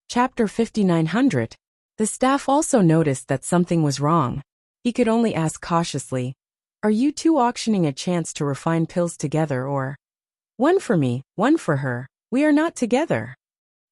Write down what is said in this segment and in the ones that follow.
Chapter 5900. The staff also noticed that something was wrong. He could only ask cautiously, "Are you two auctioning a chance to refine pills together or?" "One for me, one for her. We are not together,"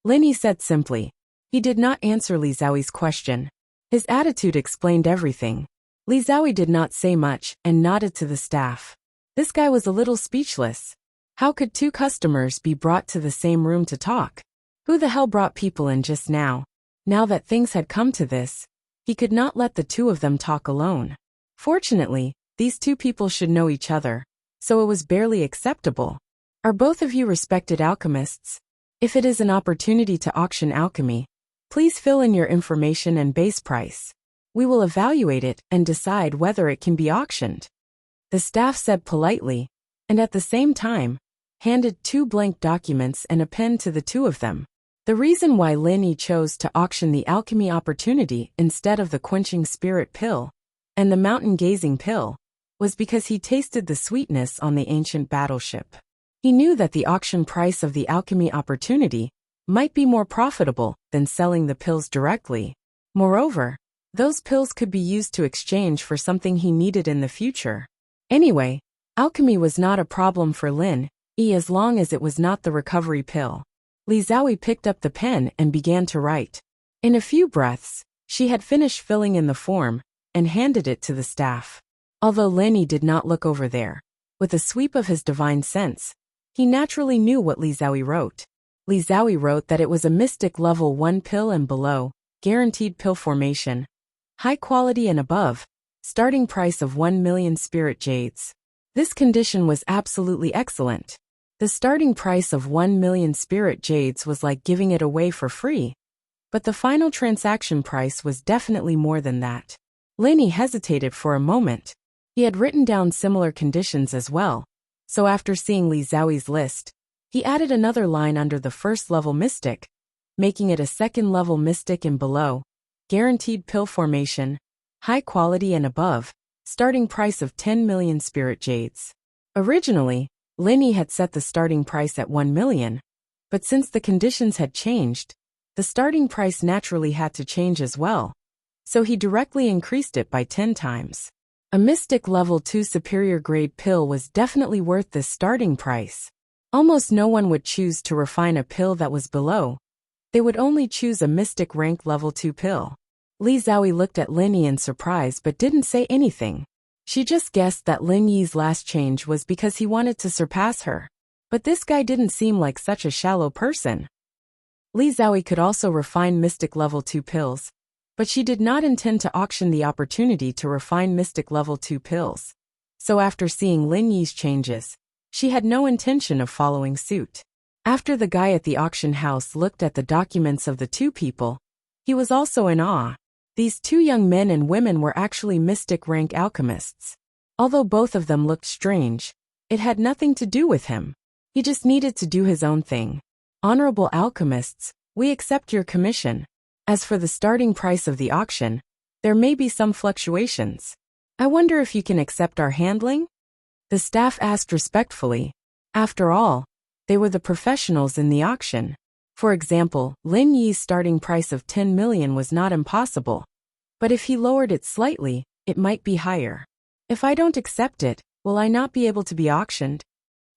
Linny said simply. He did not answer Li Zhaoyi's question. His attitude explained everything. Li Zhaoyi did not say much and nodded to the staff. This guy was a little speechless. How could two customers be brought to the same room to talk? Who the hell brought people in just now? Now that things had come to this, he could not let the two of them talk alone. Fortunately, these two people should know each other, so it was barely acceptable. "Are both of you respected alchemists? If it is an opportunity to auction alchemy, please fill in your information and base price. We will evaluate it and decide whether it can be auctioned," the staff said politely, and at the same time, handed 2 blank documents and a pen to the two of them. The reason why Linny chose to auction the alchemy opportunity instead of the quenching spirit pill and the mountain gazing pill was because he tasted the sweetness on the ancient battleship. He knew that the auction price of the alchemy opportunity might be more profitable than selling the pills directly. Moreover, those pills could be used to exchange for something he needed in the future. Anyway, alchemy was not a problem for Lin Yi as long as it was not the recovery pill. Li Zhaoyi picked up the pen and began to write. In a few breaths, she had finished filling in the form and handed it to the staff. Although Linny did not look over there, with a sweep of his divine sense, he naturally knew what Li Zhaoyi wrote. Li Zhaoyi wrote that it was a mystic level 1 pill and below, guaranteed pill formation, high quality and above, starting price of 1 million spirit jades. This condition was absolutely excellent. The starting price of 1 million spirit jades was like giving it away for free. But the final transaction price was definitely more than that. Linny hesitated for a moment. He had written down similar conditions as well, so after seeing Li Zhaoyi's list, he added another line under the first level mystic, making it a second level mystic and below, guaranteed pill formation, high quality and above, starting price of 10 million spirit jades. Originally, Linny had set the starting price at 1 million, but since the conditions had changed, the starting price naturally had to change as well, so he directly increased it by 10 times. A mystic level 2 superior grade pill was definitely worth this starting price. Almost no one would choose to refine a pill that was below. They would only choose a mystic rank level 2 pill. Li Zhaoyi looked at Linny in surprise but didn't say anything. She just guessed that Lin Yi's last change was because he wanted to surpass her. But this guy didn't seem like such a shallow person. Li Zhaoyi could also refine mystic level 2 pills, but she did not intend to auction the opportunity to refine mystic level 2 pills. So after seeing Lin Yi's changes, she had no intention of following suit. After the guy at the auction house looked at the documents of the two people, he was also in awe. These two young men and women were actually mystic rank alchemists. Although both of them looked strange, it had nothing to do with him. He just needed to do his own thing. "Honorable alchemists, we accept your commission. As for the starting price of the auction, there may be some fluctuations. I wonder if you can accept our handling?" the staff asked respectfully. After all, they were the professionals in the auction. For example, Lin Yi's starting price of 10 million was not impossible. But if he lowered it slightly, it might be higher. "If I don't accept it, will I not be able to be auctioned?"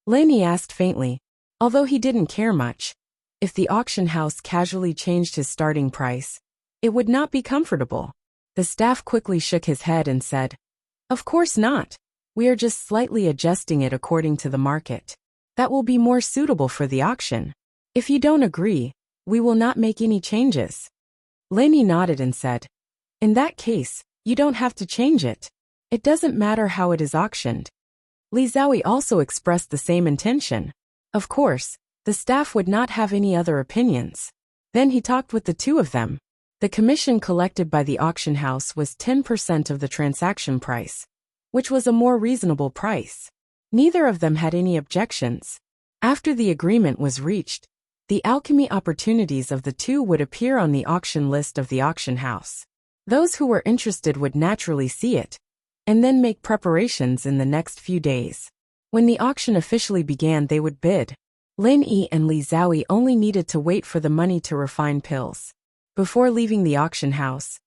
Lin Yi asked faintly, although he didn't care much. If the auction house casually changed his starting price, it would not be comfortable. The staff quickly shook his head and said, "Of course not. We are just slightly adjusting it according to the market. That will be more suitable for the auction. If you don't agree, we will not make any changes." Lin Yi nodded and said, "In that case, you don't have to change it. It doesn't matter how it is auctioned." Li Zhaoyi also expressed the same intention. Of course, the staff would not have any other opinions. Then he talked with the two of them. The commission collected by the auction house was 10% of the transaction price, which was a more reasonable price. Neither of them had any objections. After the agreement was reached, the alchemy opportunities of the two would appear on the auction list of the auction house. Those who were interested would naturally see it, and then make preparations in the next few days. When the auction officially began, they would bid. Lin Yi and Li Zhaoyi only needed to wait for the money to refine pills. Before leaving the auction house,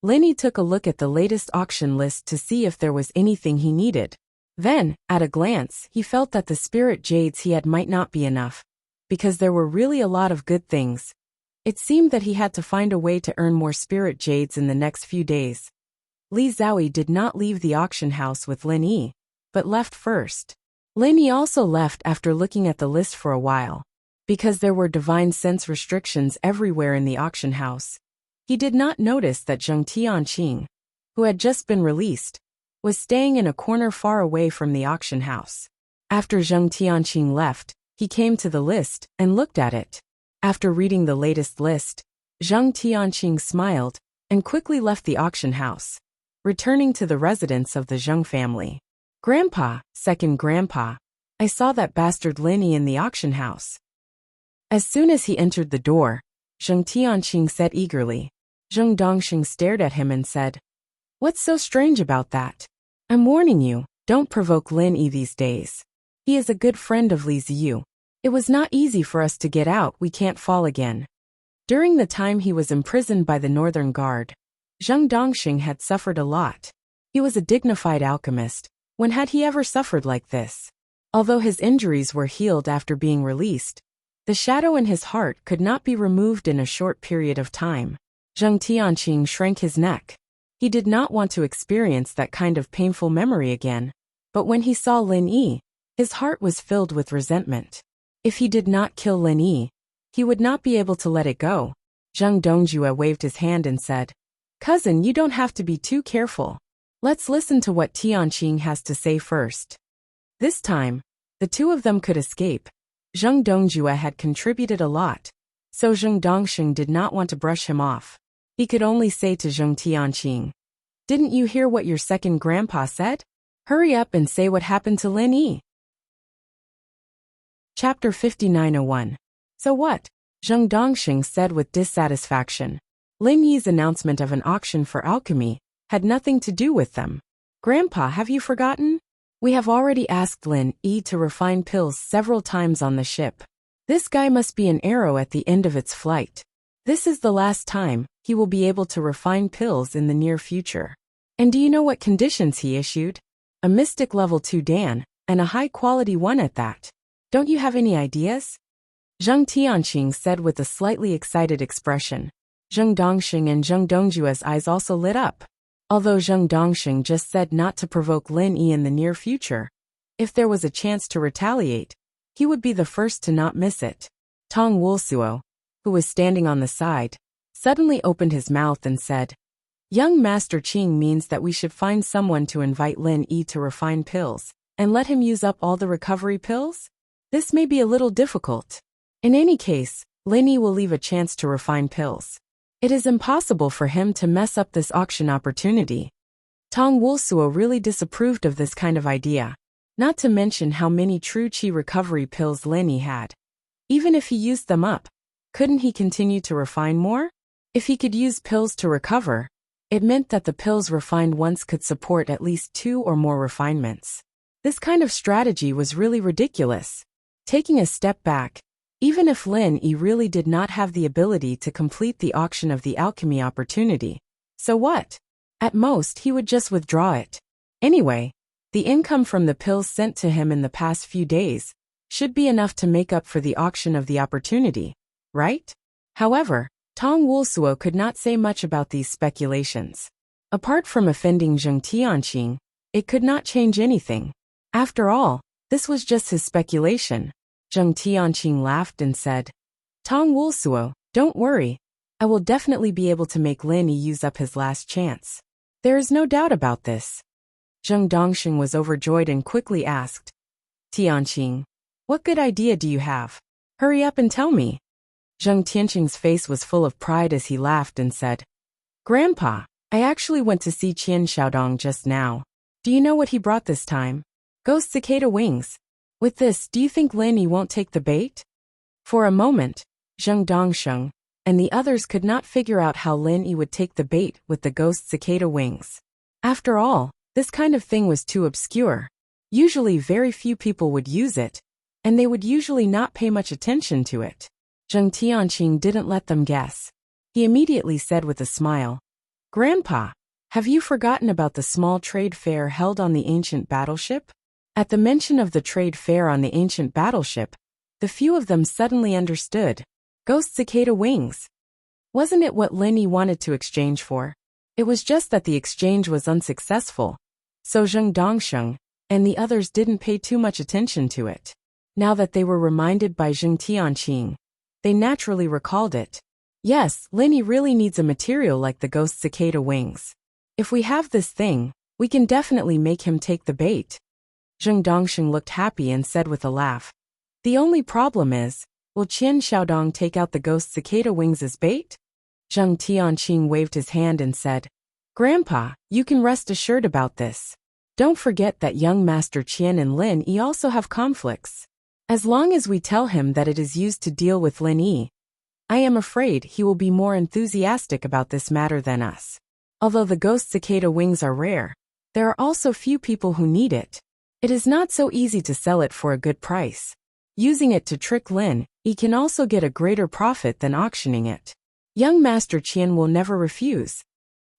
Lin Yi took a look at the latest auction list to see if there was anything he needed. Then, at a glance, he felt that the spirit jades he had might not be enough, because there were really a lot of good things. It seemed that he had to find a way to earn more spirit jades in the next few days. Li Zhaoyi did not leave the auction house with Lin Yi, but left first. Lin Yi also left after looking at the list for a while. Because there were divine sense restrictions everywhere in the auction house, he did not notice that Zheng Tianqing, who had just been released, was staying in a corner far away from the auction house. After Zheng Tianqing left, he came to the list and looked at it. After reading the latest list, Zheng Tianqing smiled and quickly left the auction house, returning to the residence of the Zheng family. Grandpa, second grandpa, I saw that bastard Lin Yi in the auction house. As soon as he entered the door, Zheng Tianqing said eagerly. Zheng Dongxing stared at him and said, "What's so strange about that? I'm warning you, don't provoke Lin Yi these days. He is a good friend of Li Ziyu. It was not easy for us to get out, we can't fall again." During the time he was imprisoned by the Northern Guard, Zheng Dongxing had suffered a lot. He was a dignified alchemist. When had he ever suffered like this? Although his injuries were healed after being released, the shadow in his heart could not be removed in a short period of time. Zheng Tianqing shrank his neck. He did not want to experience that kind of painful memory again. But when he saw Lin Yi, his heart was filled with resentment. If he did not kill Lin Yi, he would not be able to let it go. Zheng Dongjue waved his hand and said, "Cousin, you don't have to be too careful. Let's listen to what Tianqing has to say first." This time, the two of them could escape. Zheng Dongjue had contributed a lot, so Zheng Dongxing did not want to brush him off. He could only say to Zheng Tianqing, "Didn't you hear what your second grandpa said? Hurry up and say what happened to Lin Yi." Chapter 5901. So what? Zheng Dongxing said with dissatisfaction. Lin Yi's announcement of an auction for alchemy had nothing to do with them. Grandpa, have you forgotten? We have already asked Lin Yi to refine pills several times on the ship. This guy must be an arrow at the end of its flight. This is the last time he will be able to refine pills in the near future. And do you know what conditions he issued? A mystic level 2 Dan, and a high-quality one at that. Don't you have any ideas? Zheng Tianqing said with a slightly excited expression. Zheng Dongxing and Zheng Dongjue's eyes also lit up. Although Zheng Dongxing just said not to provoke Lin Yi in the near future, if there was a chance to retaliate, he would be the first to not miss it. Tong Wulsuo, who was standing on the side, suddenly opened his mouth and said, "Young Master Qing means that we should find someone to invite Lin Yi to refine pills, and let him use up all the recovery pills? This may be a little difficult. In any case, Lin Yi will leave a chance to refine pills. It is impossible for him to mess up this auction opportunity." Tong Wulsuo really disapproved of this kind of idea, not to mention how many true qi recovery pills Lin Yi had. Even if he used them up, couldn't he continue to refine more? If he could use pills to recover, it meant that the pills refined once could support at least 2 or more refinements. This kind of strategy was really ridiculous. Taking a step back, even if Lin Yi really did not have the ability to complete the auction of the alchemy opportunity, so what? At most, he would just withdraw it. Anyway, the income from the pills sent to him in the past few days should be enough to make up for the auction of the opportunity, right? However, Tong Wulsuo could not say much about these speculations. Apart from offending Zheng Tianqing, it could not change anything. After all, this was just his speculation. Zheng Tianqing laughed and said, "Tong Wulsuo, don't worry. I will definitely be able to make Lin Yi use up his last chance. There is no doubt about this." Zheng Dongxing was overjoyed and quickly asked, "Tianqing, what good idea do you have? Hurry up and tell me." Zheng Tianqing's face was full of pride as he laughed and said, "Grandpa, I actually went to see Qian Xiaodong just now. Do you know what he brought this time? Ghost cicada wings. With this, do you think Lin Yi won't take the bait?" For a moment, Zheng Dongsheng and the others could not figure out how Lin Yi would take the bait with the ghost cicada wings. After all, this kind of thing was too obscure. Usually very few people would use it, and they would usually not pay much attention to it. Zheng Tianqing didn't let them guess. He immediately said with a smile, "Grandpa, have you forgotten about the small trade fair held on the ancient battleship?" At the mention of the trade fair on the ancient battleship, the few of them suddenly understood. Ghost cicada wings. Wasn't it what Lin Yi wanted to exchange for? It was just that the exchange was unsuccessful, so Zheng Dongsheng and the others didn't pay too much attention to it. Now that they were reminded by Zheng Tianqing, they naturally recalled it. Yes, Lin Yi really needs a material like the ghost cicada wings. If we have this thing, we can definitely make him take the bait. Zheng Dongsheng looked happy and said with a laugh, "The only problem is, will Qian Xiaodong take out the ghost cicada wings as bait?" Zheng Tianqing waved his hand and said, "Grandpa, you can rest assured about this. Don't forget that young Master Qian and Lin Yi also have conflicts. As long as we tell him that it is used to deal with Lin Yi, I am afraid he will be more enthusiastic about this matter than us. Although the ghost cicada wings are rare, there are also few people who need it. It is not so easy to sell it for a good price. Using it to trick Lin Yi can also get a greater profit than auctioning it. Young Master Qian will never refuse."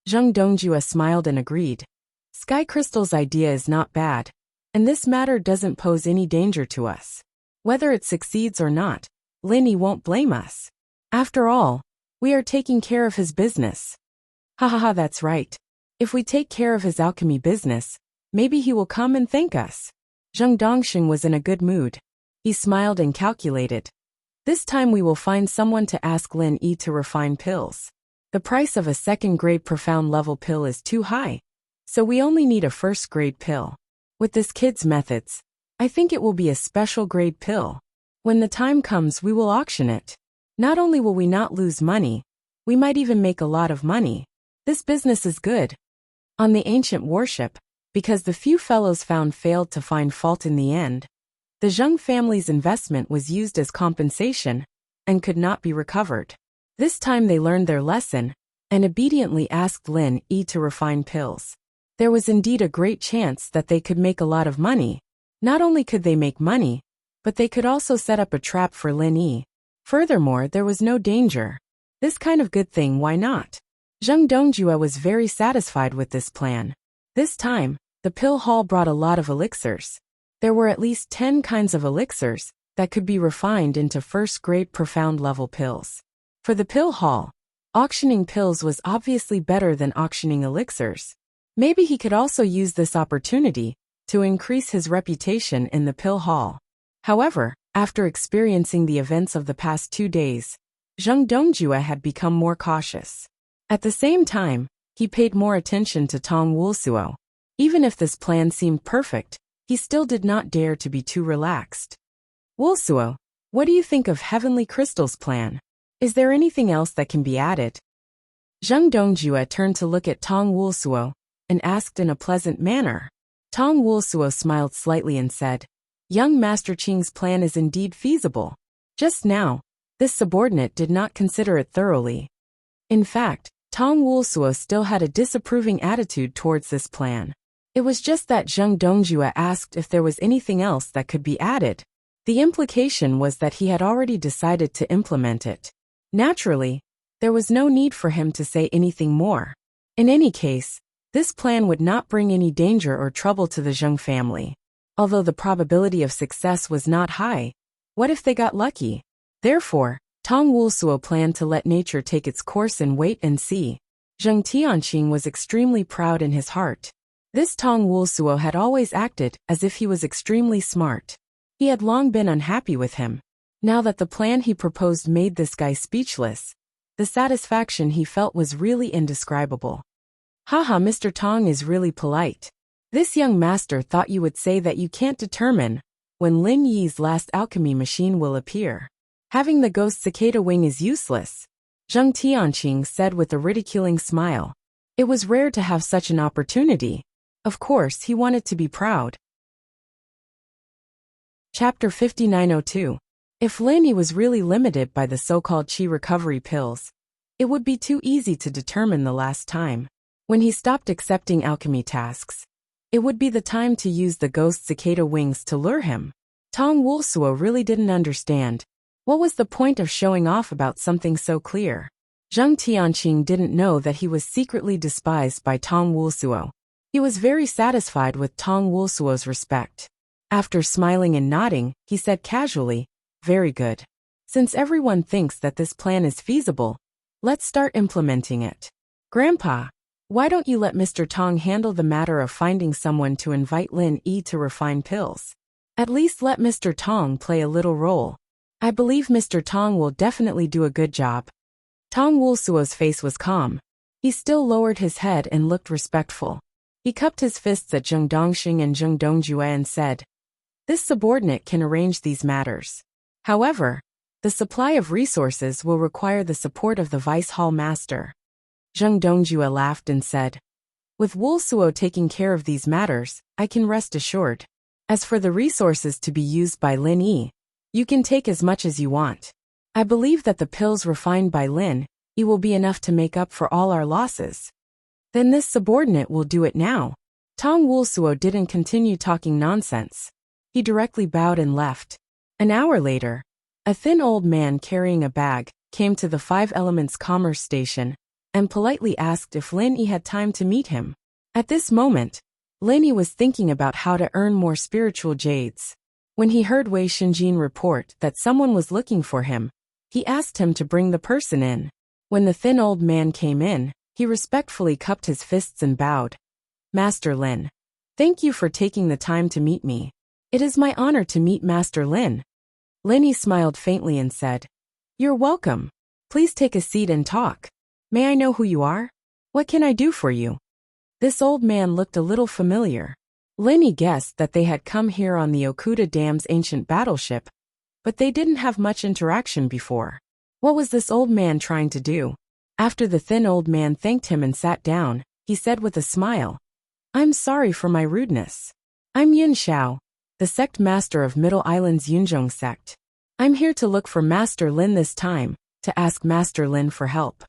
Zheng Dongjue smiled and agreed. Sky Crystal's idea is not bad, and this matter doesn't pose any danger to us. Whether it succeeds or not, Lin Yi won't blame us. After all, we are taking care of his business. Ha ha ha, that's right. If we take care of his alchemy business, maybe he will come and thank us. Zheng Dongsheng was in a good mood. He smiled and calculated. This time we will find someone to ask Lin Yi to refine pills. The price of a second-grade profound level pill is too high, so we only need a first-grade pill. With this kid's methods, I think it will be a special grade pill. When the time comes, we will auction it. Not only will we not lose money, we might even make a lot of money. This business is good. On the ancient warship, because the few fellows found failed to find fault in the end, the Zheng family's investment was used as compensation and could not be recovered. This time they learned their lesson and obediently asked Lin Yi to refine pills. There was indeed a great chance that they could make a lot of money. Not only could they make money, but they could also set up a trap for Lin Yi. Furthermore, there was no danger. This kind of good thing, why not? Zheng Dongjue was very satisfied with this plan. This time, the pill hall brought a lot of elixirs. There were at least 10 kinds of elixirs that could be refined into first-grade profound-level pills. For the pill hall, auctioning pills was obviously better than auctioning elixirs. Maybe he could also use this opportunity to increase his reputation in the pill hall. However, after experiencing the events of the past 2 days, Zheng Dongjue had become more cautious. At the same time, he paid more attention to Tong Wulsuo. Even if this plan seemed perfect, he still did not dare to be too relaxed. "Wulsuo, what do you think of Heavenly Crystal's plan? Is there anything else that can be added?" Zheng Dongjue turned to look at Tong Wulsuo and asked in a pleasant manner. Tong Wulsuo smiled slightly and said, "Young Master Qing's plan is indeed feasible. Just now, this subordinate did not consider it thoroughly." In fact, Tong Wulsuo still had a disapproving attitude towards this plan. It was just that Zheng Dongjue asked if there was anything else that could be added. The implication was that he had already decided to implement it. Naturally, there was no need for him to say anything more. In any case, this plan would not bring any danger or trouble to the Zheng family. Although the probability of success was not high, what if they got lucky? Therefore, Tong Wulsuo planned to let nature take its course and wait and see. Zheng Tianqing was extremely proud in his heart. This Tong Wulsuo had always acted as if he was extremely smart. He had long been unhappy with him. Now that the plan he proposed made this guy speechless, the satisfaction he felt was really indescribable. "Haha, Mr. Tong is really polite. This young master thought you would say that you can't determine when Lin Yi's last alchemy machine will appear. Having the ghost cicada wing is useless," Zheng Tianqing said with a ridiculing smile. It was rare to have such an opportunity. Of course, he wanted to be proud. Chapter 5902. If Lin Yi was really limited by the so-called qi recovery pills, it would be too easy to determine the last time. When he stopped accepting alchemy tasks, it would be the time to use the ghost cicada wings to lure him. Tong Wulsuo really didn't understand. What was the point of showing off about something so clear? Zheng Tianqing didn't know that he was secretly despised by Tong Wulsuo. He was very satisfied with Tong Wulsuo's respect. After smiling and nodding, he said casually, "Very good. Since everyone thinks that this plan is feasible, let's start implementing it. Grandpa, why don't you let Mr. Tong handle the matter of finding someone to invite Lin Yi to refine pills? At least let Mr. Tong play a little role. I believe Mr. Tong will definitely do a good job." Tong Wulsuo's face was calm. He still lowered his head and looked respectful. He cupped his fists at Zheng Dongxing and Zheng Dongjue and said, "This subordinate can arrange these matters. However, the supply of resources will require the support of the Vice Hall Master." Zheng Dongjue laughed and said, "With Wulsuo taking care of these matters, I can rest assured. As for the resources to be used by Lin Yi, you can take as much as you want. I believe that the pills refined by Lin Yi will be enough to make up for all our losses. Then this subordinate will do it now." Tong Wulsuo didn't continue talking nonsense. He directly bowed and left. An hour later, a thin old man carrying a bag came to the Five Elements Commerce Station and politely asked if Lin Yi had time to meet him. At this moment, Lin Yi was thinking about how to earn more spiritual jades. When he heard Wei Xinjin report that someone was looking for him, he asked him to bring the person in. When the thin old man came in, he respectfully cupped his fists and bowed. "Master Lin, thank you for taking the time to meet me. It is my honor to meet Master Lin." Lin Yi smiled faintly and said, "You're welcome. Please take a seat and talk. May I know who you are? What can I do for you?" This old man looked a little familiar. Lin Yi guessed that they had come here on the Okuda Dam's ancient battleship, but they didn't have much interaction before. What was this old man trying to do? After the thin old man thanked him and sat down, he said with a smile, "I'm sorry for my rudeness. I'm Yun Xiao, the sect master of Middle Island's Yunzhong sect. I'm here to look for Master Lin this time, to ask Master Lin for help."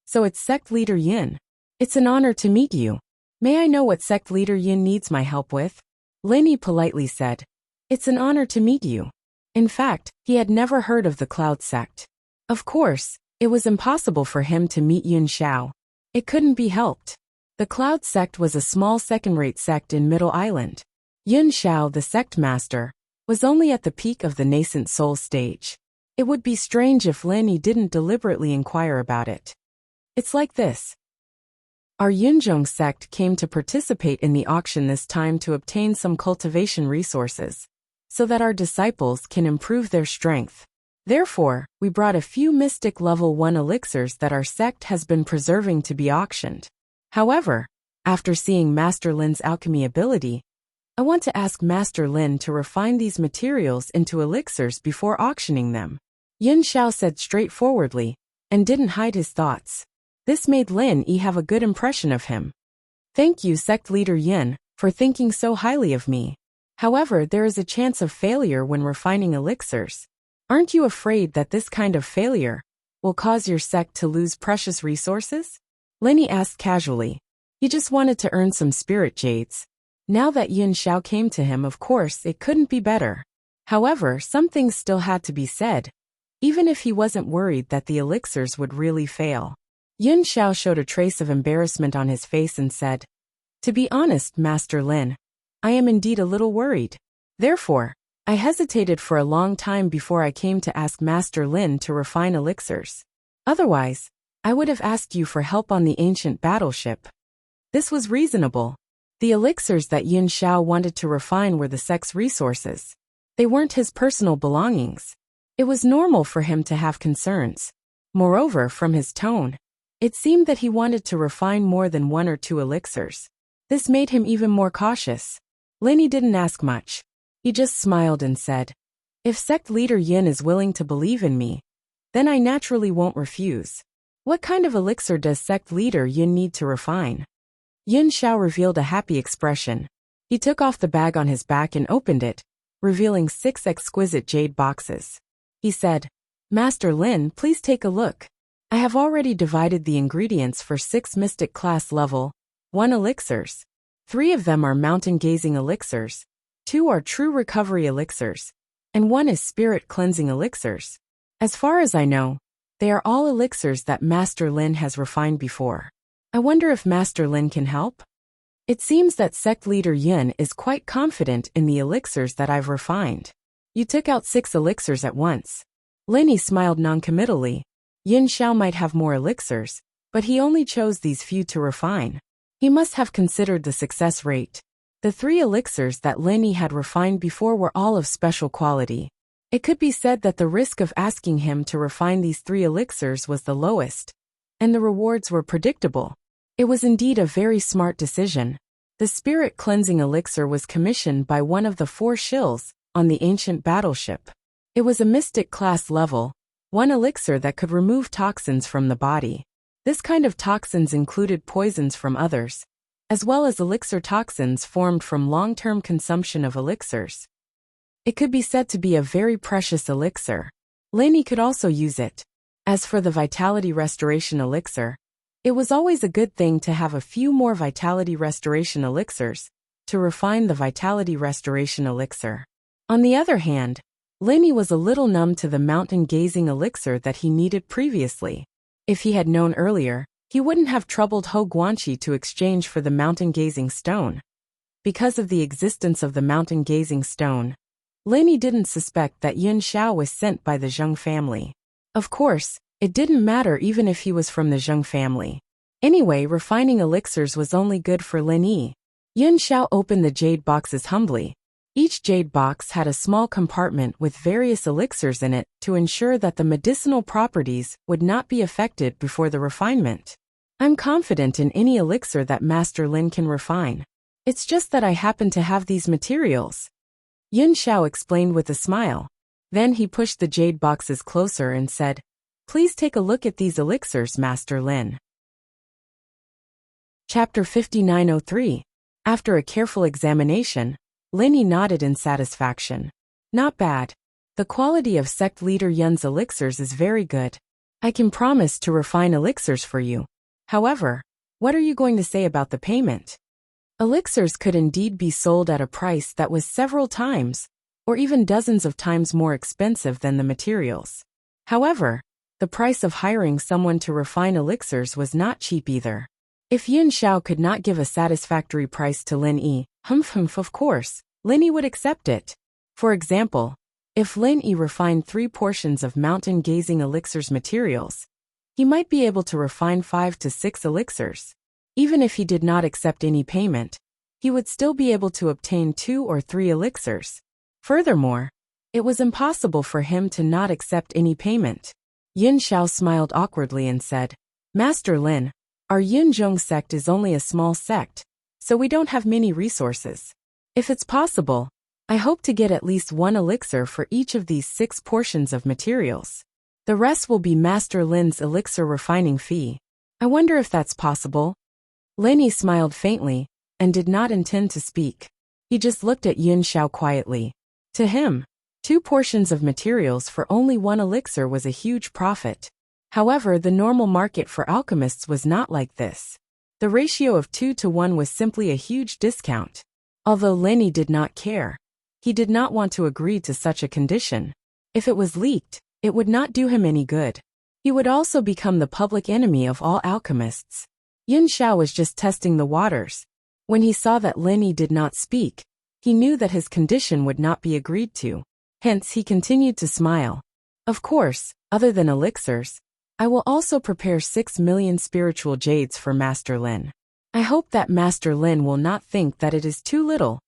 "So it's sect leader Yun. It's an honor to meet you. May I know what sect leader Yun needs my help with?" Lin Yi politely said, "It's an honor to meet you." In fact, he had never heard of the Cloud sect. Of course, it was impossible for him to meet Yun Xiao. It couldn't be helped. The Cloud sect was a small second-rate sect in Middle Island. Yun Xiao, the sect master, was only at the peak of the nascent soul stage. It would be strange if Lin Yi didn't deliberately inquire about it. It's like this. Our Yunzhong sect came to participate in the auction this time to obtain some cultivation resources, so that our disciples can improve their strength. Therefore, we brought a few mystic level 1 elixirs that our sect has been preserving to be auctioned. However, after seeing Master Lin's alchemy ability, I want to ask Master Lin to refine these materials into elixirs before auctioning them." Yun Xiao said straightforwardly, and didn't hide his thoughts. This made Lin Yi have a good impression of him. "Thank you, sect leader Yun, for thinking so highly of me. However, there is a chance of failure when refining elixirs. Aren't you afraid that this kind of failure will cause your sect to lose precious resources?" Lin Yi asked casually. He just wanted to earn some spirit jades. Now that Yun Xiao came to him, of course, it couldn't be better. However, some things still had to be said, even if he wasn't worried that the elixirs would really fail. Yun Xiao showed a trace of embarrassment on his face and said, "To be honest, Master Lin, I am indeed a little worried. Therefore, I hesitated for a long time before I came to ask Master Lin to refine elixirs. Otherwise, I would have asked you for help on the ancient battleship." This was reasonable. The elixirs that Yun Xiao wanted to refine were the sect's resources. They weren't his personal belongings. It was normal for him to have concerns. Moreover, from his tone, it seemed that he wanted to refine more than 1 or 2 elixirs. This made him even more cautious. Lin Yi didn't ask much. He just smiled and said, "If sect leader Yin is willing to believe in me, then I naturally won't refuse. What kind of elixir does sect leader Yin need to refine?" Yun Xiao revealed a happy expression. He took off the bag on his back and opened it, revealing 6 exquisite jade boxes. He said, "Master Lin, please take a look. I have already divided the ingredients for 6 mystic class level 1 elixirs. 3 of them are mountain gazing elixirs, 2 are true recovery elixirs, and one is spirit cleansing elixirs. As far as I know, they are all elixirs that Master Lin has refined before. I wonder if Master Lin can help? It seems that sect leader Yun is quite confident in the elixirs that I've refined. You took out 6 elixirs at once. Lin smiled noncommittally. Yin Xiao might have more elixirs, but he only chose these few to refine. He must have considered the success rate. The 3 elixirs that Lin had refined before were all of special quality. It could be said that the risk of asking him to refine these 3 elixirs was the lowest, and the rewards were predictable. It was indeed a very smart decision. The spirit cleansing elixir was commissioned by one of the 4 shills on the ancient battleship. It was a mystic class level, one elixir that could remove toxins from the body. This kind of toxins included poisons from others, as well as elixir toxins formed from long-term consumption of elixirs. It could be said to be a very precious elixir. Lainey could also use it. As for the vitality restoration elixir, it was always a good thing to have a few more vitality restoration elixirs to refine the vitality restoration elixir. On the other hand, Lainey was a little numb to the mountain gazing elixir that he needed previously. If he had known earlier, he wouldn't have troubled Ho Guanqi to exchange for the mountain gazing stone. Because of the existence of the mountain gazing stone, Lainey didn't suspect that Yun Xiao was sent by the Zheng family. Of course, it didn't matter even if he was from the Zheng family. Anyway, refining elixirs was only good for Lin Yi. Yun Xiao opened the jade boxes humbly. Each jade box had a small compartment with various elixirs in it to ensure that the medicinal properties would not be affected before the refinement. I'm confident in any elixir that Master Lin can refine. It's just that I happen to have these materials. Yun Xiao explained with a smile. Then he pushed the jade boxes closer and said, "Please take a look at these elixirs, Master Lin." Chapter 5903. After a careful examination, Lin nodded in satisfaction. Not bad. The quality of sect leader Yun's elixirs is very good. I can promise to refine elixirs for you. However, what are you going to say about the payment? Elixirs could indeed be sold at a price that was several times, or even dozens of times more expensive than the materials. However, the price of hiring someone to refine elixirs was not cheap either. If Yun Xiao could not give a satisfactory price to Lin Yi, of course, Lin Yi would accept it. For example, if Lin Yi refined 3 portions of mountain gazing elixirs materials, he might be able to refine 5 to 6 elixirs. Even if he did not accept any payment, he would still be able to obtain 2 or 3 elixirs. Furthermore, it was impossible for him to not accept any payment. Yun Xiao smiled awkwardly and said, "Master Lin, our Yunzhong sect is only a small sect, so we don't have many resources. If it's possible, I hope to get at least 1 elixir for each of these 6 portions of materials. The rest will be Master Lin's elixir refining fee. I wonder if that's possible." Lin Yi smiled faintly and did not intend to speak. He just looked at Yun Xiao quietly. To him, 2 portions of materials for only 1 elixir was a huge profit. However, the normal market for alchemists was not like this. The ratio of 2 to 1 was simply a huge discount. Although Lin Yi did not care, he did not want to agree to such a condition. If it was leaked, it would not do him any good. He would also become the public enemy of all alchemists. Yun Xiao was just testing the waters. When he saw that Lin Yi did not speak, he knew that his condition would not be agreed to. Hence, he continued to smile. Of course, other than elixirs, I will also prepare 6 million spiritual jades for Master Lin. I hope that Master Lin will not think that it is too little.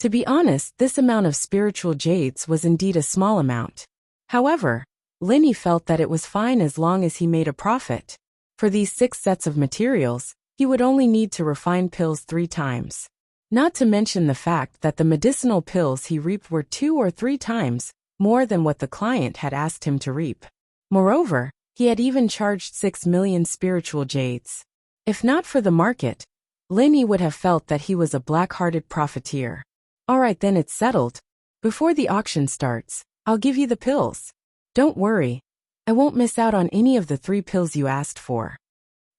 To be honest, this amount of spiritual jades was indeed a small amount. However, Lin Yi felt that it was fine as long as he made a profit. For these 6 sets of materials, he would only need to refine pills 3 times. Not to mention the fact that the medicinal pills he reaped were 2 or 3 times more than what the client had asked him to reap. Moreover, he had even charged 6 million spiritual jades. If not for the market, Lin Yi would have felt that he was a black-hearted profiteer. Alright, then it's settled. Before the auction starts, I'll give you the pills. Don't worry, I won't miss out on any of the 3 pills you asked for.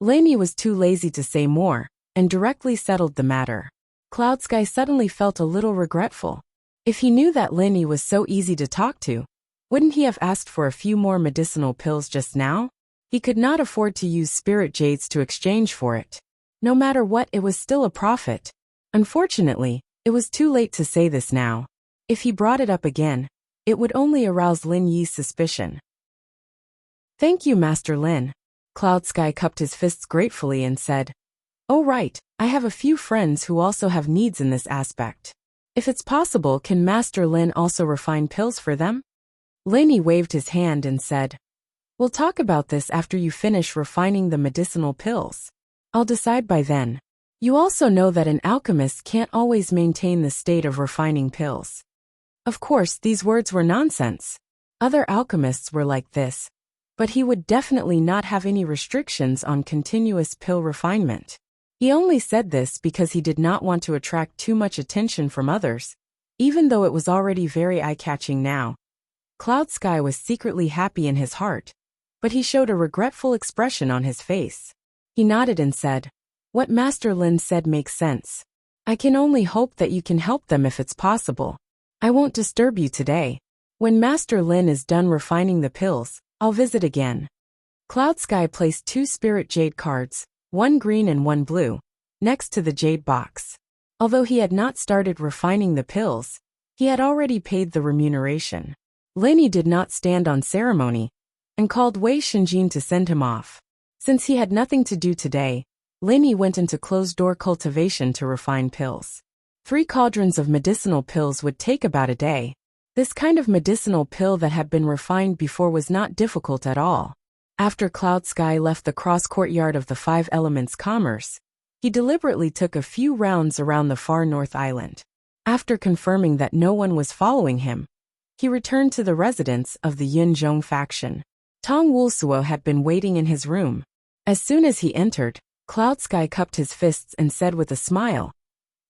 Lin Yi was too lazy to say more, and directly settled the matter. Cloud Sky suddenly felt a little regretful. If he knew that Lin Yi was so easy to talk to, wouldn't he have asked for a few more medicinal pills just now? He could not afford to use spirit jades to exchange for it. No matter what, it was still a profit. Unfortunately, it was too late to say this now. If he brought it up again, it would only arouse Lin Yi's suspicion. Thank you, Master Lin. Cloud Sky cupped his fists gratefully and said, "Oh right, I have a few friends who also have needs in this aspect. If it's possible, can Master Lin also refine pills for them?" Lin Yi waved his hand and said, "We'll talk about this after you finish refining the medicinal pills. I'll decide by then. You also know that an alchemist can't always maintain the state of refining pills." Of course, these words were nonsense. Other alchemists were like this, but he would definitely not have any restrictions on continuous pill refinement. He only said this because he did not want to attract too much attention from others, even though it was already very eye-catching now. Cloud Sky was secretly happy in his heart, but he showed a regretful expression on his face. He nodded and said, "What Master Lin said makes sense. I can only hope that you can help them if it's possible. I won't disturb you today. When Master Lin is done refining the pills, I'll visit again." Cloud Sky placed 2 spirit jade cards, one green and one blue, next to the jade box. Although he had not started refining the pills, he had already paid the remuneration. Lin Yi did not stand on ceremony and called Wei Shinjin to send him off. Since he had nothing to do today, Lin Yi went into closed-door cultivation to refine pills. 3 cauldrons of medicinal pills would take about a day. This kind of medicinal pill that had been refined before was not difficult at all. After Cloud Sky left the cross-courtyard of the 5 Elements Commerce, he deliberately took a few rounds around the far north island. After confirming that no one was following him, he returned to the residence of the Yunzhong faction. Tong Wulsuo had been waiting in his room. As soon as he entered, Cloud Sky cupped his fists and said with a smile,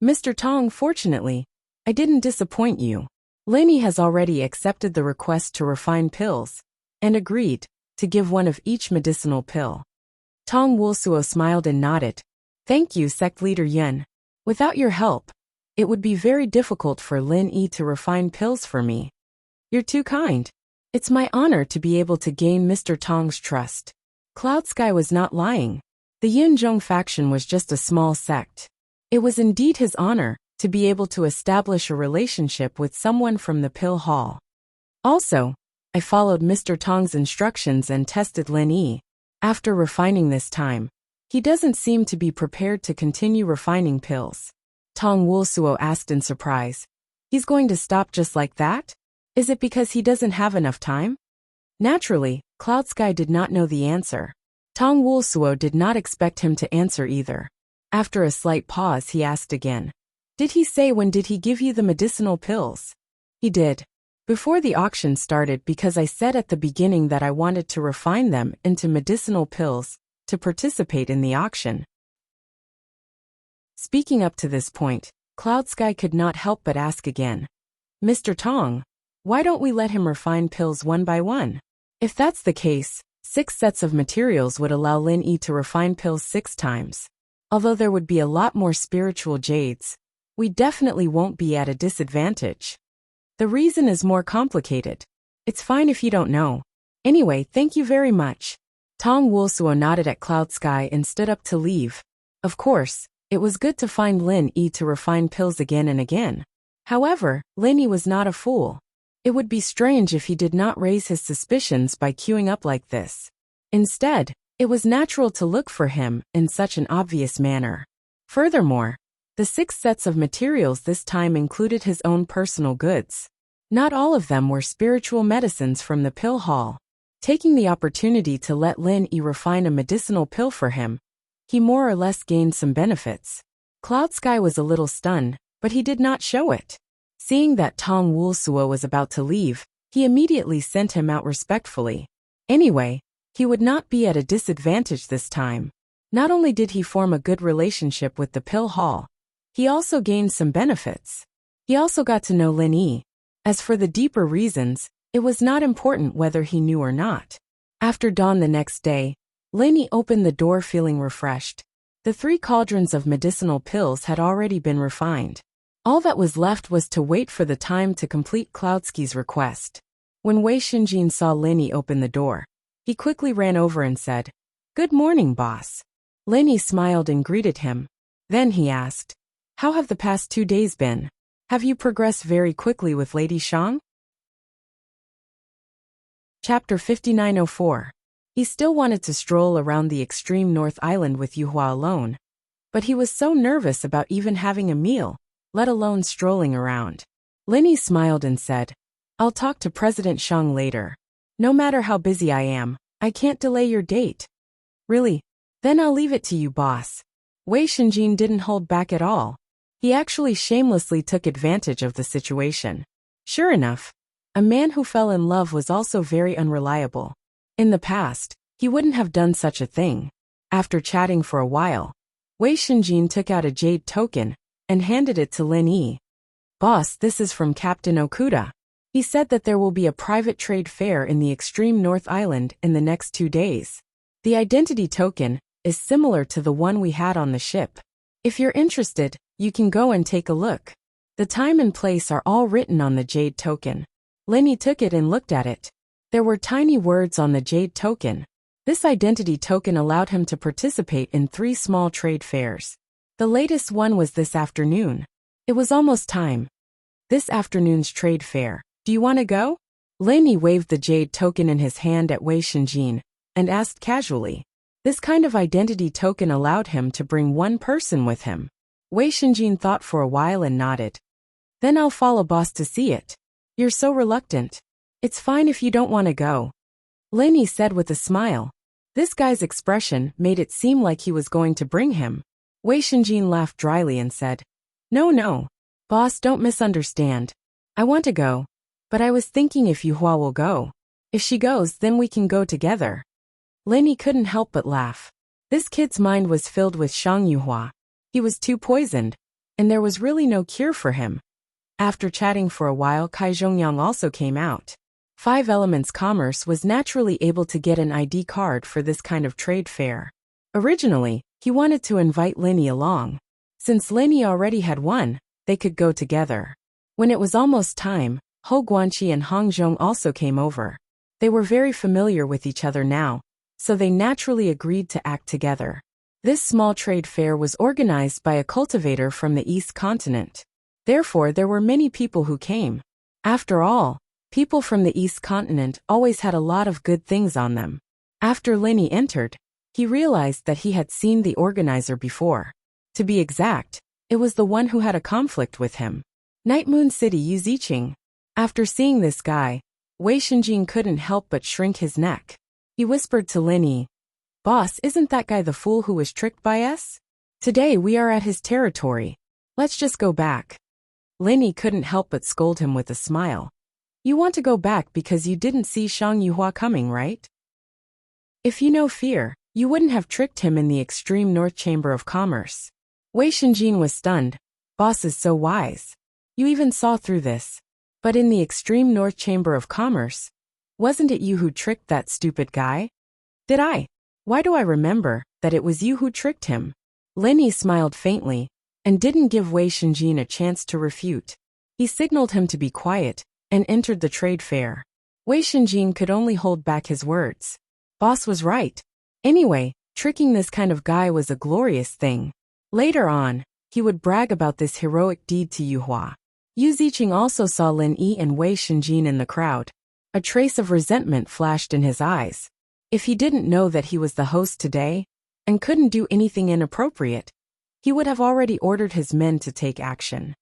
"Mr. Tong, fortunately, I didn't disappoint you. Lin Yi has already accepted the request to refine pills, and agreed to give one of each medicinal pill." Tong Wulsuo smiled and nodded. "Thank you, Sect Leader Yun. Without your help, it would be very difficult for Lin Yi to refine pills for me. You're too kind. It's my honor to be able to gain Mr. Tong's trust." Cloud Sky was not lying. The Yunzhong faction was just a small sect. It was indeed his honor to be able to establish a relationship with someone from the pill hall. Also, I followed Mr. Tong's instructions and tested Lin Yi. After refining this time, he doesn't seem to be prepared to continue refining pills. Tong Wulsuo asked in surprise. He's going to stop just like that? Is it because he doesn't have enough time? Naturally, Cloud Sky did not know the answer. Tong Wulsuo did not expect him to answer either. After a slight pause, he asked again, "Did he say when did he give you the medicinal pills?" "He did. Before the auction started, because I said at the beginning that I wanted to refine them into medicinal pills to participate in the auction." Speaking up to this point, Cloud Sky could not help but ask again, "Mr. Tong, why don't we let him refine pills one by one? If that's the case, 6 sets of materials would allow Lin Yi to refine pills 6 times. Although there would be a lot more spiritual jades, we definitely won't be at a disadvantage. The reason is more complicated. It's fine if you don't know. Anyway, thank you very much." Tong Wulsuo nodded at Cloud Sky and stood up to leave. Of course, it was good to find Lin Yi to refine pills again and again. However, Lin Yi was not a fool. It would be strange if he did not raise his suspicions by queuing up like this. Instead, it was natural to look for him in such an obvious manner. Furthermore, the 6 sets of materials this time included his own personal goods. Not all of them were spiritual medicines from the pill hall. Taking the opportunity to let Lin Yi refine a medicinal pill for him, he more or less gained some benefits. Cloud Sky was a little stunned, but he did not show it. Seeing that Tong Wulsuo was about to leave, he immediately sent him out respectfully. Anyway, he would not be at a disadvantage this time. Not only did he form a good relationship with the pill hall, he also gained some benefits. He also got to know Lin Yi. As for the deeper reasons, it was not important whether he knew or not. After dawn the next day, Lin Yi opened the door feeling refreshed. The 3 cauldrons of medicinal pills had already been refined. All that was left was to wait for the time to complete Cloudsky's request. When Wei Shinjin saw Linny open the door, he quickly ran over and said, "Good morning, boss." Linny smiled and greeted him. Then he asked, "How have the past 2 days been? Have you progressed very quickly with Lady Shang?" Chapter 5904. He still wanted to stroll around the extreme North Island with Yuhua alone, but he was so nervous about even having a meal, let alone strolling around. Linny smiled and said, "I'll talk to President Shang later. No matter how busy I am, I can't delay your date." "Really? Then I'll leave it to you, boss." Wei Shinjin didn't hold back at all. He actually shamelessly took advantage of the situation. Sure enough, a man who fell in love was also very unreliable. In the past, he wouldn't have done such a thing. After chatting for a while, Wei Shinjin took out a jade token and handed it to Lin Yi. "Boss, this is from Captain Okuda. He said that there will be a private trade fair in the extreme North Island in the next 2 days. The identity token is similar to the one we had on the ship. If you're interested, you can go and take a look. The time and place are all written on the jade token." Linny took it and looked at it. There were tiny words on the jade token. This identity token allowed him to participate in 3 small trade fairs. The latest one was this afternoon. It was almost time. "This afternoon's trade fair. Do you want to go?" Linny waved the jade token in his hand at Wei Shinjin and asked casually. This kind of identity token allowed him to bring one person with him. Wei Shinjin thought for a while and nodded. "Then I'll follow boss to see it. You're so reluctant. It's fine if you don't want to go," Linny said with a smile. This guy's expression made it seem like he was going to bring him. Wei Shinjin laughed dryly and said, No, boss, don't misunderstand. I want to go, but I was thinking if Yuhua will go. If she goes, then we can go together." Linny couldn't help but laugh. This kid's mind was filled with Shang Yuhua. He was too poisoned, and there was really no cure for him. After chatting for a while, Kai Zhongyang also came out. 5 Elements Commerce was naturally able to get an ID card for this kind of trade fair. Originally, he wanted to invite Linny along. Since Linny already had one, they could go together. When it was almost time, Ho Guanqi and Hong Zhong also came over. They were very familiar with each other now, so they naturally agreed to act together. This small trade fair was organized by a cultivator from the East Continent. Therefore, there were many people who came. After all, people from the East Continent always had a lot of good things on them. After Linny entered, he realized that he had seen the organizer before. To be exact, it was the one who had a conflict with him. Night Moon City Yu Ziqing. After seeing this guy, Wei Shinjin couldn't help but shrink his neck. He whispered to Linny, "Boss, isn't that guy the fool who was tricked by us? Today we are at his territory. Let's just go back." Linny couldn't help but scold him with a smile. "You want to go back because you didn't see Shang Yuhua coming, right? If you know fear, you wouldn't have tricked him in the extreme North Chamber of Commerce." Wei Shinjin was stunned. "Boss is so wise. You even saw through this. But in the extreme North Chamber of Commerce, wasn't it you who tricked that stupid guy?" "Did I? Why do I remember that it was you who tricked him?" Linny smiled faintly and didn't give Wei Shinjin a chance to refute. He signaled him to be quiet and entered the trade fair. Wei Shinjin could only hold back his words. Boss was right. Anyway, tricking this kind of guy was a glorious thing. Later on, he would brag about this heroic deed to Yuhua. Yu Ziqing also saw Lin Yi and Wei Shinjin in the crowd. A trace of resentment flashed in his eyes. If he didn't know that he was the host today, and couldn't do anything inappropriate, he would have already ordered his men to take action.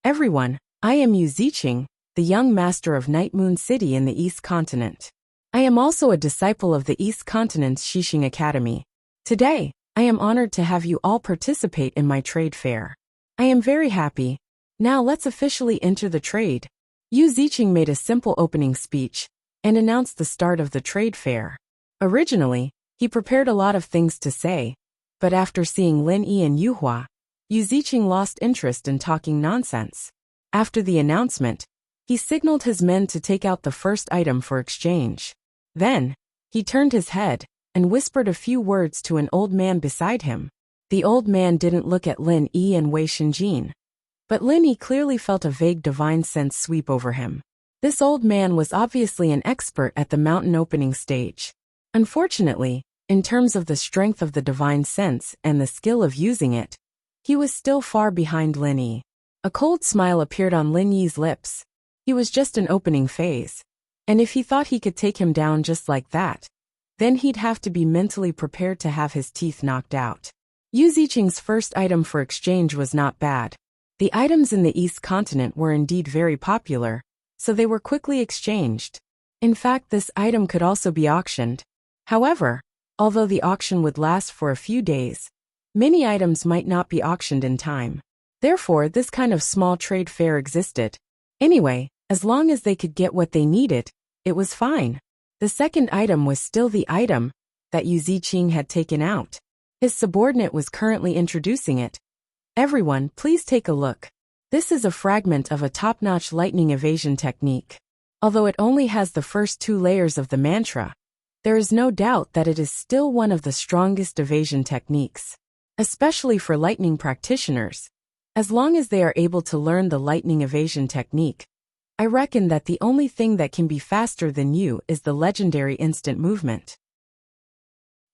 "Everyone, I am Yu Ziqing, the young master of Night Moon City in the East Continent. I am also a disciple of the East Continent's Xixing Academy. Today, I am honored to have you all participate in my trade fair. I am very happy. Now let's officially enter the trade." Yu Ziqing made a simple opening speech and announced the start of the trade fair. Originally, he prepared a lot of things to say, but after seeing Lin Yi and Yuhua, Yu Ziqing lost interest in talking nonsense. After the announcement, he signaled his men to take out the first item for exchange. Then, he turned his head and whispered a few words to an old man beside him. The old man didn't look at Lin Yi and Wei Shinjin. But Lin Yi clearly felt a vague divine sense sweep over him. This old man was obviously an expert at the mountain opening stage. Unfortunately, in terms of the strength of the divine sense and the skill of using it, he was still far behind Lin Yi. A cold smile appeared on Lin Yi's lips. He was just an opening phase. And if he thought he could take him down just like that, then he'd have to be mentally prepared to have his teeth knocked out. Yu Ziqing's first item for exchange was not bad. The items in the East Continent were indeed very popular, so they were quickly exchanged. In fact, this item could also be auctioned. However, although the auction would last for a few days, many items might not be auctioned in time. Therefore, this kind of small trade fair existed. Anyway, as long as they could get what they needed, it was fine. The second item was still the item that Yu Ziqing had taken out. His subordinate was currently introducing it. Everyone, please take a look. This is a fragment of a top-notch lightning evasion technique. Although it only has the first 2 layers of the mantra, there is no doubt that it is still one of the strongest evasion techniques. Especially for lightning practitioners. As long as they are able to learn the lightning evasion technique, I reckon that the only thing that can be faster than you is the legendary instant movement.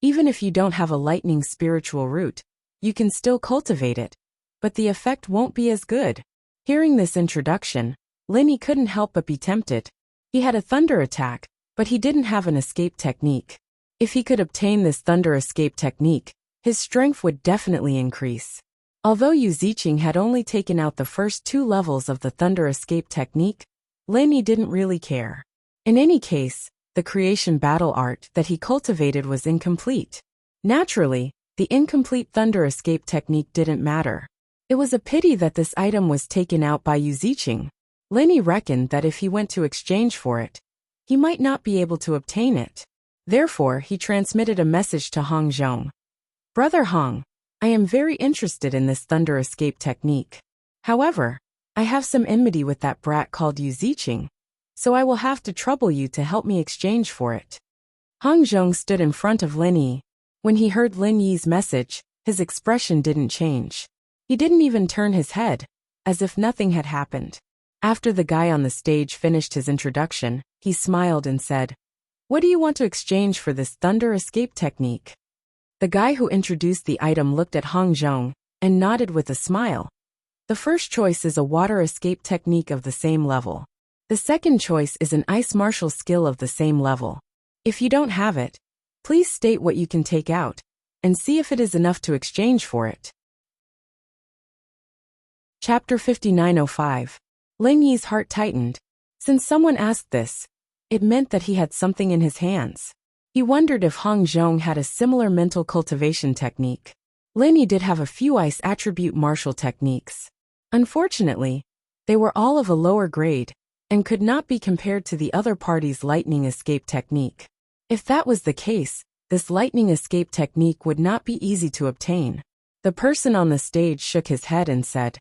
Even if you don't have a lightning spiritual root, you can still cultivate it, but the effect won't be as good. Hearing this introduction, Lin Yi couldn't help but be tempted. He had a thunder attack, but he didn't have an escape technique. If he could obtain this thunder escape technique, his strength would definitely increase. Although Yu Ziqing had only taken out the first 2 levels of the thunder escape technique, Lin Yi didn't really care. In any case, the creation battle art that he cultivated was incomplete. Naturally, the incomplete thunder escape technique didn't matter. It was a pity that this item was taken out by Yu Ziqing. Lin Yi reckoned that if he went to exchange for it, he might not be able to obtain it. Therefore, he transmitted a message to Hong Zhong. Brother Hong, I am very interested in this thunder escape technique. However, I have some enmity with that brat called Yu Ziqing, so I will have to trouble you to help me exchange for it. Hong Zhong stood in front of Lin Yi. When he heard Lin Yi's message, his expression didn't change. He didn't even turn his head, as if nothing had happened. After the guy on the stage finished his introduction, he smiled and said, "What do you want to exchange for this thunder escape technique?" The guy who introduced the item looked at Hong Zhong and nodded with a smile. The first choice is a water escape technique of the same level. The second choice is an ice martial skill of the same level. If you don't have it, please state what you can take out, and see if it is enough to exchange for it. Chapter 5905. Lin Yi's heart tightened. Since someone asked this, it meant that he had something in his hands. He wondered if Hong Zhong had a similar mental cultivation technique. Lin Yi did have a few ice attribute martial techniques. Unfortunately, they were all of a lower grade, and could not be compared to the other party's lightning escape technique. If that was the case, this lightning escape technique would not be easy to obtain. The person on the stage shook his head and said,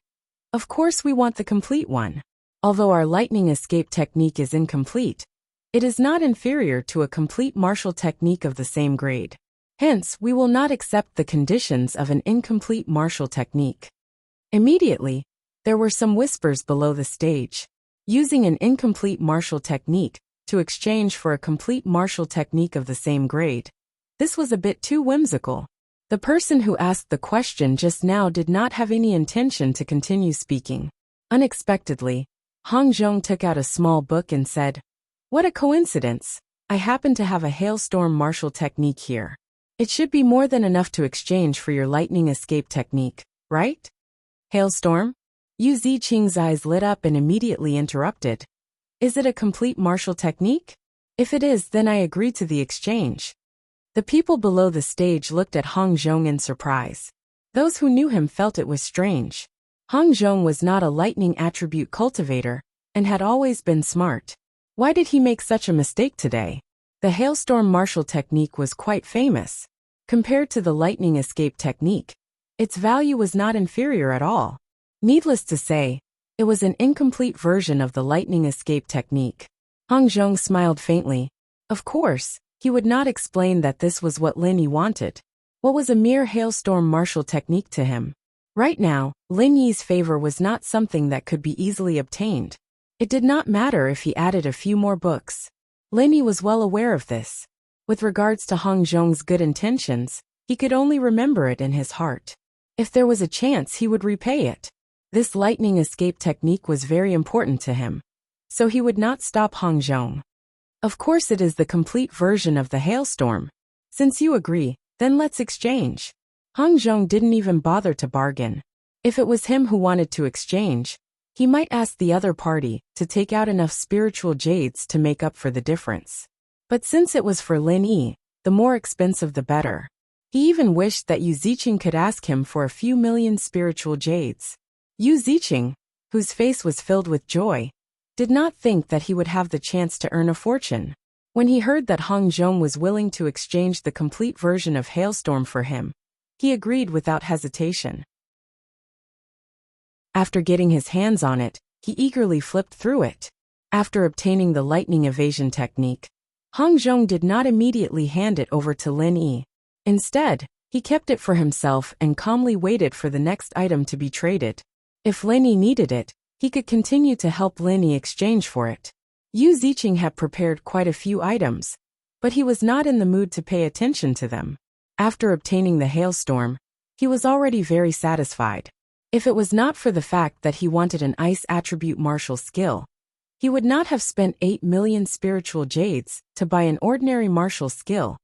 "Of course we want the complete one. Although our lightning escape technique is incomplete, it is not inferior to a complete martial technique of the same grade. Hence, we will not accept the conditions of an incomplete martial technique." Immediately, there were some whispers below the stage. Using an incomplete martial technique to exchange for a complete martial technique of the same grade. This was a bit too whimsical. The person who asked the question just now did not have any intention to continue speaking. Unexpectedly, Hong Zhong took out a small book and said, "What a coincidence. I happen to have a hailstorm martial technique here. It should be more than enough to exchange for your lightning escape technique, right?" Hailstorm? Yu Ziqing's eyes lit up and immediately interrupted. "Is it a complete martial technique? If it is, then I agree to the exchange." The people below the stage looked at Hong Zhong in surprise. Those who knew him felt it was strange. Hong Zhong was not a lightning attribute cultivator, and had always been smart. Why did he make such a mistake today? The hailstorm martial technique was quite famous. Compared to the lightning escape technique, its value was not inferior at all. Needless to say, it was an incomplete version of the lightning escape technique. Hong Zhong smiled faintly. Of course, he would not explain that this was what Lin Yi wanted. What was a mere hailstorm martial technique to him? Right now, Lin Yi's favor was not something that could be easily obtained. It did not matter if he added a few more books. Lin Yi was well aware of this. With regards to Hong Zhong's good intentions, he could only remember it in his heart. If there was a chance, he would repay it. This lightning escape technique was very important to him, so he would not stop Hong Zhong. Of course, it is the complete version of the hailstorm. Since you agree, then let's exchange. Hong Zhong didn't even bother to bargain. If it was him who wanted to exchange, he might ask the other party to take out enough spiritual jades to make up for the difference. But since it was for Lin Yi, the more expensive the better. He even wished that Yu Ziqing could ask him for a few million spiritual jades. Yu Ziqing, whose face was filled with joy, did not think that he would have the chance to earn a fortune. When he heard that Hong Zhong was willing to exchange the complete version of Hailstorm for him, he agreed without hesitation. After getting his hands on it, he eagerly flipped through it. After obtaining the lightning evasion technique, Hong Zhong did not immediately hand it over to Lin Yi. Instead, he kept it for himself and calmly waited for the next item to be traded. If Lin Yi needed it, he could continue to help Lin Yi exchange for it. Yu Ziqing had prepared quite a few items, but he was not in the mood to pay attention to them. After obtaining the hailstorm, he was already very satisfied. If it was not for the fact that he wanted an ice attribute martial skill, he would not have spent 8 million spiritual jades to buy an ordinary martial skill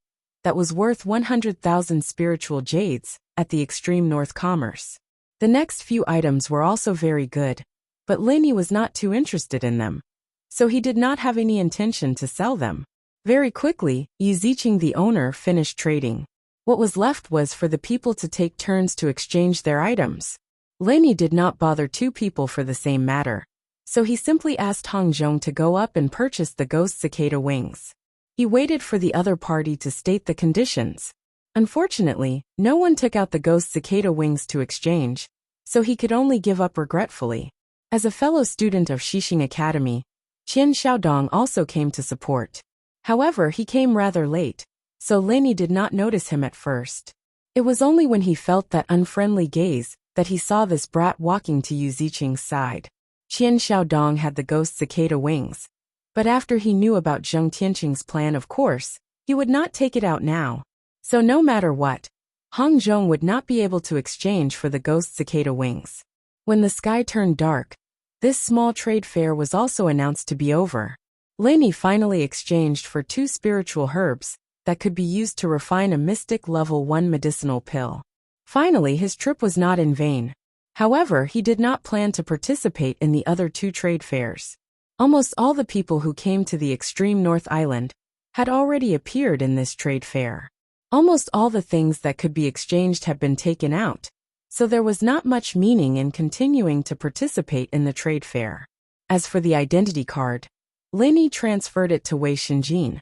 that was worth 100,000 spiritual jades at the extreme north commerce. The next few items were also very good, but Lin Yi was not too interested in them, so he did not have any intention to sell them. Very quickly, Yu Ziqing the owner finished trading. What was left was for the people to take turns to exchange their items. Lin Yi did not bother two people for the same matter, so he simply asked Hong Zhong to go up and purchase the ghost cicada wings. He waited for the other party to state the conditions. Unfortunately, no one took out the ghost cicada wings to exchange, so he could only give up regretfully. As a fellow student of Xixing Academy, Qian Xiaodong also came to support. However, he came rather late, so Lin Yi did not notice him at first. It was only when he felt that unfriendly gaze that he saw this brat walking to Yu Ziqing's side. Qian Xiaodong had the ghost cicada wings, but after he knew about Zheng Tianqing's plan, of course, he would not take it out now. So no matter what, Hong Zhong would not be able to exchange for the ghost cicada wings. When the sky turned dark, this small trade fair was also announced to be over. Lin Yi finally exchanged for 2 spiritual herbs that could be used to refine a mystic level 1 medicinal pill. Finally, his trip was not in vain. However, he did not plan to participate in the other 2 trade fairs. Almost all the people who came to the extreme North Island had already appeared in this trade fair. Almost all the things that could be exchanged had been taken out, so there was not much meaning in continuing to participate in the trade fair. As for the identity card, Lin Yi transferred it to Wei Xinjin,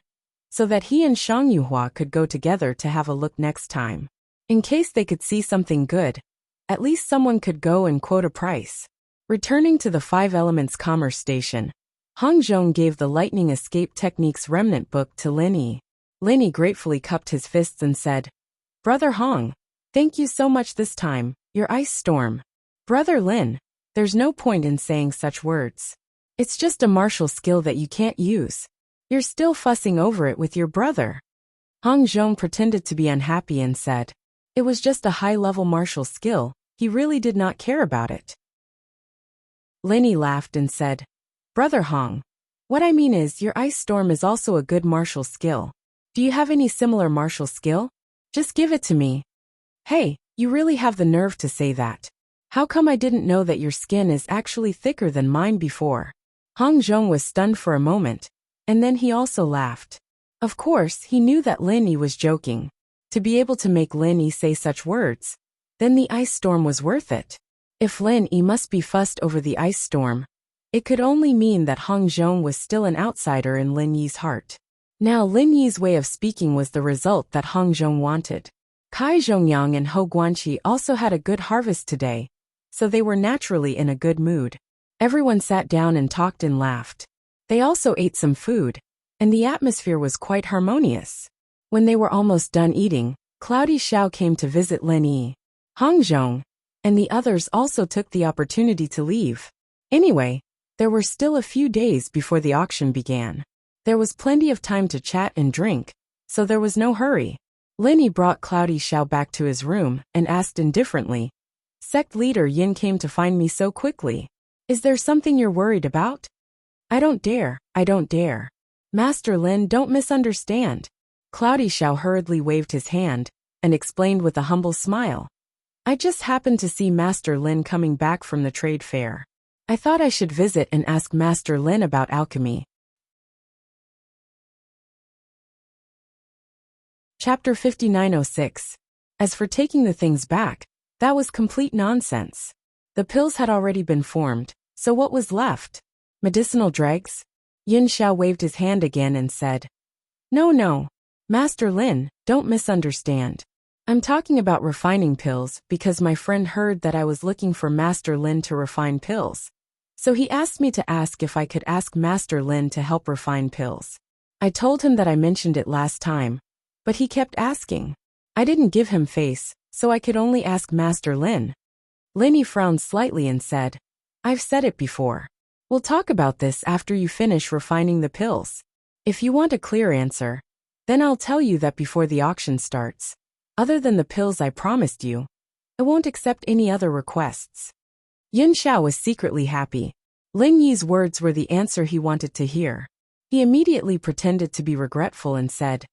so that he and Shang Yuhua could go together to have a look next time. In case they could see something good, at least someone could go and quote a price. Returning to the 5 Elements Commerce Station, Hong Zhong gave the Lightning Escape Techniques Remnant book to Lin Yi. Lin Yi gratefully cupped his fists and said, "Brother Hong, thank you so much this time, your ice storm." "Brother Lin, there's no point in saying such words. It's just a martial skill that you can't use. You're still fussing over it with your brother." Hong Zhong pretended to be unhappy and said, "It was just a high-level martial skill, he really did not care about it." Lin Yi laughed and said, "Brother Hong, what I mean is your ice storm is also a good martial skill. Do you have any similar martial skill? Just give it to me." "Hey, you really have the nerve to say that. How come I didn't know that your skin is actually thicker than mine before?" Hong Zhong was stunned for a moment, and then he also laughed. Of course, he knew that Lin Yi was joking. To be able to make Lin Yi say such words, then the ice storm was worth it. If Lin Yi must be fussed over the ice storm, it could only mean that Hong Zhong was still an outsider in Lin Yi's heart. Now Lin Yi's way of speaking was the result that Hong Zhong wanted. Kai Zhongyang and Ho Guanqi also had a good harvest today, so they were naturally in a good mood. Everyone sat down and talked and laughed. They also ate some food, and the atmosphere was quite harmonious. When they were almost done eating, Cloudy Xiao came to visit Lin Yi. "Hong Zhong, and the others also took the opportunity to leave. Anyway, there were still a few days before the auction began. There was plenty of time to chat and drink, so there was no hurry. Linny brought Cloudy Xiao back to his room and asked indifferently, "Sect leader Yin came to find me so quickly. Is there something you're worried about?" I don't dare. Master Lin, don't misunderstand." Cloudy Xiao hurriedly waved his hand and explained with a humble smile. "I just happened to see Master Lin coming back from the trade fair. I thought I should visit and ask Master Lin about alchemy." Chapter 5906. As for taking the things back, that was complete nonsense. The pills had already been formed, so what was left? Medicinal dregs? Yin Xiao waved his hand again and said, No, Master Lin, don't misunderstand. I'm talking about refining pills because my friend heard that I was looking for Master Lin to refine pills. So he asked me to ask if I could ask Master Lin to help refine pills. I told him that I mentioned it last time, but he kept asking. I didn't give him face, so I could only ask Master Lin. Linny frowned slightly and said, I've said it before. We'll talk about this after you finish refining the pills. If you want a clear answer, then I'll tell you that before the auction starts. Other than the pills I promised you, I won't accept any other requests. Yin Xiao was secretly happy. Lin Yi's words were the answer he wanted to hear. He immediately pretended to be regretful and said,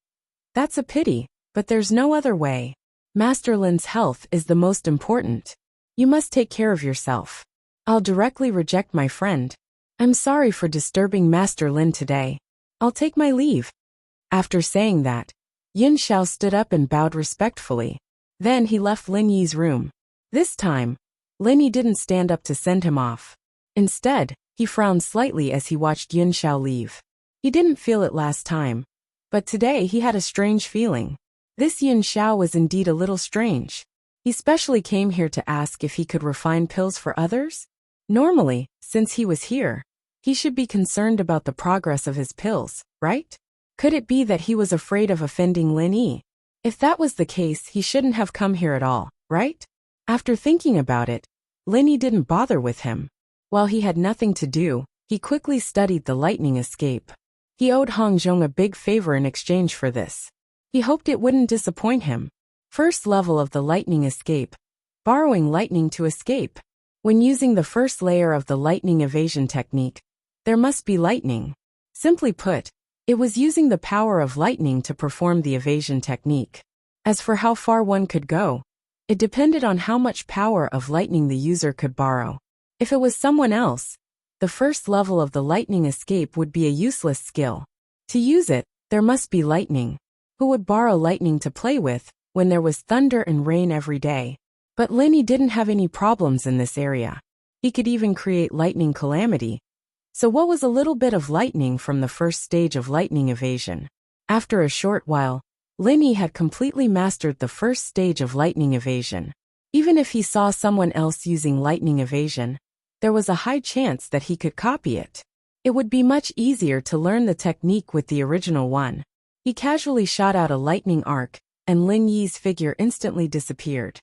That's a pity, but there's no other way. Master Lin's health is the most important. You must take care of yourself. I'll directly reject my friend. I'm sorry for disturbing Master Lin today. I'll take my leave. After saying that, Yin Xiao stood up and bowed respectfully. Then he left Lin Yi's room. This time, Lin Yi didn't stand up to send him off. Instead, he frowned slightly as he watched Yin Xiao leave. He didn't feel it last time, but today he had a strange feeling. This Yin Xiao was indeed a little strange. He specially came here to ask if he could refine pills for others? Normally, since he was here, he should be concerned about the progress of his pills, right? Could it be that he was afraid of offending Lin Yi? If that was the case, he shouldn't have come here at all, right? After thinking about it, Lin Yi didn't bother with him. While he had nothing to do, he quickly studied the lightning escape. He owed Hong Zhong a big favor in exchange for this. He hoped it wouldn't disappoint him. First level of the lightning escape. Borrowing lightning to escape. When using the first layer of the lightning evasion technique, there must be lightning. Simply put, it was using the power of lightning to perform the evasion technique. As for how far one could go, it depended on how much power of lightning the user could borrow. If it was someone else, the first level of the lightning escape would be a useless skill. To use it, there must be lightning. Who would borrow lightning to play with when there was thunder and rain every day? But Linny didn't have any problems in this area. He could even create lightning calamity. So what was a little bit of lightning from the first stage of lightning evasion? After a short while, Linny had completely mastered the first stage of lightning evasion. Even if he saw someone else using lightning evasion, there was a high chance that he could copy it. It would be much easier to learn the technique with the original one. He casually shot out a lightning arc, and Lin Yi's figure instantly disappeared.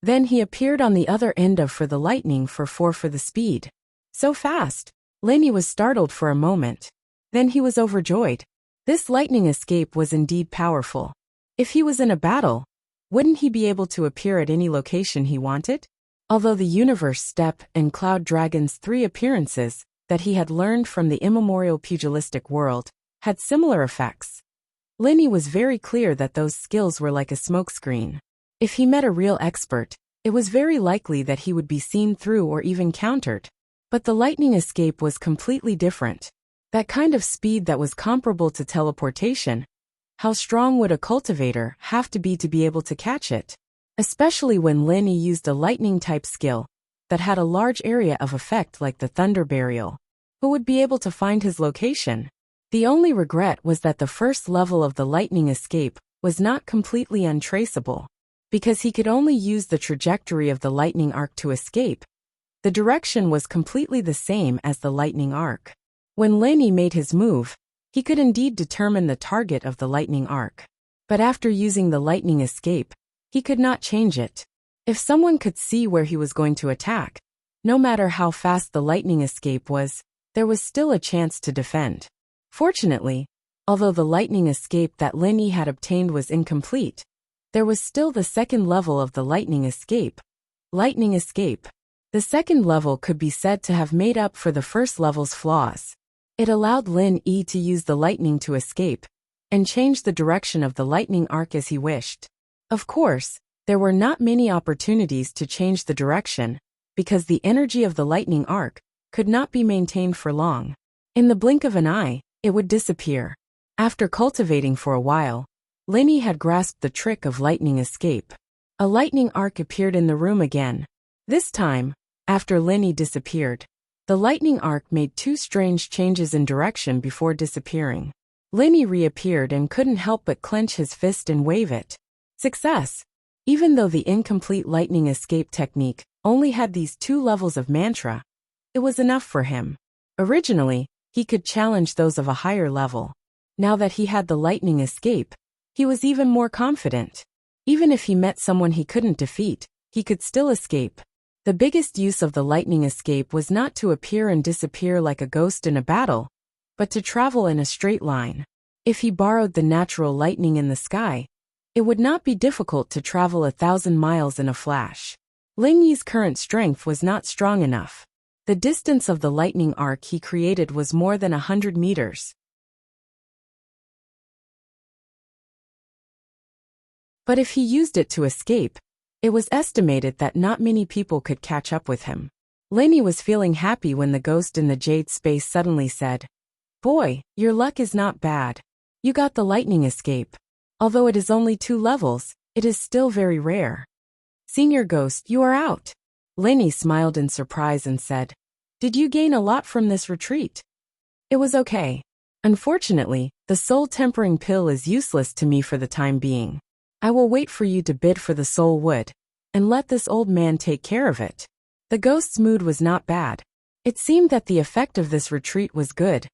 Then he appeared on the other end of for the lightning for 4 for the speed. So fast! Lin Yi was startled for a moment. Then he was overjoyed. This lightning escape was indeed powerful. If he was in a battle, wouldn't he be able to appear at any location he wanted? Although the Universe Step and Cloud Dragon's 3 appearances that he had learned from the immemorial pugilistic world had similar effects, Lin Yi was very clear that those skills were like a smokescreen. If he met a real expert, it was very likely that he would be seen through or even countered. But the lightning escape was completely different. That kind of speed that was comparable to teleportation. How strong would a cultivator have to be able to catch it? Especially when Lin Yi used a lightning-type skill that had a large area of effect like the thunder burial. Who would be able to find his location? The only regret was that the first level of the lightning escape was not completely untraceable. Because he could only use the trajectory of the lightning arc to escape. The direction was completely the same as the lightning arc. When Lin Yi made his move, he could indeed determine the target of the lightning arc. But after using the lightning escape, he could not change it. If someone could see where he was going to attack, no matter how fast the lightning escape was, there was still a chance to defend. Fortunately, although the lightning escape that Lin Yi had obtained was incomplete, there was still the second level of the lightning escape. Lightning escape. The second level could be said to have made up for the first level's flaws. It allowed Lin Yi to use the lightning to escape and change the direction of the lightning arc as he wished. Of course, there were not many opportunities to change the direction, because the energy of the lightning arc could not be maintained for long. In the blink of an eye, it would disappear. After cultivating for a while, Lin Yi had grasped the trick of lightning escape. A lightning arc appeared in the room again. This time, after Lin Yi disappeared, the lightning arc made two strange changes in direction before disappearing. Lin Yi reappeared and couldn't help but clench his fist and wave it. Success! Even though the incomplete lightning escape technique only had these two levels of mantra, it was enough for him. Originally, he could challenge those of a higher level. Now that he had the lightning escape, he was even more confident. Even if he met someone he couldn't defeat, he could still escape. The biggest use of the lightning escape was not to appear and disappear like a ghost in a battle, but to travel in a straight line. If he borrowed the natural lightning in the sky, it would not be difficult to travel 1,000 miles in a flash. Lin Yi's current strength was not strong enough. The distance of the lightning arc he created was more than 100 meters. But if he used it to escape, it was estimated that not many people could catch up with him. Lin Yi was feeling happy when the ghost in the jade space suddenly said, "Boy, your luck is not bad. You got the lightning escape. Although it is only 2 levels, it is still very rare." "Senior Ghost, you are out." Lin Yi smiled in surprise and said, "Did you gain a lot from this retreat?" "It was okay. Unfortunately, the soul tempering pill is useless to me for the time being. I will wait for you to bid for the soul wood, and let this old man take care of it." The ghost's mood was not bad. It seemed that the effect of this retreat was good.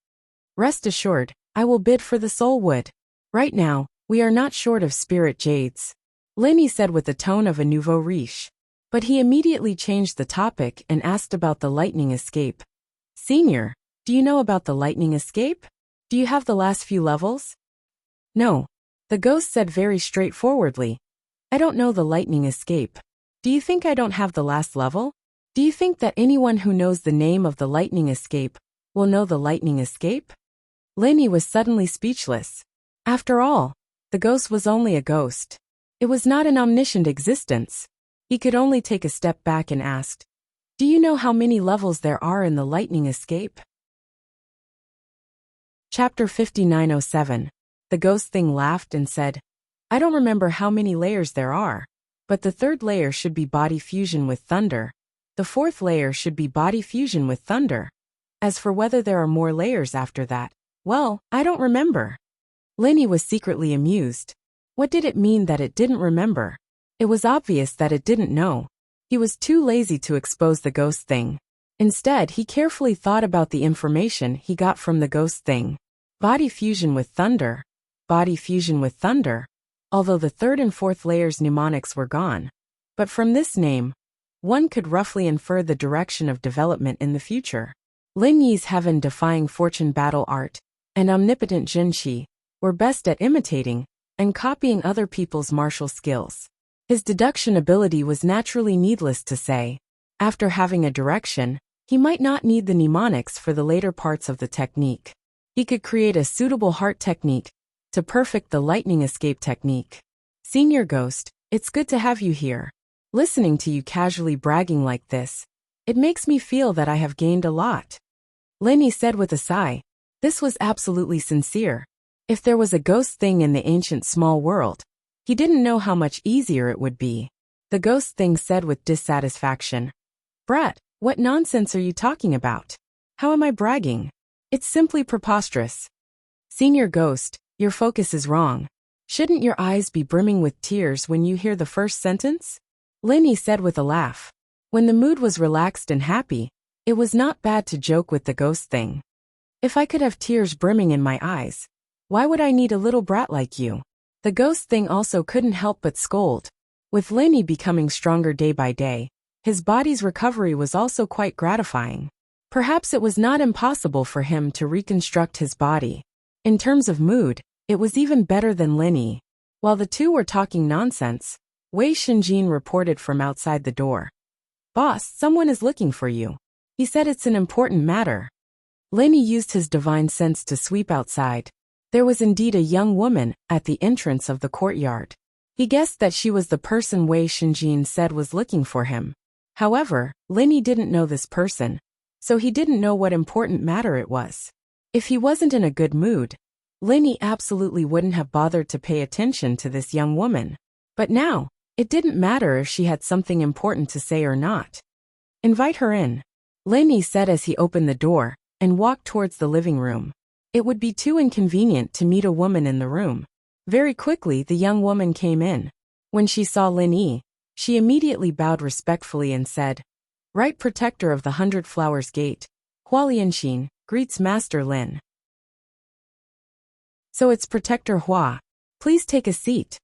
"Rest assured, I will bid for the soul wood. Right now, we are not short of spirit jades," Lin Yi said with the tone of a nouveau riche. But he immediately changed the topic and asked about the lightning escape. "Senior, do you know about the lightning escape? Do you have the last few levels?" "No." The ghost said very straightforwardly. "I don't know the lightning escape. Do you think I don't have the last level? Do you think that anyone who knows the name of the lightning escape will know the lightning escape?" Lin Yi was suddenly speechless. After all, the ghost was only a ghost. It was not an omniscient existence. He could only take a step back and asked, "Do you know how many levels there are in the lightning escape?" Chapter 5907. The ghost thing laughed and said, "I don't remember how many layers there are, but the 3rd layer should be body fusion with thunder. The 4th layer should be body fusion with thunder. As for whether there are more layers after that, well, I don't remember." Lin Yi was secretly amused. What did it mean that it didn't remember? It was obvious that it didn't know. He was too lazy to expose the ghost thing. Instead, he carefully thought about the information he got from the ghost thing. Body fusion with thunder. Body fusion with thunder. Although the 3rd and 4th layers mnemonics were gone. But from this name, one could roughly infer the direction of development in the future. Lin Yi's heaven-defying fortune battle art and omnipotent Jinshi were best at imitating and copying other people's martial skills. His deduction ability was naturally needless to say. After having a direction, he might not need the mnemonics for the later parts of the technique. He could create a suitable heart technique to perfect the lightning escape technique. "Senior Ghost, it's good to have you here. Listening to you casually bragging like this, it makes me feel that I have gained a lot." Lin Yi said with a sigh. This was absolutely sincere. If there was a ghost thing in the ancient small world, he didn't know how much easier it would be. The ghost thing said with dissatisfaction, "Brat, what nonsense are you talking about? How am I bragging? It's simply preposterous." "Senior Ghost, your focus is wrong. Shouldn't your eyes be brimming with tears when you hear the first sentence?" Lin Yi said with a laugh. When the mood was relaxed and happy, it was not bad to joke with the ghost thing. "If I could have tears brimming in my eyes, why would I need a little brat like you?" The ghost thing also couldn't help but scold. With Lin Yi becoming stronger day by day, his body's recovery was also quite gratifying. Perhaps it was not impossible for him to reconstruct his body. In terms of mood, it was even better than Lin Yi. While the two were talking nonsense, Wei Xinjin reported from outside the door. "Boss, someone is looking for you. He said it's an important matter." Lin Yi used his divine sense to sweep outside. There was indeed a young woman at the entrance of the courtyard. He guessed that she was the person Wei Xinjin said was looking for him. However, Lin Yi didn't know this person, so he didn't know what important matter it was. If he wasn't in a good mood, Lin Yi absolutely wouldn't have bothered to pay attention to this young woman. But now, it didn't matter if she had something important to say or not. "Invite her in," Lin Yi said as he opened the door and walked towards the living room. It would be too inconvenient to meet a woman in the room. Very quickly, the young woman came in. When she saw Lin Yi, she immediately bowed respectfully and said, "Right Protector of the 100 Flowers Gate, Hualianxin, greets Master Lin." "So it's Protector Hua. Please take a seat."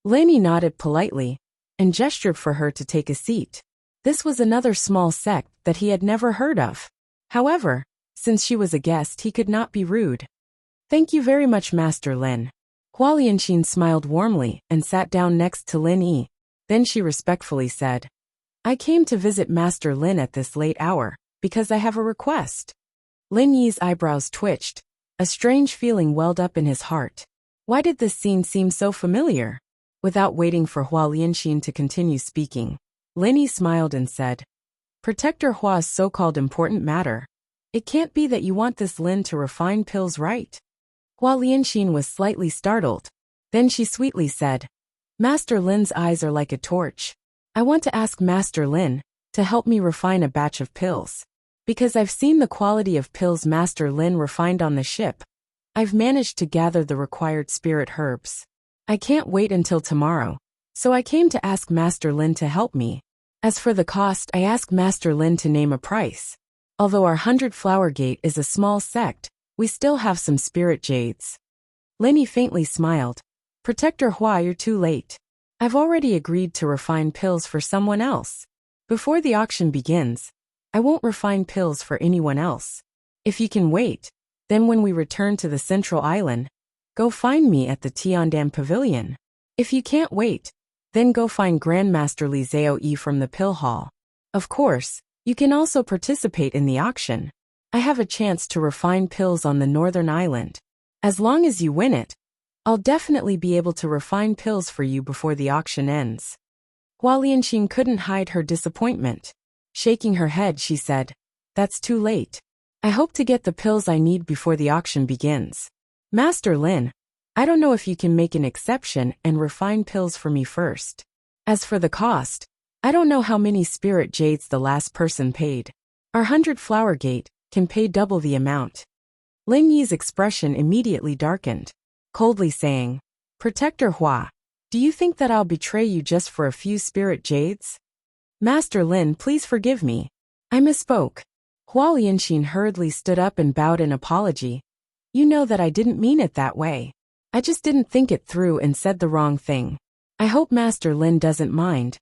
Lin Yi nodded politely and gestured for her to take a seat. This was another small sect that he had never heard of. However, since she was a guest, he could not be rude. "Thank you very much, Master Lin." Hualianxin smiled warmly and sat down next to Lin Yi. Then she respectfully said, "I came to visit Master Lin at this late hour because I have a request." Lin Yi's eyebrows twitched. A strange feeling welled up in his heart. Why did this scene seem so familiar? Without waiting for Hualianxin to continue speaking, Lin Yi smiled and said, "Protector Hua's so-called important matter. It can't be that you want this Lin to refine pills, right?" Hualianxin was slightly startled. Then she sweetly said, "Master Lin's eyes are like a torch. I want to ask Master Lin to help me refine a batch of pills. Because I've seen the quality of pills Master Lin refined on the ship. I've managed to gather the required spirit herbs. I can't wait until tomorrow, so I came to ask Master Lin to help me. As for the cost, I asked Master Lin to name a price. Although our 100 Flower Gate is a small sect, we still have some spirit jades." Lin Yi faintly smiled. "Protector Hua, you're too late. I've already agreed to refine pills for someone else. Before the auction begins, I won't refine pills for anyone else. If you can wait, then when we return to the central island, go find me at the Tiandam Pavilion. If you can't wait, then go find Grandmaster Li Zhao Yi from the Pill Hall. Of course, you can also participate in the auction. I have a chance to refine pills on the northern island. As long as you win it, I'll definitely be able to refine pills for you before the auction ends." Hualianxin couldn't hide her disappointment. Shaking her head, she said, "That's too late. I hope to get the pills I need before the auction begins. Master Lin, I don't know if you can make an exception and refine pills for me first. As for the cost, I don't know how many spirit jades the last person paid. Our 100 Flower Gate can pay double the amount." Lin Yi's expression immediately darkened, coldly saying, "Protector Hua, do you think that I'll betray you just for a few spirit jades?" "Master Lin, please forgive me. I misspoke." Hualianxin hurriedly stood up and bowed in apology. "You know that I didn't mean it that way. I just didn't think it through and said the wrong thing. I hope Master Lin doesn't mind."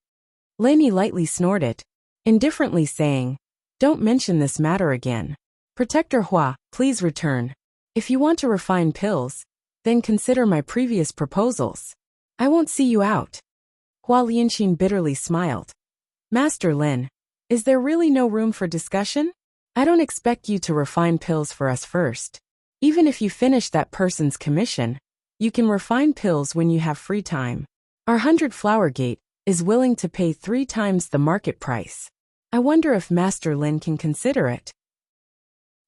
Lin Yi lightly snorted, indifferently saying, "Don't mention this matter again. Protector Hua, please return. If you want to refine pills, then consider my previous proposals. I won't see you out." Hualianxin bitterly smiled. "Master Lin, is there really no room for discussion? I don't expect you to refine pills for us first. Even if you finish that person's commission, you can refine pills when you have free time. Our 100 Flower Gate is willing to pay 3 times the market price. I wonder if Master Lin can consider it."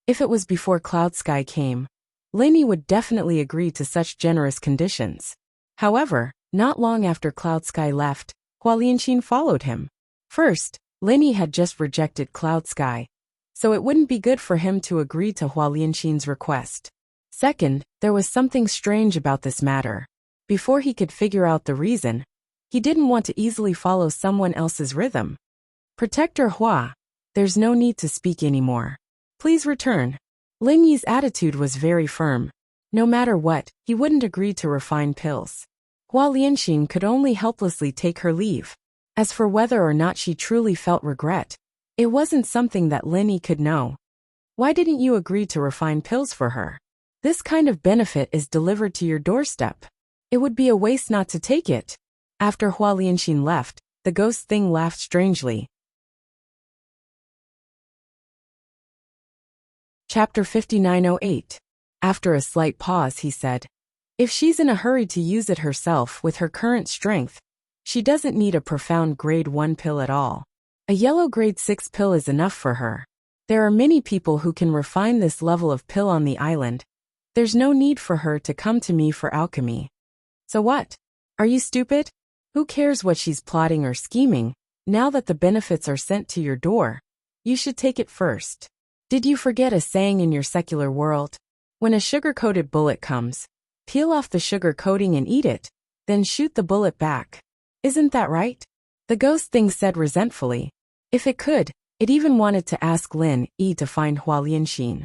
If it was before Cloud Sky came, Lin Yi would definitely agree to such generous conditions. However, not long after Cloud Sky left, Hualianxin followed him. First, Lin Yi had just rejected Cloud Sky, so it wouldn't be good for him to agree to Hualianxin's request. Second, there was something strange about this matter. Before he could figure out the reason, he didn't want to easily follow someone else's rhythm. "Protector Hua, there's no need to speak anymore. Please return." Lin Yi's attitude was very firm. No matter what, he wouldn't agree to refine pills. Hua Lianxin could only helplessly take her leave. As for whether or not she truly felt regret, it wasn't something that Lin Yi could know. Why didn't you agree to refine pills for her? This kind of benefit is delivered to your doorstep. It would be a waste not to take it. After Hua Lianxin left, the ghost thing laughed strangely. Chapter 5908. After a slight pause, he said, if she's in a hurry to use it herself with her current strength, she doesn't need a profound grade 1 pill at all. A yellow grade 6 pill is enough for her. There are many people who can refine this level of pill on the island. There's no need for her to come to me for alchemy. So what? Are you stupid? Who cares what she's plotting or scheming, now that the benefits are sent to your door? You should take it first. Did you forget a saying in your secular world? When a sugar-coated bullet comes, peel off the sugar coating and eat it, then shoot the bullet back. Isn't that right? The ghost thing said resentfully. If it could, it even wanted to ask Lin Yi to find Hua Lianxin.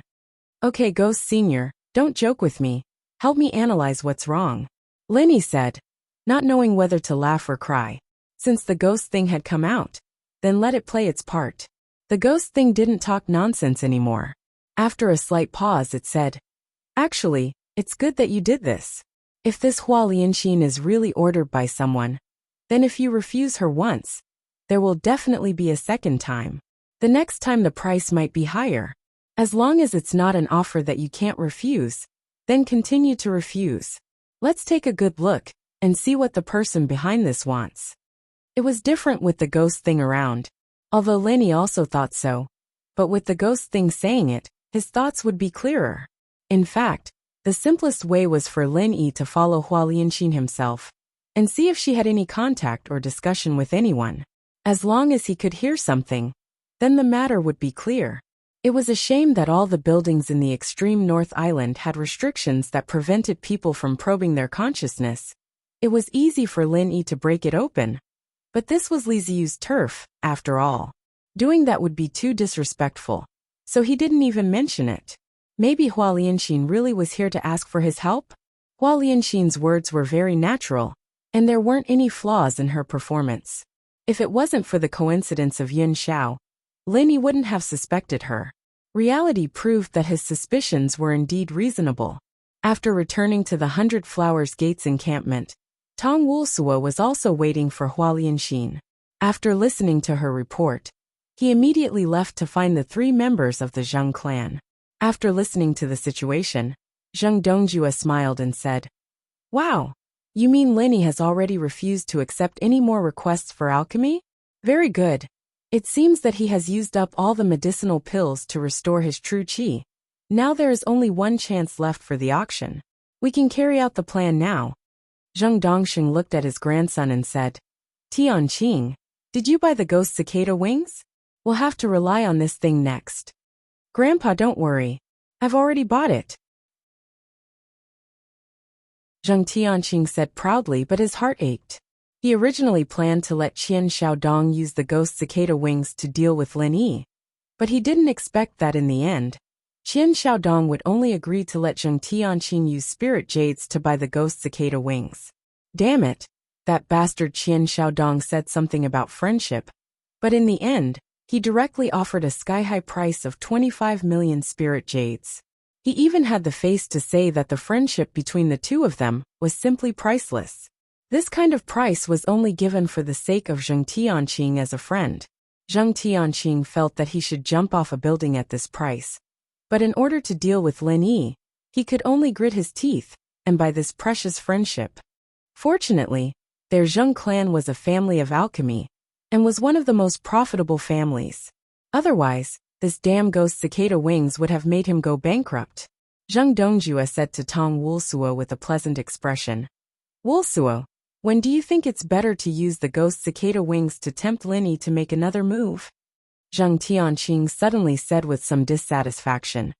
Okay, Ghost Senior, don't joke with me. Help me analyze what's wrong. Lin Yi said, not knowing whether to laugh or cry. Since the ghost thing had come out, then let it play its part. The ghost thing didn't talk nonsense anymore. After a slight pause, it said, actually, it's good that you did this. If this Hua Lianxin is really ordered by someone, then if you refuse her once, there will definitely be a second time. The next time the price might be higher. As long as it's not an offer that you can't refuse, then continue to refuse. Let's take a good look and see what the person behind this wants. It was different with the ghost thing around, although Lin Yi also thought so. But with the ghost thing saying it, his thoughts would be clearer. In fact, the simplest way was for Lin Yi to follow Hua Lianxin himself and see if she had any contact or discussion with anyone. As long as he could hear something, then the matter would be clear. It was a shame that all the buildings in the extreme North Island had restrictions that prevented people from probing their consciousness. It was easy for Lin Yi to break it open. But this was Li Ziyu's turf, after all. Doing that would be too disrespectful. So he didn't even mention it. Maybe Hua Lianxin really was here to ask for his help? Hua Lianxin's words were very natural, and there weren't any flaws in her performance. If it wasn't for the coincidence of Yin Xiao, Lin Yi wouldn't have suspected her. Reality proved that his suspicions were indeed reasonable. After returning to the 100 Flowers Gates encampment, Tong Wulsuo was also waiting for Hua Lianxin. After listening to her report, he immediately left to find the 3 members of the Zheng clan. After listening to the situation, Zheng Dongjue smiled and said, wow, you mean Lin Yi has already refused to accept any more requests for alchemy? Very good. It seems that he has used up all the medicinal pills to restore his true qi. Now there is only one chance left for the auction. We can carry out the plan now. Zheng Dongxing looked at his grandson and said, Tianqing, did you buy the ghost cicada wings? We'll have to rely on this thing next. Grandpa, don't worry. I've already bought it. Zheng Tianqing said proudly, but his heart ached. He originally planned to let Qian Xiaodong use the ghost cicada wings to deal with Lin Yi. But he didn't expect that in the end, Qian Xiaodong would only agree to let Zheng Tianqing use spirit jades to buy the ghost cicada wings. Damn it, that bastard Qian Xiaodong said something about friendship. But in the end, he directly offered a sky-high price of 25 million spirit jades. He even had the face to say that the friendship between the two of them was simply priceless. This kind of price was only given for the sake of Zheng Tianqing as a friend. Zheng Tianqing felt that he should jump off a building at this price. But in order to deal with Lin Yi, he could only grit his teeth and buy this precious friendship. Fortunately, their Zheng clan was a family of alchemy, and was one of the most profitable families. Otherwise, this damn ghost cicada wings would have made him go bankrupt. Zheng Dongjue said to Tong Wulsuo with a pleasant expression. Wulsuo, when do you think it's better to use the ghost cicada wings to tempt Lin Yi to make another move? Zheng Tianqing suddenly said with some dissatisfaction.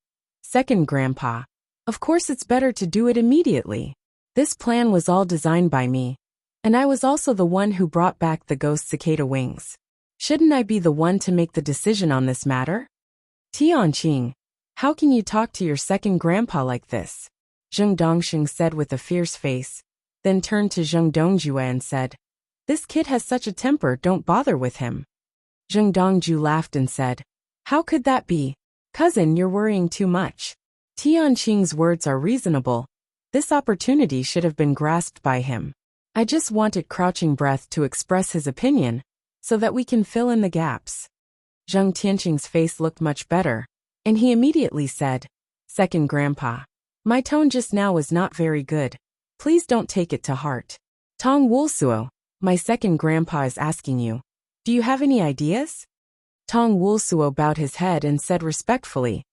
Second, Grandpa. Of course it's better to do it immediately. This plan was all designed by me. And I was also the one who brought back the ghost cicada wings. Shouldn't I be the one to make the decision on this matter? Tianqing, how can you talk to your second grandpa like this? Zheng Dongxing said with a fierce face. then turned to Zheng Dongjue and said, "This kid has such a temper, don't bother with him." Zheng Dongju laughed and said, "How could that be? Cousin, you're worrying too much. Tianqing's words are reasonable. This opportunity should have been grasped by him. I just wanted crouching breath to express his opinion, so that we can fill in the gaps." Zheng Tianqing's face looked much better, and he immediately said, "Second Grandpa, my tone just now was not very good. Please don't take it to heart. Tong Wulsuo, my second grandpa is asking you, do you have any ideas?" Tong Wulsuo bowed his head and said respectfully,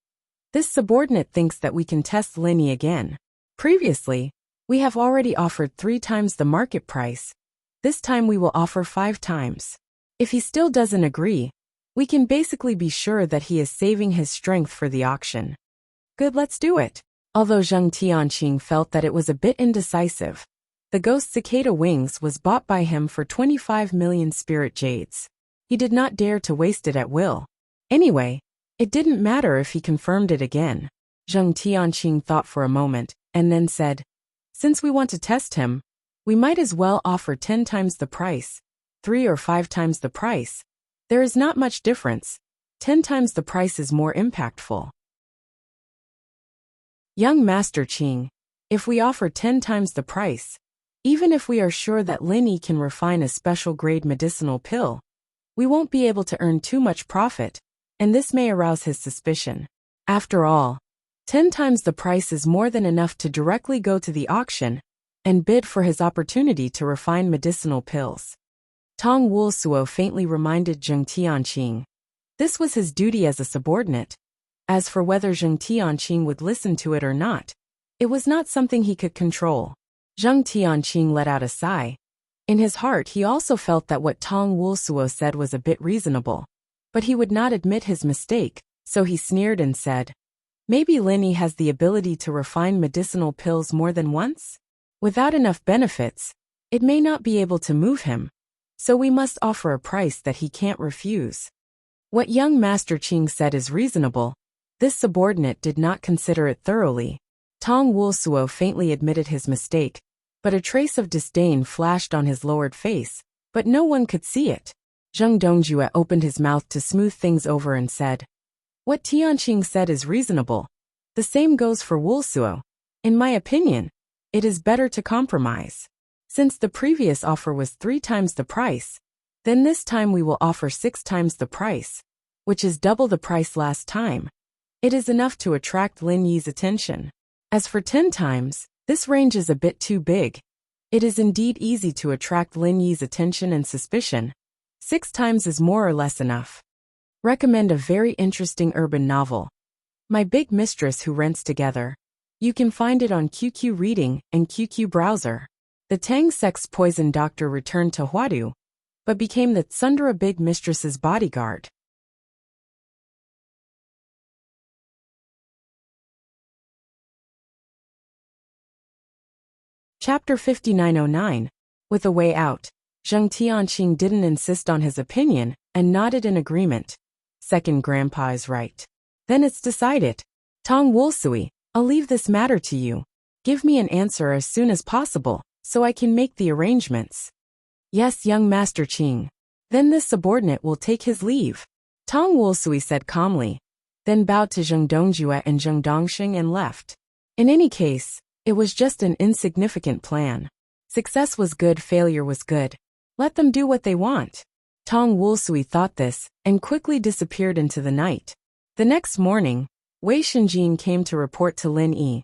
"This subordinate thinks that we can test Lin Yi again. Previously, we have already offered 3 times the market price. This time we will offer 5 times. If he still doesn't agree, we can basically be sure that he is saving his strength for the auction." "Good, let's do it." Although Zheng Tianqing felt that it was a bit indecisive, the ghost cicada wings was bought by him for 25 million spirit jades. He did not dare to waste it at will. Anyway, it didn't matter if he confirmed it again. Zheng Tianqing thought for a moment, and then said, "Since we want to test him, we might as well offer 10 times the price, 3 or 5 times the price. There is not much difference. 10 times the price is more impactful." "Young Master Qing, if we offer 10 times the price, even if we are sure that Lin Yi can refine a special grade medicinal pill, we won't be able to earn too much profit, and this may arouse his suspicion. After all, 10 times the price is more than enough to directly go to the auction and bid for his opportunity to refine medicinal pills." Tong Wulsuo faintly reminded Zheng Tianqing. This was his duty as a subordinate. As for whether Zheng Tianqing would listen to it or not, it was not something he could control. Zheng Tianqing let out a sigh. In his heart he also felt that what Tong Wulsuo said was a bit reasonable. But he would not admit his mistake, so he sneered and said, "Maybe Lin Yi has the ability to refine medicinal pills more than once? Without enough benefits, it may not be able to move him. So we must offer a price that he can't refuse." What young Master Qing said is reasonable. This subordinate did not consider it thoroughly. Tong Wulsuo faintly admitted his mistake, but a trace of disdain flashed on his lowered face, but no one could see it. Zheng Dongjue opened his mouth to smooth things over and said, "What Tianqing said is reasonable. The same goes for Wulsuo. In my opinion, it is better to compromise. Since the previous offer was 3 times the price, then this time we will offer 6 times the price, which is double the price last time. It is enough to attract Lin Yi's attention. As for 10 times, this range is a bit too big. It is indeed easy to attract Lin Yi's attention and suspicion. 6 times is more or less enough. Recommend a very interesting urban novel. My Big Mistress Who Rents Together. You can find it on QQ Reading and QQ Browser." The Tang sex poison doctor returned to Huadu, but became the Tsundere Big Mistress's bodyguard. Chapter 5909. With a way out. Zheng Tianqing didn't insist on his opinion and nodded in agreement. "Second Grandpa is right. Then it's decided. Tong Wulsui, I'll leave this matter to you. Give me an answer as soon as possible, so I can make the arrangements." "Yes, young Master Qing." "Then this subordinate will take his leave," Tong Wulsui said calmly, then bowed to Zheng Dongjue and Zheng Dongxing and left. In any case, it was just an insignificant plan. Success was good, failure was good. Let them do what they want. Tong Wulsui thought this, and quickly disappeared into the night. The next morning, Wei Shenjin came to report to Lin Yi.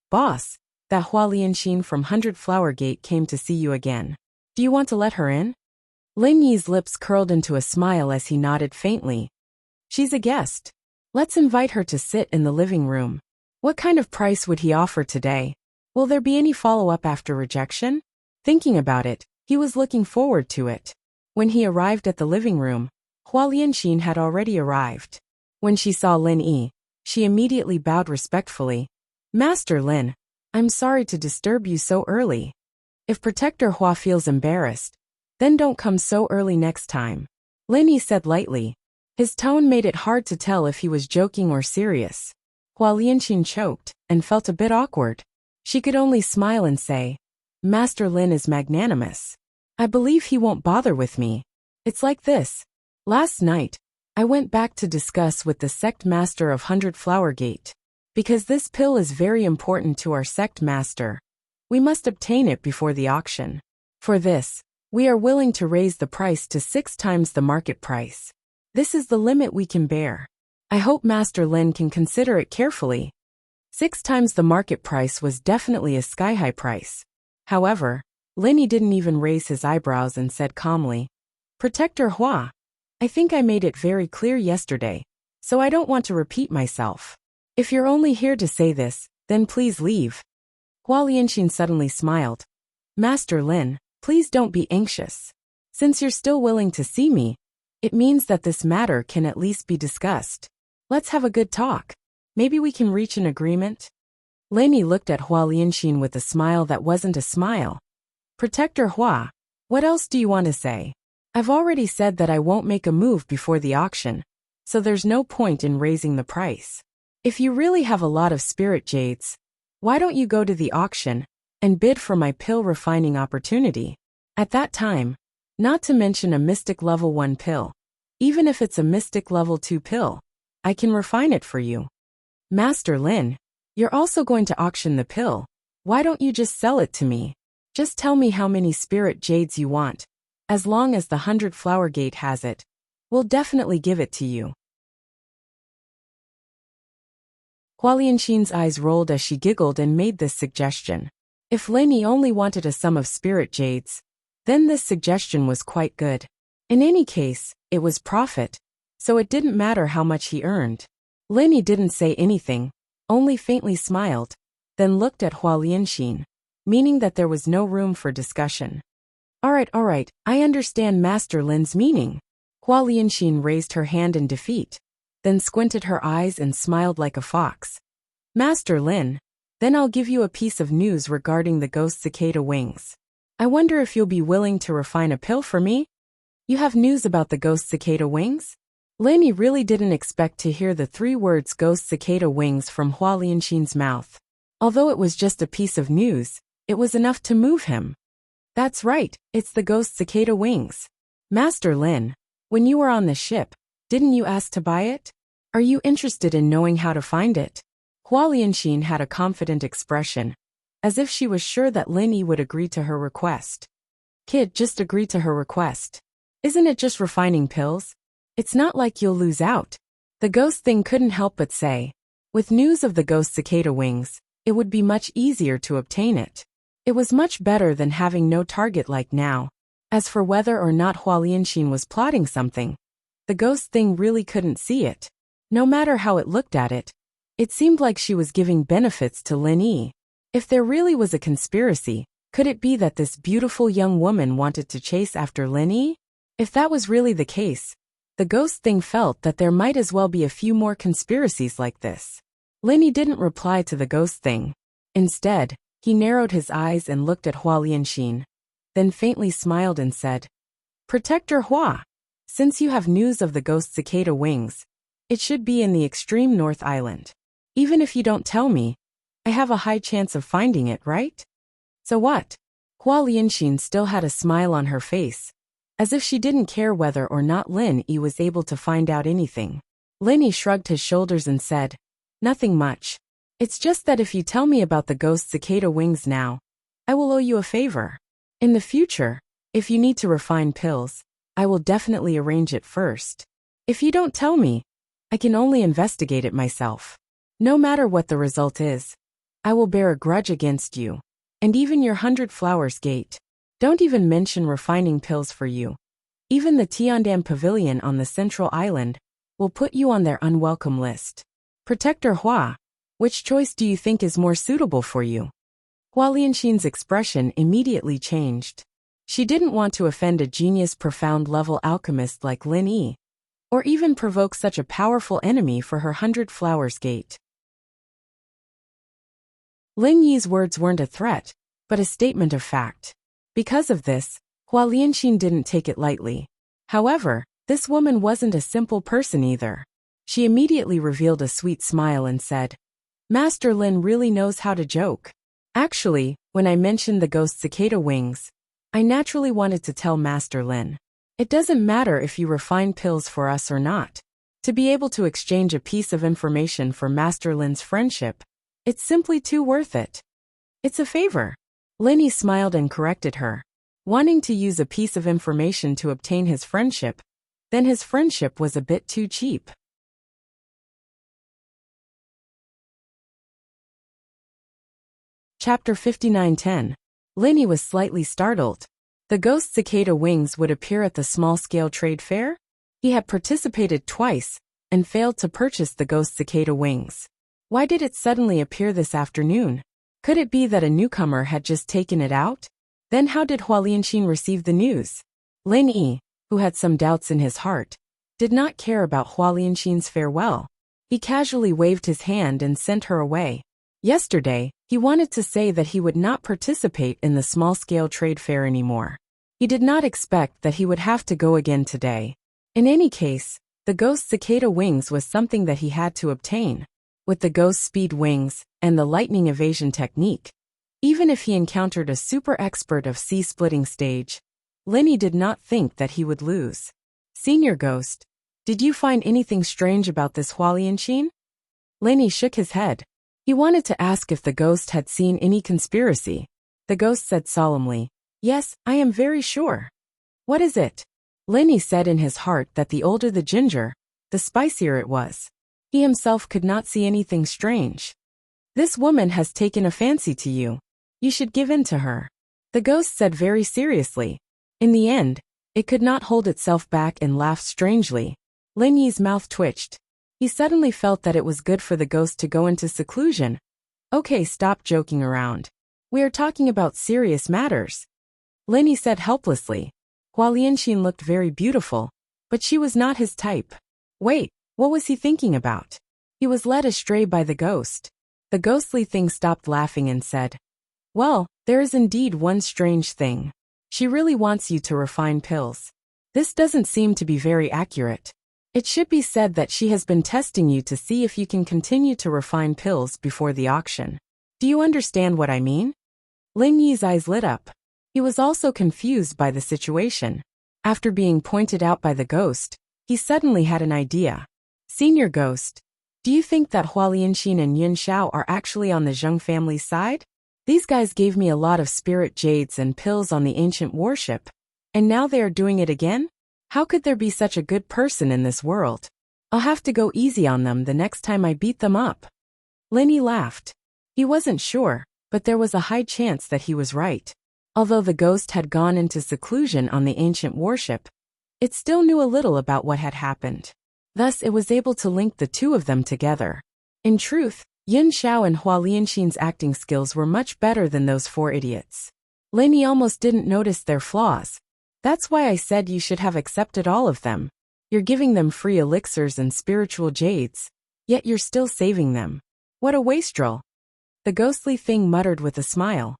"Boss, that Hua Lianxin from 100 Flower Gate came to see you again. Do you want to let her in?" Lin Yi's lips curled into a smile as he nodded faintly. "She's a guest. Let's invite her to sit in the living room." What kind of price would he offer today? Will there be any follow-up after rejection? Thinking about it, he was looking forward to it. When he arrived at the living room, Hua Lianxin had already arrived. When she saw Lin Yi, she immediately bowed respectfully. "Master Lin, I'm sorry to disturb you so early. If Protector Hua feels embarrassed, then don't come so early next time," Lin Yi said lightly. His tone made it hard to tell if he was joking or serious. Hua Lianxin choked and felt a bit awkward. She could only smile and say, Master Lin is magnanimous. I believe he won't bother with me. It's like this. Last night, I went back to discuss with the sect master of 100 Flower Gate. Because this pill is very important to our sect master, we must obtain it before the auction. For this, we are willing to raise the price to 6 times the market price. This is the limit we can bear. I hope Master Lin can consider it carefully. 6 times the market price was definitely a sky-high price. However, Linny didn't even raise his eyebrows and said calmly, Protector Hua, I think I made it very clear yesterday, so I don't want to repeat myself. If you're only here to say this, then please leave. Hua Lianxin suddenly smiled. Master Lin, please don't be anxious. Since you're still willing to see me, it means that this matter can at least be discussed. Let's have a good talk. Maybe we can reach an agreement? Linny looked at Hua Lianxin with a smile that wasn't a smile. Protector Hua, what else do you want to say? I've already said that I won't make a move before the auction, so there's no point in raising the price. If you really have a lot of spirit jades, why don't you go to the auction and bid for my pill refining opportunity? At that time, not to mention a mystic level 1 pill, even if it's a mystic level 2 pill, I can refine it for you. Master Lin, you're also going to auction the pill. Why don't you just sell it to me? Just tell me how many spirit jades you want. As long as the 100 Flower Gate has it, we'll definitely give it to you. Hua Lianxin's eyes rolled as she giggled and made this suggestion. If Linny only wanted a sum of spirit jades, then this suggestion was quite good. In any case, it was profit, so it didn't matter how much he earned. Linny didn't say anything, only faintly smiled, then looked at Hua Lianxin, meaning that there was no room for discussion. All right, I understand Master Lin's meaning. Hua Lianxin raised her hand in defeat, then squinted her eyes and smiled like a fox. Master Lin, then I'll give you a piece of news regarding the ghost cicada wings. I wonder if you'll be willing to refine a pill for me? You have news about the ghost cicada wings? Linny really didn't expect to hear the 3 words ghost cicada wings from Hua Lianxin's mouth. Although it was just a piece of news, it was enough to move him. That's right, it's the ghost cicada wings. Master Lin, when you were on the ship, didn't you ask to buy it? Are you interested in knowing how to find it? Hua Lianxin had a confident expression, as if she was sure that Linny would agree to her request. Kid, just agree to her request. Isn't it just refining pills? It's not like you'll lose out. The ghost thing couldn't help but say. With news of the ghost cicada wings, it would be much easier to obtain it. It was much better than having no target like now. As for whether or not Hua Lianxin was plotting something, the ghost thing really couldn't see it. No matter how it looked at it, it seemed like she was giving benefits to Lin Yi. If there really was a conspiracy, could it be that this beautiful young woman wanted to chase after Lin Yi? If that was really the case, the ghost thing felt that there might as well be a few more conspiracies like this. Lin Yi didn't reply to the ghost thing. Instead, he narrowed his eyes and looked at Hua Lianxin, then faintly smiled and said, Protector Hua, since you have news of the ghost cicada wings, it should be in the extreme North Island. Even if you don't tell me, I have a high chance of finding it, right? So what? Hua Lianxin still had a smile on her face, as if she didn't care whether or not Lin Yi was able to find out anything. Lin Yi shrugged his shoulders and said, Nothing much. It's just that if you tell me about the ghost cicada wings now, I will owe you a favor. In the future, if you need to refine pills, I will definitely arrange it first. If you don't tell me, I can only investigate it myself. No matter what the result is, I will bear a grudge against you, and even your 100 Flowers Gate. Don't even mention refining pills for you. Even the Tiandam Pavilion on the Central Island will put you on their unwelcome list. Protector Hua, which choice do you think is more suitable for you? Hua Lianxin's expression immediately changed. She didn't want to offend a genius profound level alchemist like Lin Yi, or even provoke such a powerful enemy for her 100 Flowers Gate. Lin Yi's words weren't a threat, but a statement of fact. Because of this, Hua Lianxin didn't take it lightly. However, this woman wasn't a simple person either. She immediately revealed a sweet smile and said, Master Lin really knows how to joke. Actually, when I mentioned the ghost cicada wings, I naturally wanted to tell Master Lin. It doesn't matter if you refine pills for us or not. To be able to exchange a piece of information for Master Lin's friendship, it's simply too worth it. It's a favor. Linny smiled and corrected her. Wanting to use a piece of information to obtain his friendship, then his friendship was a bit too cheap. Chapter 59:10. Linny was slightly startled. The ghost cicada wings would appear at the small-scale trade fair? He had participated twice and failed to purchase the ghost cicada wings. Why did it suddenly appear this afternoon? Could it be that a newcomer had just taken it out? Then how did Hua Lianxin receive the news? Lin Yi, who had some doubts in his heart, did not care about Hua Lianxin's farewell. He casually waved his hand and sent her away. Yesterday, he wanted to say that he would not participate in the small-scale trade fair anymore. He did not expect that he would have to go again today. In any case, the ghost cicada wings was something that he had to obtain. With the ghost speed wings and the lightning evasion technique, even if he encountered a super expert of sea-splitting stage, Linny did not think that he would lose. Senior Ghost, did you find anything strange about this Hua Lianxin? Linny shook his head. He wanted to ask if the ghost had seen any conspiracy. The ghost said solemnly, "Yes, I am very sure." "What is it?" Linny said in his heart that the older the ginger, the spicier it was. He himself could not see anything strange. "This woman has taken a fancy to you. You should give in to her," the ghost said very seriously. In the end, it could not hold itself back and laughed strangely. Lin Yi's mouth twitched. He suddenly felt that it was good for the ghost to go into seclusion. "Okay, stop joking around. We are talking about serious matters," Lin Yi said helplessly. Hua Lianxin looked very beautiful, but she was not his type. Wait, what was he thinking about? He was led astray by the ghost. The ghostly thing stopped laughing and said, "Well, there is indeed one strange thing. She really wants you to refine pills. This doesn't seem to be very accurate. It should be said that she has been testing you to see if you can continue to refine pills before the auction. Do you understand what I mean?" Lin Yi's eyes lit up. He was also confused by the situation. After being pointed out by the ghost, he suddenly had an idea. "Senior Ghost, do you think that Hua Lianxin and Yun Xiao are actually on the Zheng family's side? These guys gave me a lot of spirit jades and pills on the ancient warship, and now they are doing it again? How could there be such a good person in this world? I'll have to go easy on them the next time I beat them up." Lin Yi laughed. He wasn't sure, but there was a high chance that he was right. Although the ghost had gone into seclusion on the ancient warship, it still knew a little about what had happened. Thus it was able to link the two of them together. In truth, Yun Xiao and Hua Lianxin's acting skills were much better than those four idiots. Lin Yi almost didn't notice their flaws. That's why I said you should have accepted all of them. You're giving them free elixirs and spiritual jades, yet you're still saving them. What a wastrel. The ghostly thing muttered with a smile.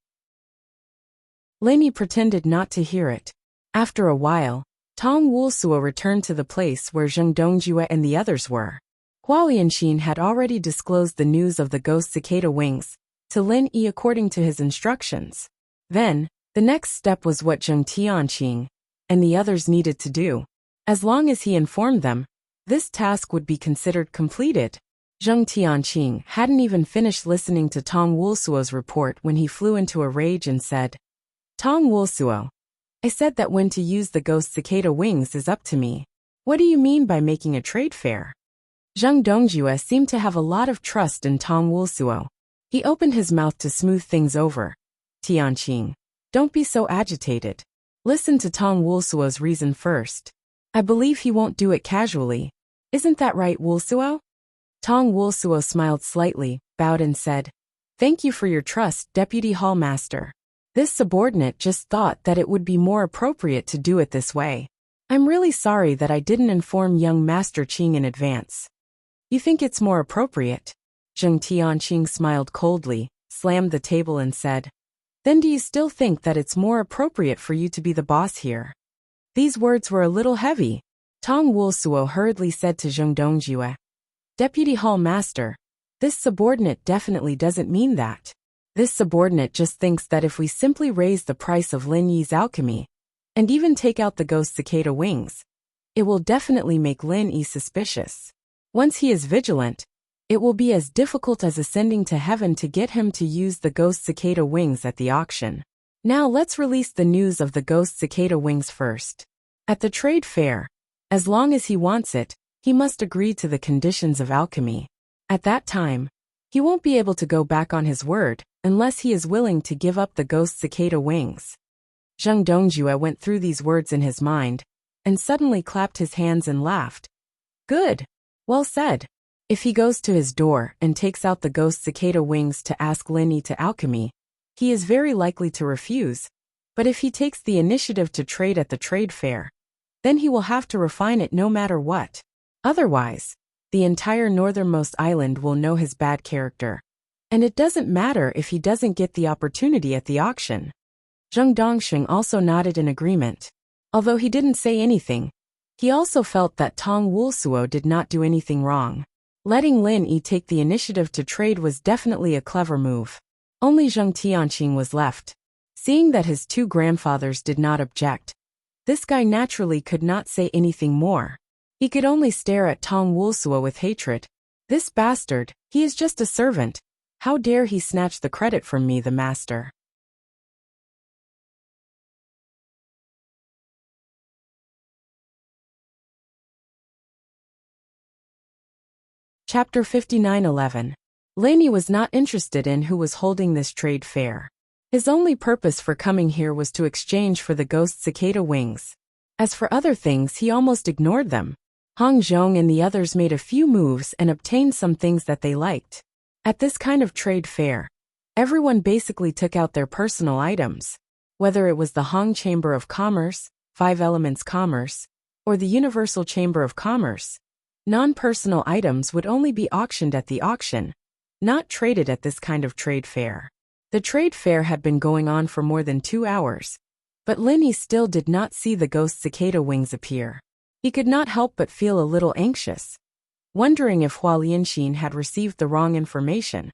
Lin Yi pretended not to hear it. After a while, Tong Wulsuo returned to the place where Zheng Dongjue and the others were. Hua Lianxin had already disclosed the news of the ghost cicada wings to Lin Yi according to his instructions. Then, the next step was what Zheng Tianqing and the others needed to do. As long as he informed them, this task would be considered completed. Zheng Tianqing hadn't even finished listening to Tong Wulsuo's report when he flew into a rage and said, "Tong Wulsuo, I said that when to use the ghost cicada wings is up to me. What do you mean by making a trade fair?" Zheng Dongjue seemed to have a lot of trust in Tong Wulsuo. He opened his mouth to smooth things over. "Tianqing, don't be so agitated. Listen to Tong Wulsuo's reason first. I believe he won't do it casually. Isn't that right, Wulsuo?" Tong Wulsuo smiled slightly, bowed and said, "Thank you for your trust, Deputy Hall Master. This subordinate just thought that it would be more appropriate to do it this way. I'm really sorry that I didn't inform young Master Qing in advance." "You think it's more appropriate?" Zheng Tianqing smiled coldly, slammed the table and said, "Then do you still think that it's more appropriate for you to be the boss here?" These words were a little heavy. Tong Wulsuo hurriedly said to Zheng Dongjue, "Deputy Hall Master, this subordinate definitely doesn't mean that. This subordinate just thinks that if we simply raise the price of Lin Yi's alchemy, and even take out the ghost cicada wings, it will definitely make Lin Yi suspicious. Once he is vigilant, it will be as difficult as ascending to heaven to get him to use the ghost cicada wings at the auction. Now let's release the news of the ghost cicada wings first. At the trade fair, as long as he wants it, he must agree to the conditions of alchemy. At that time, he won't be able to go back on his word unless he is willing to give up the ghost cicada wings. Zheng Dongjue went through these words in his mind, and suddenly clapped his hands and laughed. Good. Well said. If he goes to his door and takes out the ghost cicada wings to ask Lin Yi to alchemy, he is very likely to refuse, but if he takes the initiative to trade at the trade fair, then he will have to refine it no matter what. Otherwise, the entire northernmost island will know his bad character. And it doesn't matter if he doesn't get the opportunity at the auction. Zheng Dongxing also nodded in agreement. Although he didn't say anything, he also felt that Tong Wulsuo did not do anything wrong. Letting Lin Yi take the initiative to trade was definitely a clever move. Only Zheng Tianqing was left. Seeing that his two grandfathers did not object, this guy naturally could not say anything more. He could only stare at Tong Wulsuo with hatred. This bastard, he is just a servant. How dare he snatch the credit from me, the master? Chapter 59:11. Lin Yi was not interested in who was holding this trade fair. His only purpose for coming here was to exchange for the ghost cicada wings. As for other things, he almost ignored them. Hong Zhong and the others made a few moves and obtained some things that they liked. At this kind of trade fair, everyone basically took out their personal items. Whether it was the Hong Chamber of Commerce, Five Elements Commerce, or the Universal Chamber of Commerce, non-personal items would only be auctioned at the auction, not traded at this kind of trade fair. The trade fair had been going on for more than 2 hours, but Lin Yi still did not see the ghost cicada wings appear. He could not help but feel a little anxious, wondering if Hua Lianxin had received the wrong information,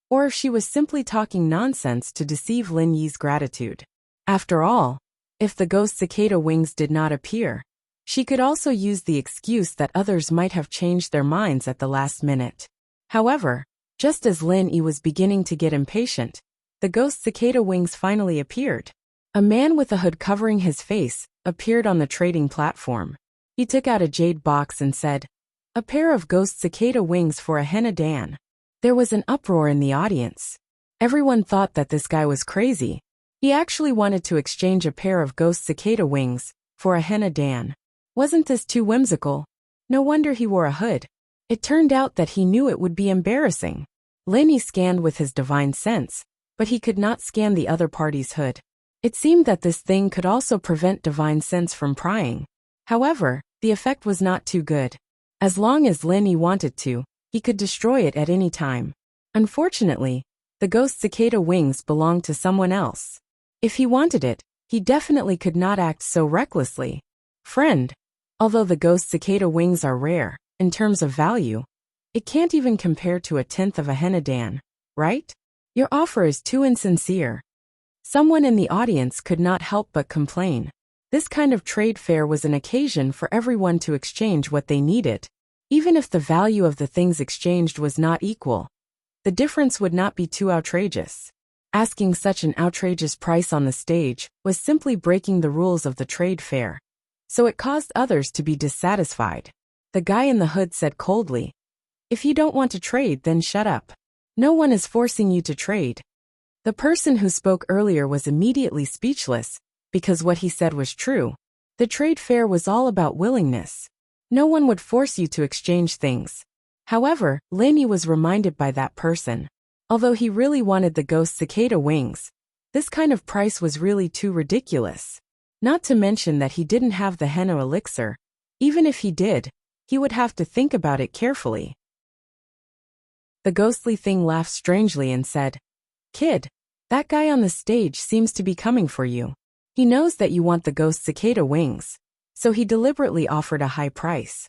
or if she was simply talking nonsense to deceive Lin Yi's gratitude. After all, if the ghost cicada wings did not appear, she could also use the excuse that others might have changed their minds at the last minute. However, just as Lin Yi was beginning to get impatient, the ghost cicada wings finally appeared. A man with a hood covering his face appeared on the trading platform. He took out a jade box and said, "A pair of ghost cicada wings for a henna dan." There was an uproar in the audience. Everyone thought that this guy was crazy. He actually wanted to exchange a pair of ghost cicada wings for a henna dan. Wasn't this too whimsical? No wonder he wore a hood. It turned out that he knew it would be embarrassing. Lin Yi scanned with his divine sense, but he could not scan the other party's hood. It seemed that this thing could also prevent divine sense from prying. However, the effect was not too good. As long as Lin Yi wanted to, he could destroy it at any time. Unfortunately, the ghost cicada wings belonged to someone else. If he wanted it, he definitely could not act so recklessly. Friend, although the ghost cicada wings are rare, in terms of value, it can't even compare to 1/10 of a henna dan, right? Your offer is too insincere. Someone in the audience could not help but complain. This kind of trade fair was an occasion for everyone to exchange what they needed. Even if the value of the things exchanged was not equal, the difference would not be too outrageous. Asking such an outrageous price on the stage was simply breaking the rules of the trade fair, so it caused others to be dissatisfied. The guy in the hood said coldly, "If you don't want to trade, then shut up. No one is forcing you to trade." The person who spoke earlier was immediately speechless, because what he said was true. The trade fair was all about willingness. No one would force you to exchange things. However, Lin Yi was reminded by that person. Although he really wanted the ghost cicada wings, this kind of price was really too ridiculous. Not to mention that he didn't have the henna elixir. Even if he did, he would have to think about it carefully. The ghostly thing laughed strangely and said, "Kid, that guy on the stage seems to be coming for you. He knows that you want the ghost cicada wings, so he deliberately offered a high price.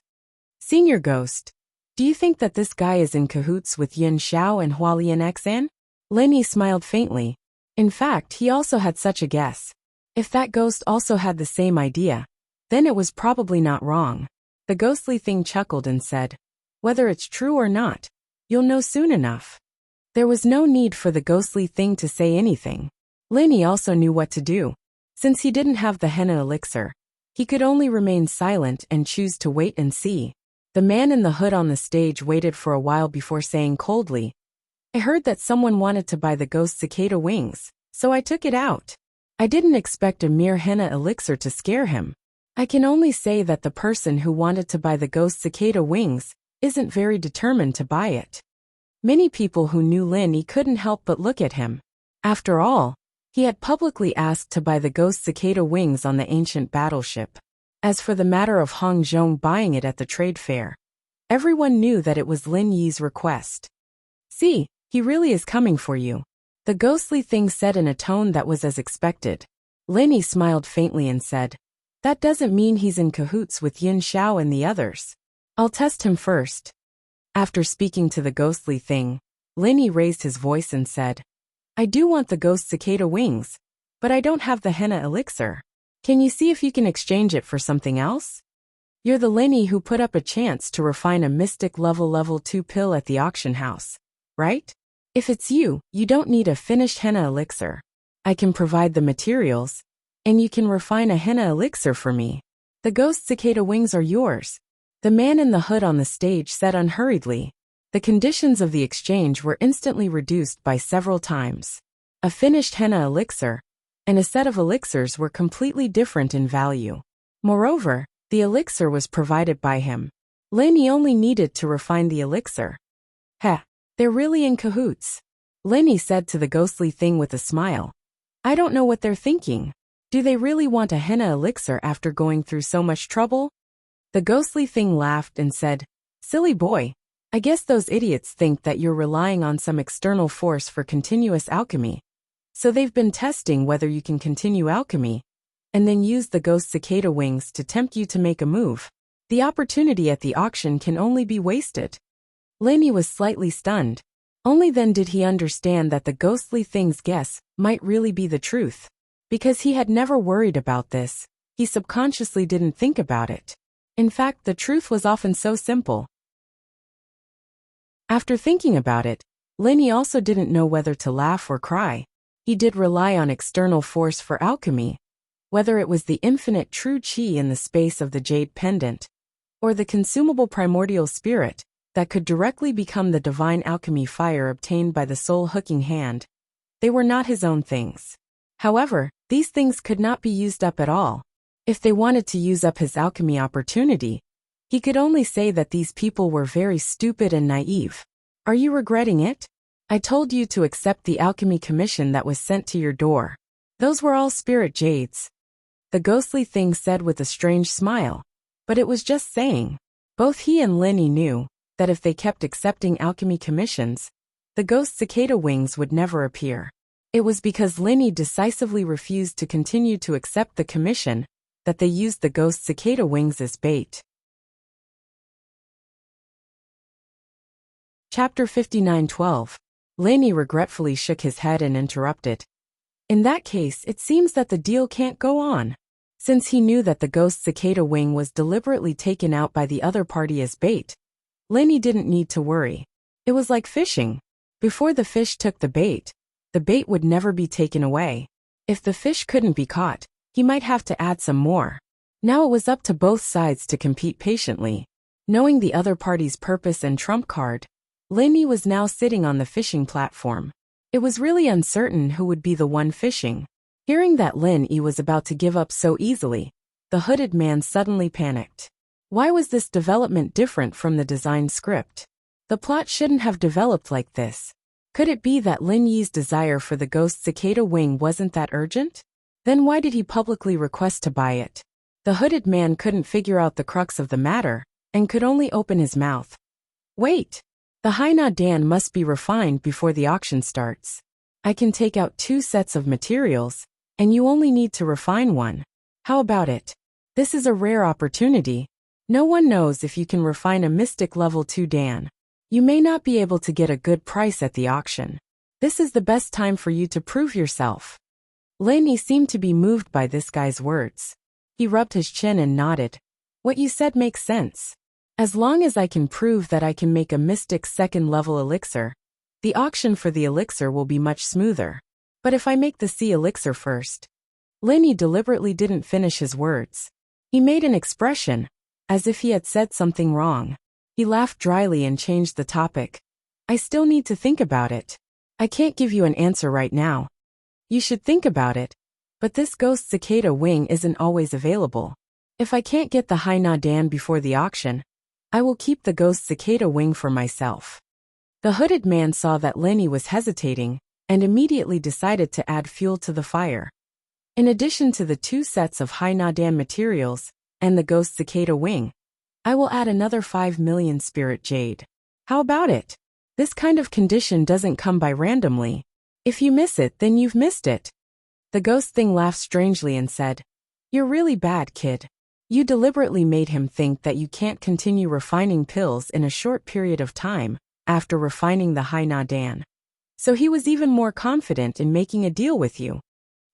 Senior Ghost, do you think that this guy is in cahoots with Yin Xiao and Hualian Xan?" Lenny smiled faintly. In fact, he also had such a guess. If that ghost also had the same idea, then it was probably not wrong. The ghostly thing chuckled and said, "Whether it's true or not, you'll know soon enough." There was no need for the ghostly thing to say anything. Lenny also knew what to do. Since he didn't have the henna elixir, he could only remain silent and choose to wait and see. The man in the hood on the stage waited for a while before saying coldly, "I heard that someone wanted to buy the ghost cicada wings, so I took it out. I didn't expect a mere henna elixir to scare him. I can only say that the person who wanted to buy the ghost cicada wings isn't very determined to buy it." Many people who knew Lenny couldn't help but look at him. After all, he had publicly asked to buy the ghost cicada wings on the ancient battleship. As for the matter of Hong Zhong buying it at the trade fair, everyone knew that it was Lin Yi's request. "See, he really is coming for you," the ghostly thing said in a tone that was as expected. Lenny smiled faintly and said, "That doesn't mean he's in cahoots with Yin Xiao and the others. I'll test him first." After speaking to the ghostly thing, Lenny raised his voice and said, "I do want the ghost cicada wings, but I don't have the henna elixir. Can you see if you can exchange it for something else? You're the Lenny who put up a chance to refine a mystic level 2 pill at the auction house, right? If it's you, you don't need a finished henna elixir. I can provide the materials, and you can refine a henna elixir for me. The ghost cicada wings are yours," the man in the hood on the stage said unhurriedly. The conditions of the exchange were instantly reduced by several times. A finished henna elixir and a set of elixirs were completely different in value. Moreover, the elixir was provided by him. Lenny only needed to refine the elixir. "Heh, they're really in cahoots," Lenny said to the ghostly thing with a smile. "I don't know what they're thinking. Do they really want a henna elixir after going through so much trouble?" The ghostly thing laughed and said, "Silly boy, I guess those idiots think that you're relying on some external force for continuous alchemy. So they've been testing whether you can continue alchemy, and then use the ghost cicada wings to tempt you to make a move. The opportunity at the auction can only be wasted." Lenny was slightly stunned. Only then did he understand that the ghostly thing's guess might really be the truth. Because he had never worried about this, he subconsciously didn't think about it. In fact, the truth was often so simple. After thinking about it, Lenny also didn't know whether to laugh or cry. He did rely on external force for alchemy, whether it was the infinite true qi in the space of the jade pendant, or the consumable primordial spirit that could directly become the divine alchemy fire obtained by the soul hooking hand. They were not his own things. However, these things could not be used up at all. If they wanted to use up his alchemy opportunity, he could only say that these people were very stupid and naive. "Are you regretting it? I told you to accept the alchemy commission that was sent to your door. Those were all spirit jades," the ghostly thing said with a strange smile. But it was just saying. Both he and Lenny knew that if they kept accepting alchemy commissions, the ghost cicada wings would never appear. It was because Lenny decisively refused to continue to accept the commission that they used the ghost cicada wings as bait. Chapter 59:12. Lenny regretfully shook his head and interrupted. "In that case, it seems that the deal can't go on." Since he knew that the ghost cicada wing was deliberately taken out by the other party as bait, Lenny didn't need to worry. It was like fishing. Before the fish took the bait would never be taken away. If the fish couldn't be caught, he might have to add some more. Now it was up to both sides to compete patiently. Knowing the other party's purpose and trump card, Lenny was now sitting on the fishing platform. It was really uncertain who would be the one fishing. Hearing that Lenny was about to give up so easily, the hooded man suddenly panicked. Why was this development different from the design script? The plot shouldn't have developed like this. Could it be that Lin Yi's desire for the ghost cicada wing wasn't that urgent? Then why did he publicly request to buy it? The hooded man couldn't figure out the crux of the matter, and could only open his mouth. Wait! The Haina Dan must be refined before the auction starts. I can take out 2 sets of materials, and you only need to refine one. How about it? This is a rare opportunity. No one knows if you can refine a mystic level 2 Dan. You may not be able to get a good price at the auction. This is the best time for you to prove yourself. Lenny seemed to be moved by this guy's words. He rubbed his chin and nodded. What you said makes sense. As long as I can prove that I can make a mystic second-level elixir, the auction for the elixir will be much smoother. But if I make the sea elixir first? Lenny deliberately didn't finish his words. He made an expression, as if he had said something wrong. He laughed dryly and changed the topic. I still need to think about it. I can't give you an answer right now. You should think about it. But this ghost cicada wing isn't always available. If I can't get the Hainan before the auction, I will keep the ghost cicada wing for myself. The hooded man saw that Lenny was hesitating, and immediately decided to add fuel to the fire. In addition to the 2 sets of Hainan materials, and the ghost cicada wing, I will add another 5 million spirit jade. How about it? This kind of condition doesn't come by randomly. If you miss it, then you've missed it. The ghost thing laughed strangely and said, You're really bad, kid. You deliberately made him think that you can't continue refining pills in a short period of time after refining the Hainan. So he was even more confident in making a deal with you.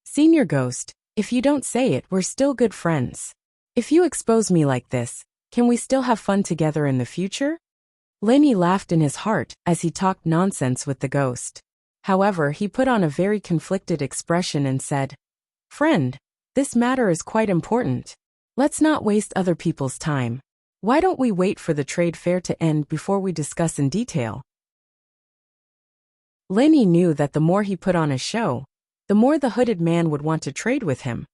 Senior Ghost, if you don't say it, we're still good friends. If you expose me like this, can we still have fun together in the future? Lenny laughed in his heart as he talked nonsense with the ghost. However, he put on a very conflicted expression and said, Friend, this matter is quite important. Let's not waste other people's time. Why don't we wait for the trade fair to end before we discuss in detail? Lenny knew that the more he put on a show, the more the hooded man would want to trade with him.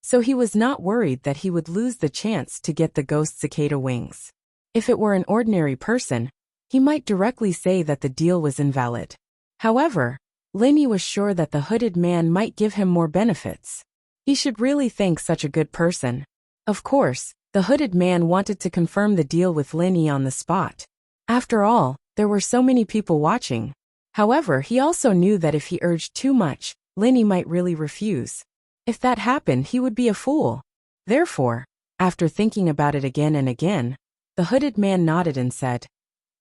So he was not worried that he would lose the chance to get the ghost cicada wings. If it were an ordinary person, he might directly say that the deal was invalid. However, Lenny was sure that the hooded man might give him more benefits. He should really thank such a good person. Of course, the hooded man wanted to confirm the deal with Lenny on the spot. After all, there were so many people watching. However, he also knew that if he urged too much, Lenny might really refuse. If that happened, he would be a fool. Therefore, after thinking about it again and again, the hooded man nodded and said,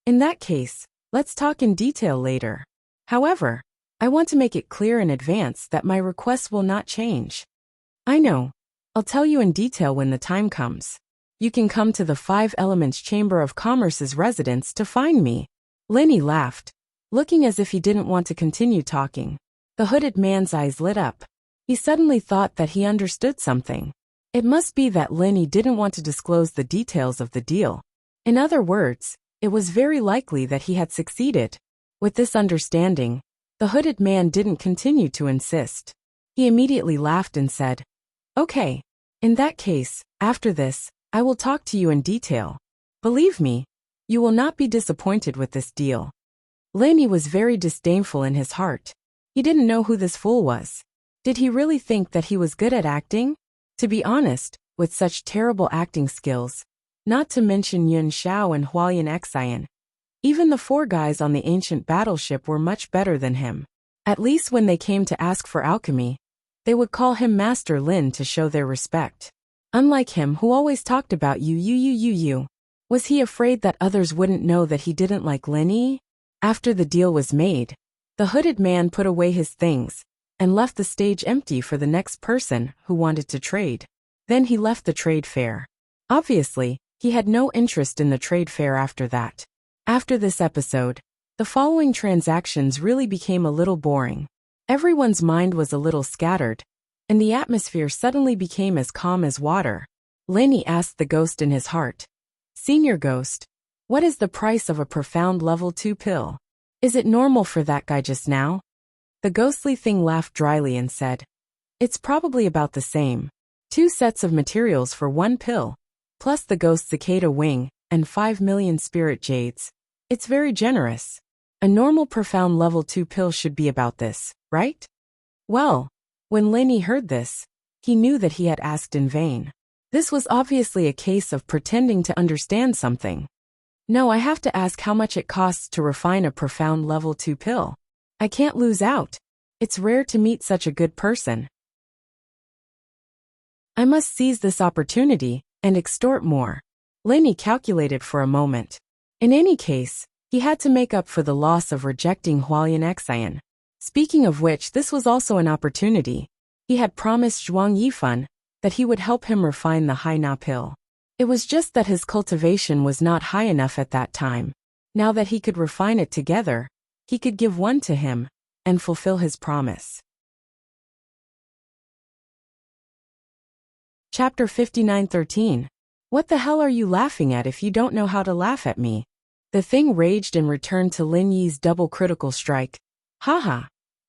In that case, let's talk in detail later. However, I want to make it clear in advance that my request will not change. I know. I'll tell you in detail when the time comes. You can come to the 5 Elements Chamber of Commerce's residence to find me. Lenny laughed, looking as if he didn't want to continue talking. The hooded man's eyes lit up. He suddenly thought that he understood something. It must be that Lenny didn't want to disclose the details of the deal. In other words, it was very likely that he had succeeded. With this understanding, the hooded man didn't continue to insist. He immediately laughed and said, Okay. In that case, after this, I will talk to you in detail. Believe me, you will not be disappointed with this deal. Lenny was very disdainful in his heart. He didn't know who this fool was. Did he really think that he was good at acting? To be honest, with such terrible acting skills, not to mention Yun Xiao and Hualien Xian, even the 4 guys on the ancient battleship were much better than him. At least when they came to ask for alchemy, they would call him Master Lin to show their respect. Unlike him who always talked about you. Was he afraid that others wouldn't know that he didn't like Lenny? After the deal was made, the hooded man put away his things and left the stage empty for the next person who wanted to trade. Then he left the trade fair. Obviously, he had no interest in the trade fair after that. After this episode, the following transactions really became a little boring. Everyone's mind was a little scattered, and the atmosphere suddenly became as calm as water. Lenny asked the ghost in his heart, Senior Ghost, what is the price of a profound level 2 pill? Is it normal for that guy just now? The ghostly thing laughed dryly and said, It's probably about the same. 2 sets of materials for 1 pill, plus the ghost cicada wing, and 5 million spirit jades. It's very generous. A normal profound level 2 pill should be about this, right? Well, when Lenny heard this, he knew that he had asked in vain. This was obviously a case of pretending to understand something. No, I have to ask how much it costs to refine a profound level 2 pill. I can't lose out. It's rare to meet such a good person. I must seize this opportunity and extort more. Lenny calculated for a moment. In any case, he had to make up for the loss of rejecting Hualien Xian. Speaking of which, this was also an opportunity. He had promised Zhuang Yifan that he would help him refine the Hai Na pill. It was just that his cultivation was not high enough at that time. Now that he could refine it together, he could give one to him and fulfill his promise. Chapter 59:13. What the hell are you laughing at if you don't know how to laugh at me? The thing raged and returned to Lin Yi's double critical strike. Haha.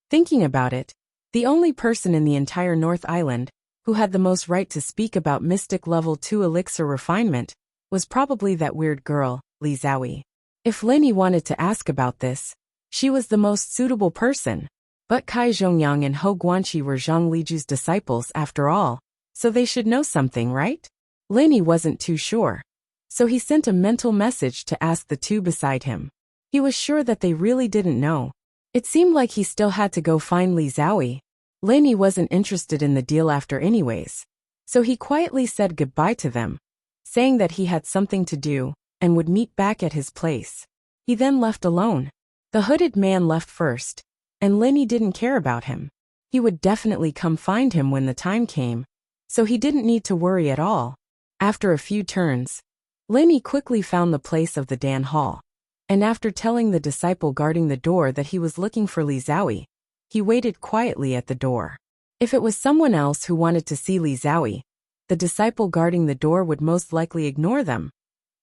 Thinking about it, the only person in the entire North Island who had the most right to speak about mystic level 2 elixir refinement was probably that weird girl, Li Zhaoyi. If Lin Yi wanted to ask about this, she was the most suitable person. But Kai Zhongyang and Hou Guanqi were Zhang Liju's disciples after all, so they should know something, right? Lin Yi wasn't too sure, so he sent a mental message to ask the two beside him. He was sure that they really didn't know. It seemed like he still had to go find Li Zhaoyi. Lin Yi wasn't interested in the deal after anyways, so he quietly said goodbye to them, saying that he had something to do and would meet back at his place. He then left alone. The hooded man left first, and Lin Yi didn't care about him. He would definitely come find him when the time came, so he didn't need to worry at all. After a few turns, Lin Yi quickly found the place of the Dan Hall, and after telling the disciple guarding the door that he was looking for Li Zhaoyi, he waited quietly at the door. If it was someone else who wanted to see Li Zhaoyi, the disciple guarding the door would most likely ignore them.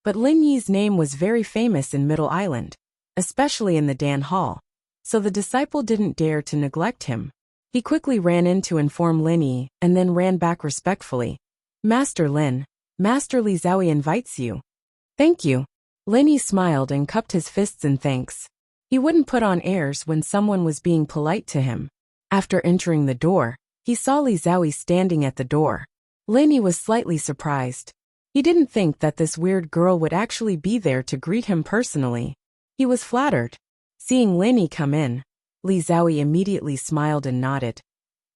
But Lin Yi's name was very famous in Middle Island, especially in the Dan Hall, so the disciple didn't dare to neglect him. He quickly ran in to inform Lin Yi and then ran back respectfully. Master Lin, Master Li Zhaoyi invites you. Thank you. Lin Yi smiled and cupped his fists in thanks. He wouldn't put on airs when someone was being polite to him. After entering the door, he saw Li Zhaoyi standing at the door. Lin Yi was slightly surprised. He didn't think that this weird girl would actually be there to greet him personally. He was flattered. Seeing Lin Yi come in, Li Zhaoyi immediately smiled and nodded.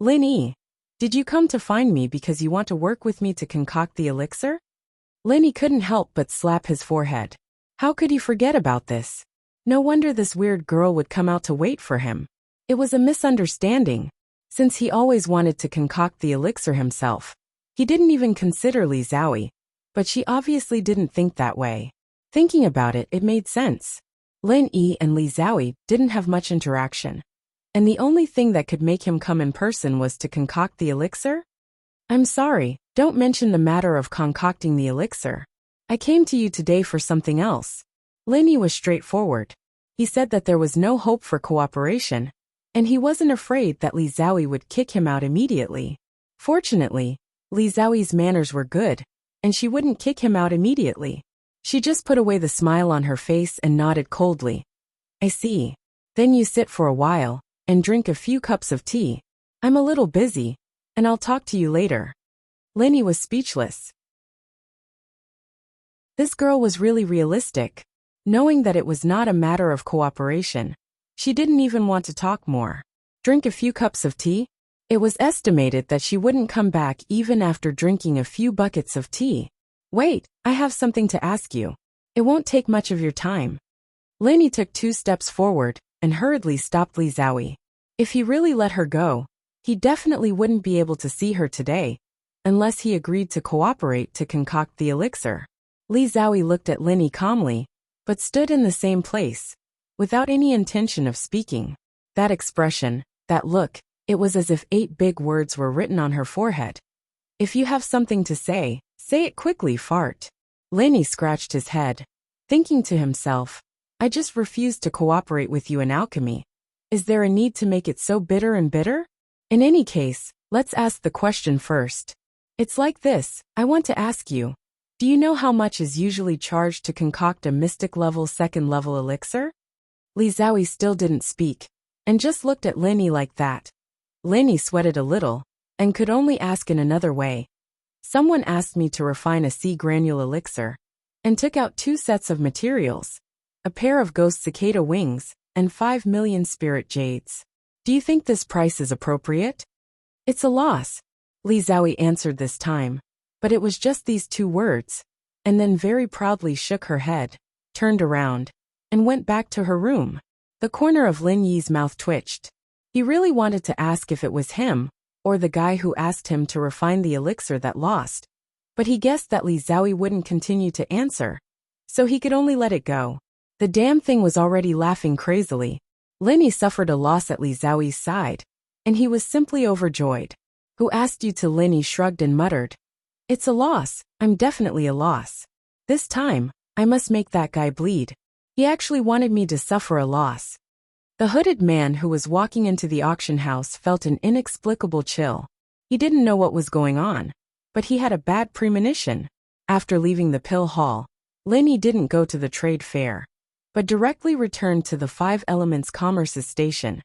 Lin Yi, did you come to find me because you want to work with me to concoct the elixir? Lin Yi couldn't help but slap his forehead. How could he forget about this? No wonder this weird girl would come out to wait for him. It was a misunderstanding, since he always wanted to concoct the elixir himself. He didn't even consider Li Zhaoyi, but she obviously didn't think that way. Thinking about it, it made sense. Lin Yi and Li Zhaoyi didn't have much interaction, and the only thing that could make him come in person was to concoct the elixir? I'm sorry, don't mention the matter of concocting the elixir. I came to you today for something else. Lin Yi was straightforward. He said that there was no hope for cooperation, and he wasn't afraid that Li Zhaoyi would kick him out immediately. Fortunately, Li Zhaoyi's manners were good, and she wouldn't kick him out immediately. She just put away the smile on her face and nodded coldly. I see. Then you sit for a while and drink a few cups of tea. I'm a little busy, and I'll talk to you later. Lin Yi was speechless. This girl was really realistic. Knowing that it was not a matter of cooperation, she didn't even want to talk more. Drink a few cups of tea? It was estimated that she wouldn't come back even after drinking a few buckets of tea. Wait, I have something to ask you. It won't take much of your time. Lin Yi took 2 steps forward and hurriedly stopped Li Zhaoyi. If he really let her go, he definitely wouldn't be able to see her today, unless he agreed to cooperate to concoct the elixir. Li Zhaoyi looked at Lin Yi calmly, but stood in the same place, without any intention of speaking. That expression, that look, it was as if 8 big words were written on her forehead. If you have something to say it quickly, fart. Lin Yi scratched his head, thinking to himself, I just refuse to cooperate with you in alchemy. Is there a need to make it so bitter and bitter? In any case, let's ask the question first. It's like this, I want to ask you, do you know how much is usually charged to concoct a mystic level 2nd level elixir? Li Zhaoyi still didn't speak, and just looked at Lin Yi like that. Lin Yi sweated a little, and could only ask in another way. Someone asked me to refine a sea granule elixir, and took out 2 sets of materials, a pair of ghost cicada wings, and 5 million spirit jades. Do you think this price is appropriate? It's a loss, Li Zhaoyi answered this time, but it was just these 2 words, and then very proudly shook her head, turned around, and went back to her room. The corner of Lin Yi's mouth twitched. He really wanted to ask if it was him, or the guy who asked him to refine the elixir that lost, but he guessed that Li Xiaoyi wouldn't continue to answer, so he could only let it go. The damn thing was already laughing crazily. Linny suffered a loss at Li Xiaoyi's side, and he was simply overjoyed. Who asked you to? Linny shrugged and muttered. It's a loss, I'm definitely a loss. This time, I must make that guy bleed. He actually wanted me to suffer a loss. The hooded man who was walking into the auction house felt an inexplicable chill. He didn't know what was going on, but he had a bad premonition. After leaving the pill hall, Linny didn't go to the trade fair, but directly returned to the Five Elements Commerce's station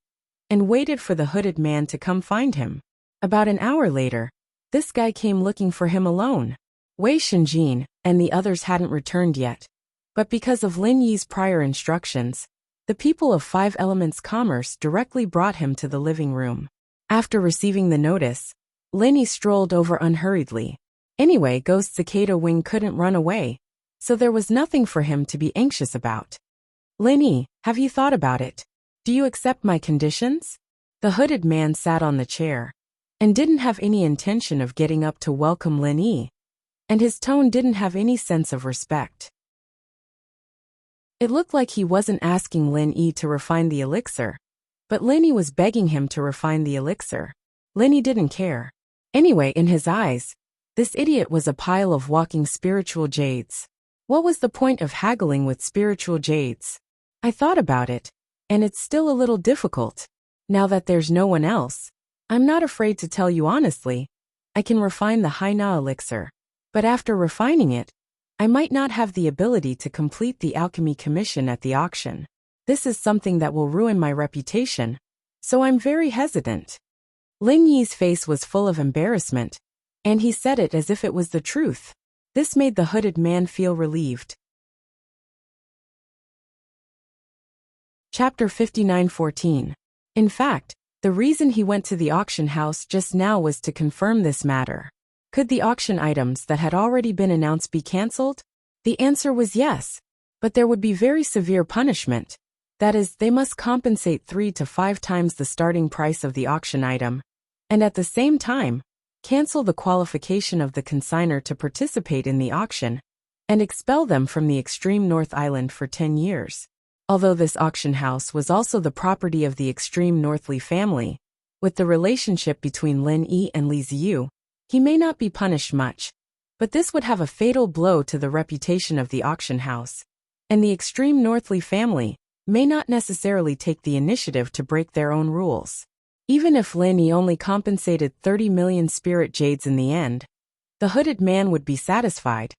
and waited for the hooded man to come find him. About an hour later, this guy came looking for him alone. Wei Shenjin and the others hadn't returned yet, but because of Lin Yi's prior instructions, the people of Five Elements Commerce directly brought him to the living room. After receiving the notice, Lin Yi strolled over unhurriedly. Anyway, Ghost Cicada Wing couldn't run away, so there was nothing for him to be anxious about. Lin Yi, have you thought about it? Do you accept my conditions? The hooded man sat on the chair and didn't have any intention of getting up to welcome Lin Yi, and his tone didn't have any sense of respect. It looked like he wasn't asking Lin Yi to refine the elixir, but Lin Yi was begging him to refine the elixir. Lin Yi didn't care. Anyway, in his eyes, this idiot was a pile of walking spiritual jades. What was the point of haggling with spiritual jades? I thought about it, and it's still a little difficult. Now that there's no one else, I'm not afraid to tell you honestly, I can refine the Haina elixir, but after refining it, I might not have the ability to complete the alchemy commission at the auction. This is something that will ruin my reputation, so I'm very hesitant. Lin Yi's face was full of embarrassment, and he said it as if it was the truth. This made the hooded man feel relieved. Chapter 59:14. In fact, the reason he went to the auction house just now was to confirm this matter. Could the auction items that had already been announced be cancelled? The answer was yes, but there would be very severe punishment. That is, they must compensate 3 to 5 times the starting price of the auction item, and at the same time, cancel the qualification of the consignor to participate in the auction, and expel them from the extreme North Island for 10 years. Although this auction house was also the property of the extreme North Li family, with the relationship between Lin Yi and Li Ziyu, he may not be punished much, but this would have a fatal blow to the reputation of the auction house, and the extreme North Li family may not necessarily take the initiative to break their own rules. Even if Lin Yi only compensated 30 million spirit jades in the end, the hooded man would be satisfied.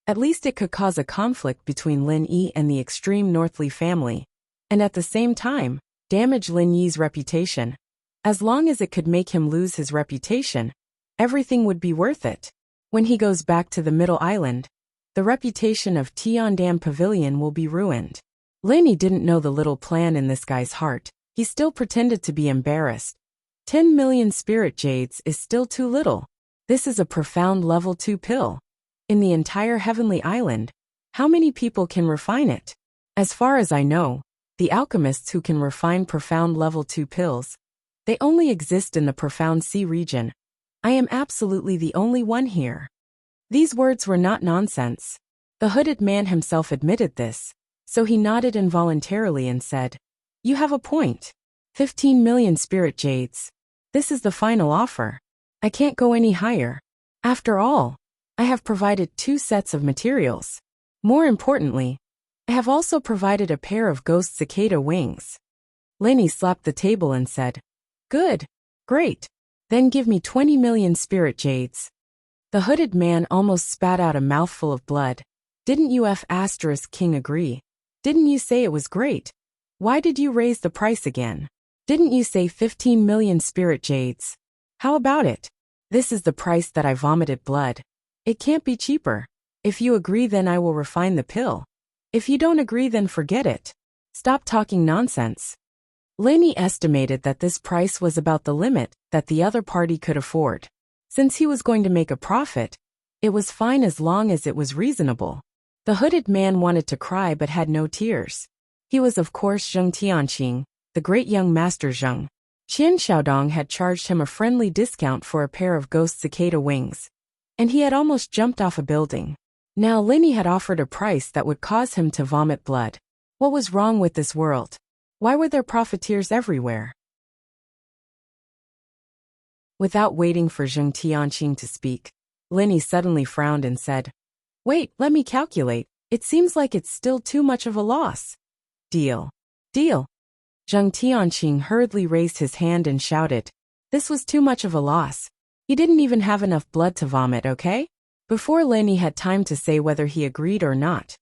At least it could cause a conflict between Lin Yi and the extreme North Li family, and at the same time, damage Lin Yi's reputation. As long as it could make him lose his reputation, everything would be worth it. When he goes back to the Middle Island, the reputation of Tiandam Pavilion will be ruined. Lin Yi didn't know the little plan in this guy's heart. He still pretended to be embarrassed. 10 million spirit jades is still too little. This is a profound level 2 pill. In the entire Heavenly Island, how many people can refine it? As far as I know, the alchemists who can refine profound level 2 pills, they only exist in the profound sea region. I am absolutely the only one here. These words were not nonsense. The hooded man himself admitted this, so he nodded involuntarily and said, You have a point. 15 million spirit jades. This is the final offer. I can't go any higher. After all, I have provided 2 sets of materials. More importantly, I have also provided a pair of ghost cicada wings. Lin Yi slapped the table and said, Good. Great. Then give me 20 million spirit jades. The hooded man almost spat out a mouthful of blood. Didn't you King agree? Didn't you say it was great? Why did you raise the price again? Didn't you say 15 million spirit jades? How about it? This is the price that I vomited blood. It can't be cheaper. If you agree, then I will refine the pill. If you don't agree, then forget it. Stop talking nonsense. Lin Yi estimated that this price was about the limit that the other party could afford. Since he was going to make a profit, it was fine as long as it was reasonable. The hooded man wanted to cry but had no tears. He was of course Zheng Tianqing, the great young master Zheng. Qian Xiaodong had charged him a friendly discount for a pair of ghost cicada wings, and he had almost jumped off a building. Now Linny had offered a price that would cause him to vomit blood. What was wrong with this world? Why were there profiteers everywhere? Without waiting for Zheng Tianqing to speak, Linny suddenly frowned and said, "Wait, let me calculate. It seems like it's still too much of a loss." "Deal. Deal." Zheng Tianqing hurriedly raised his hand and shouted, "This was too much of a loss. He didn't even have enough blood to vomit, okay?" Before Linny had time to say whether he agreed or not,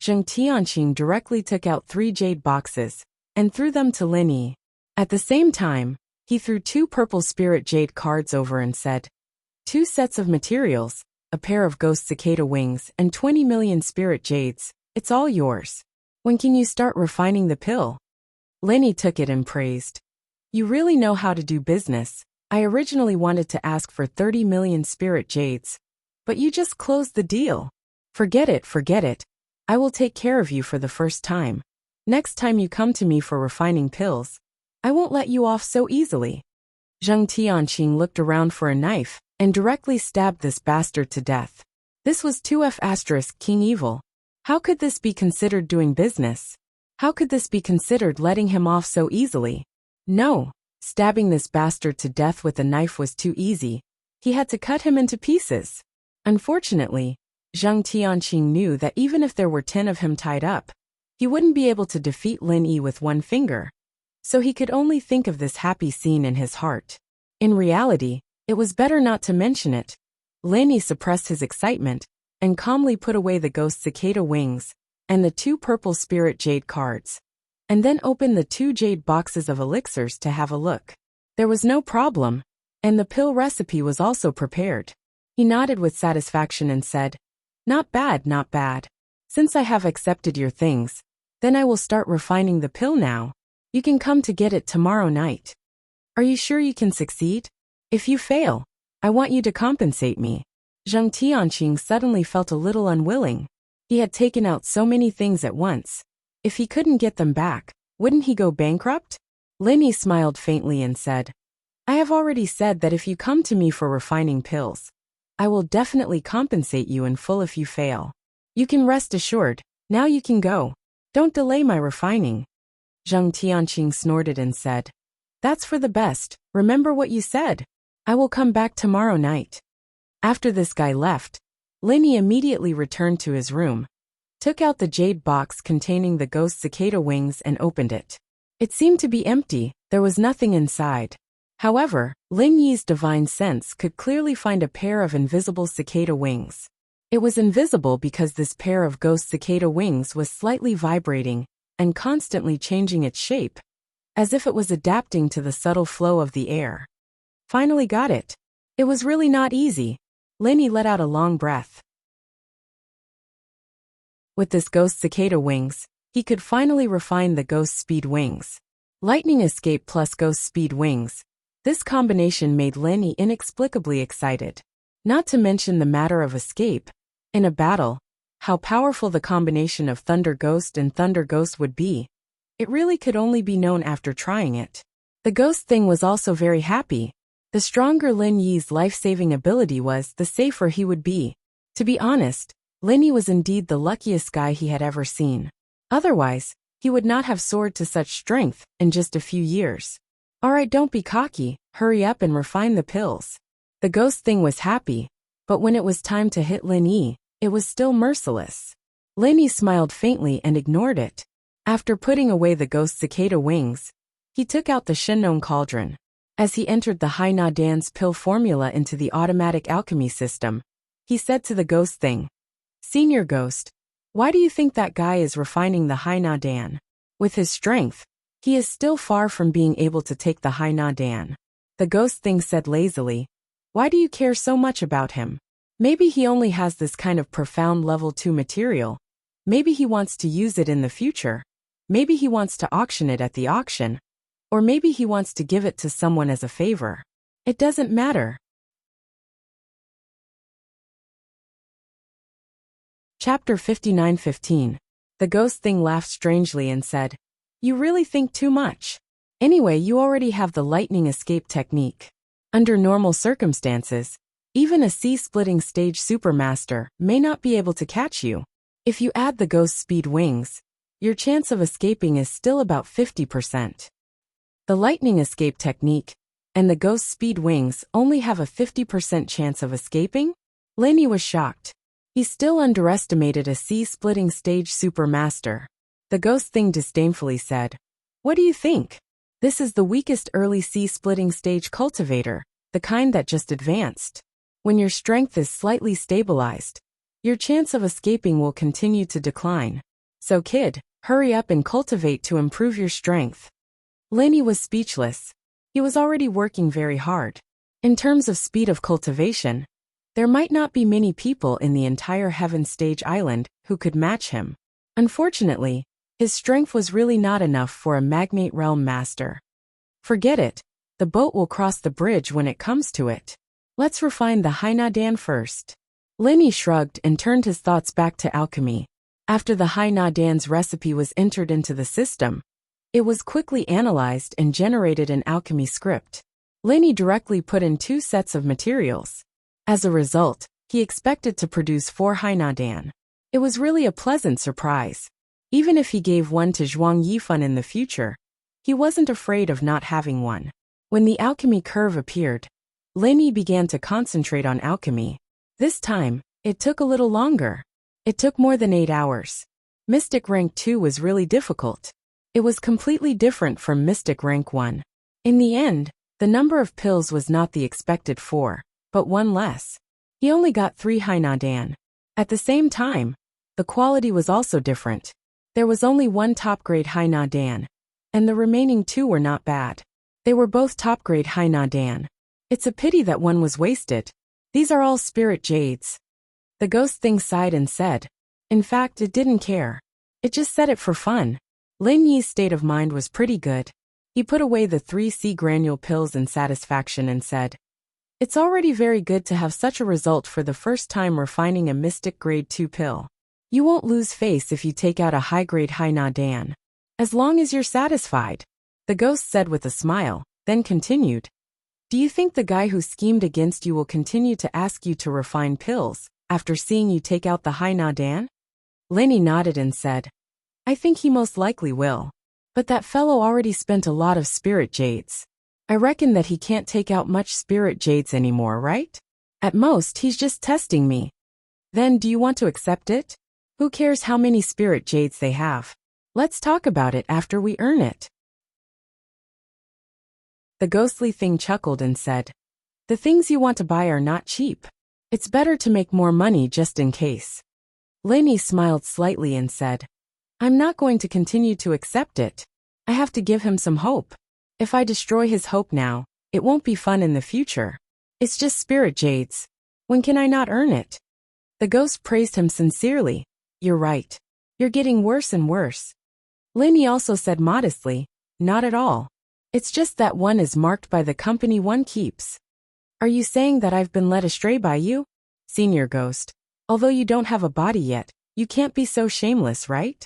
Zheng Tianqing directly took out 3 jade boxes and threw them to Linny. At the same time, he threw 2 purple spirit jade cards over and said, "2 sets of materials, a pair of ghost cicada wings and 20 million spirit jades, it's all yours. When can you start refining the pill?" Linny took it and praised, "You really know how to do business. I originally wanted to ask for 30 million spirit jades, but you just closed the deal. Forget it, forget it. I will take care of you for the first time. Next time you come to me for refining pills, I won't let you off so easily." Zheng Tianqing looked around for a knife and directly stabbed this bastard to death. This was 2F** King Evil. How could this be considered doing business? How could this be considered letting him off so easily? No, stabbing this bastard to death with a knife was too easy. He had to cut him into pieces. Unfortunately, Zheng Tianqing knew that even if there were 10 of him tied up, he wouldn't be able to defeat Lin Yi with one finger. So he could only think of this happy scene in his heart. In reality, it was better not to mention it. Lin Yi suppressed his excitement and calmly put away the ghost cicada wings and the 2 purple spirit jade cards, and then opened the 2 jade boxes of elixirs to have a look. There was no problem, and the pill recipe was also prepared. He nodded with satisfaction and said, "Not bad, not bad. Since I have accepted your things, then I will start refining the pill now. You can come to get it tomorrow night. Are you sure you can succeed? If you fail, I want you to compensate me." Zheng Tianqing suddenly felt a little unwilling. He had taken out so many things at once. If he couldn't get them back, wouldn't he go bankrupt? Lin Yi smiled faintly and said, "I have already said that if you come to me for refining pills, I will definitely compensate you in full if you fail. You can rest assured, now you can go. Don't delay my refining." Zheng Tianqing snorted and said, "That's for the best, remember what you said. I will come back tomorrow night." After this guy left, Lin Yi immediately returned to his room, took out the jade box containing the ghost cicada wings and opened it. It seemed to be empty, there was nothing inside. However, Lin Yi's divine sense could clearly find a pair of invisible cicada wings. It was invisible because this pair of ghost cicada wings was slightly vibrating and constantly changing its shape, as if it was adapting to the subtle flow of the air. Finally got it. It was really not easy. Lin Yi let out a long breath. With this ghost cicada wings, he could finally refine the ghost speed wings. Lightning escape plus ghost speed wings. This combination made Lin Yi inexplicably excited. Not to mention the matter of escape. In a battle, how powerful the combination of Thunder Ghost and Thunder Ghost would be. It really could only be known after trying it. The ghost thing was also very happy. The stronger Lin Yi's life-saving ability was, the safer he would be. To be honest, Lin Yi was indeed the luckiest guy he had ever seen. Otherwise, he would not have soared to such strength in just a few years. Alright, don't be cocky, hurry up and refine the pills. The ghost thing was happy, but when it was time to hit Lin Yi, it was still merciless. Lin Yi smiled faintly and ignored it. After putting away the ghost cicada wings, he took out the Shennon cauldron. As he entered the Haina Dan's pill formula into the automatic alchemy system, he said to the ghost thing, "Senior Ghost, why do you think that guy is refining the Haina Dan? With his strength, he is still far from being able to take the Haina Dan." The ghost thing said lazily, "Why do you care so much about him? Maybe he only has this kind of profound level 2 material. Maybe he wants to use it in the future. Maybe he wants to auction it at the auction. Or maybe he wants to give it to someone as a favor. It doesn't matter." Chapter 59:15. The ghost thing laughed strangely and said, "You really think too much. Anyway, you already have the lightning escape technique. Under normal circumstances, even a sea-splitting stage supermaster may not be able to catch you. If you add the ghost speed wings, your chance of escaping is still about 50%. The lightning escape technique and the ghost speed wings only have a 50% chance of escaping? Lenny was shocked. He still underestimated a sea-splitting stage supermaster. The ghost thing disdainfully said, "What do you think? This is the weakest early sea-splitting stage cultivator, the kind that just advanced. When your strength is slightly stabilized, your chance of escaping will continue to decline. So kid, hurry up and cultivate to improve your strength." Lenny was speechless. He was already working very hard. In terms of speed of cultivation, there might not be many people in the entire Heaven Stage Island who could match him. Unfortunately, his strength was really not enough for a Magnate Realm Master. Forget it. The boat will cross the bridge when it comes to it. Let's refine the Hainadan first. Lenny shrugged and turned his thoughts back to alchemy. After the Hainadan's recipe was entered into the system, it was quickly analyzed and generated an alchemy script. Lenny directly put in 2 sets of materials. As a result, he expected to produce 4 Hainadan. It was really a pleasant surprise. Even if he gave one to Zhuang Yifan in the future, he wasn't afraid of not having one. When the alchemy curve appeared, Lenny began to concentrate on alchemy. This time, it took a little longer. It took more than 8 hours. Mystic Rank 2 was really difficult. It was completely different from Mystic Rank 1. In the end, the number of pills was not the expected 4, but 1 less. He only got 3 Hainadan. At the same time, the quality was also different. There was only 1 top-grade Hainadan, and the remaining 2 were not bad. They were both top-grade Hainadan. It's a pity that one was wasted. These are all spirit jades. The ghost thing sighed and said, in fact, it didn't care. It just said it for fun. Lin Yi's state of mind was pretty good. He put away the 3 sea granule pills in satisfaction and said, "It's already very good to have such a result for the first time refining a Mystic Grade 2 pill. You won't lose face if you take out a high-grade Hainadan. As long as you're satisfied," the ghost said with a smile, then continued, "Do you think the guy who schemed against you will continue to ask you to refine pills after seeing you take out the Hainadan?" Lenny nodded and said, "I think he most likely will. But that fellow already spent a lot of spirit jades. I reckon that he can't take out much spirit jades anymore, right? At most, he's just testing me. Then do you want to accept it? Who cares how many spirit jades they have? Let's talk about it after we earn it." The ghostly thing chuckled and said, "The things you want to buy are not cheap. It's better to make more money just in case." Lenny smiled slightly and said, "I'm not going to continue to accept it. I have to give him some hope. If I destroy his hope now, it won't be fun in the future. It's just spirit jades. When can I not earn it?" The ghost praised him sincerely. "You're right. You're getting worse and worse." Lenny also said modestly, "Not at all. It's just that one is marked by the company one keeps." "Are you saying that I've been led astray by you? Senior Ghost, although you don't have a body yet, you can't be so shameless, right?"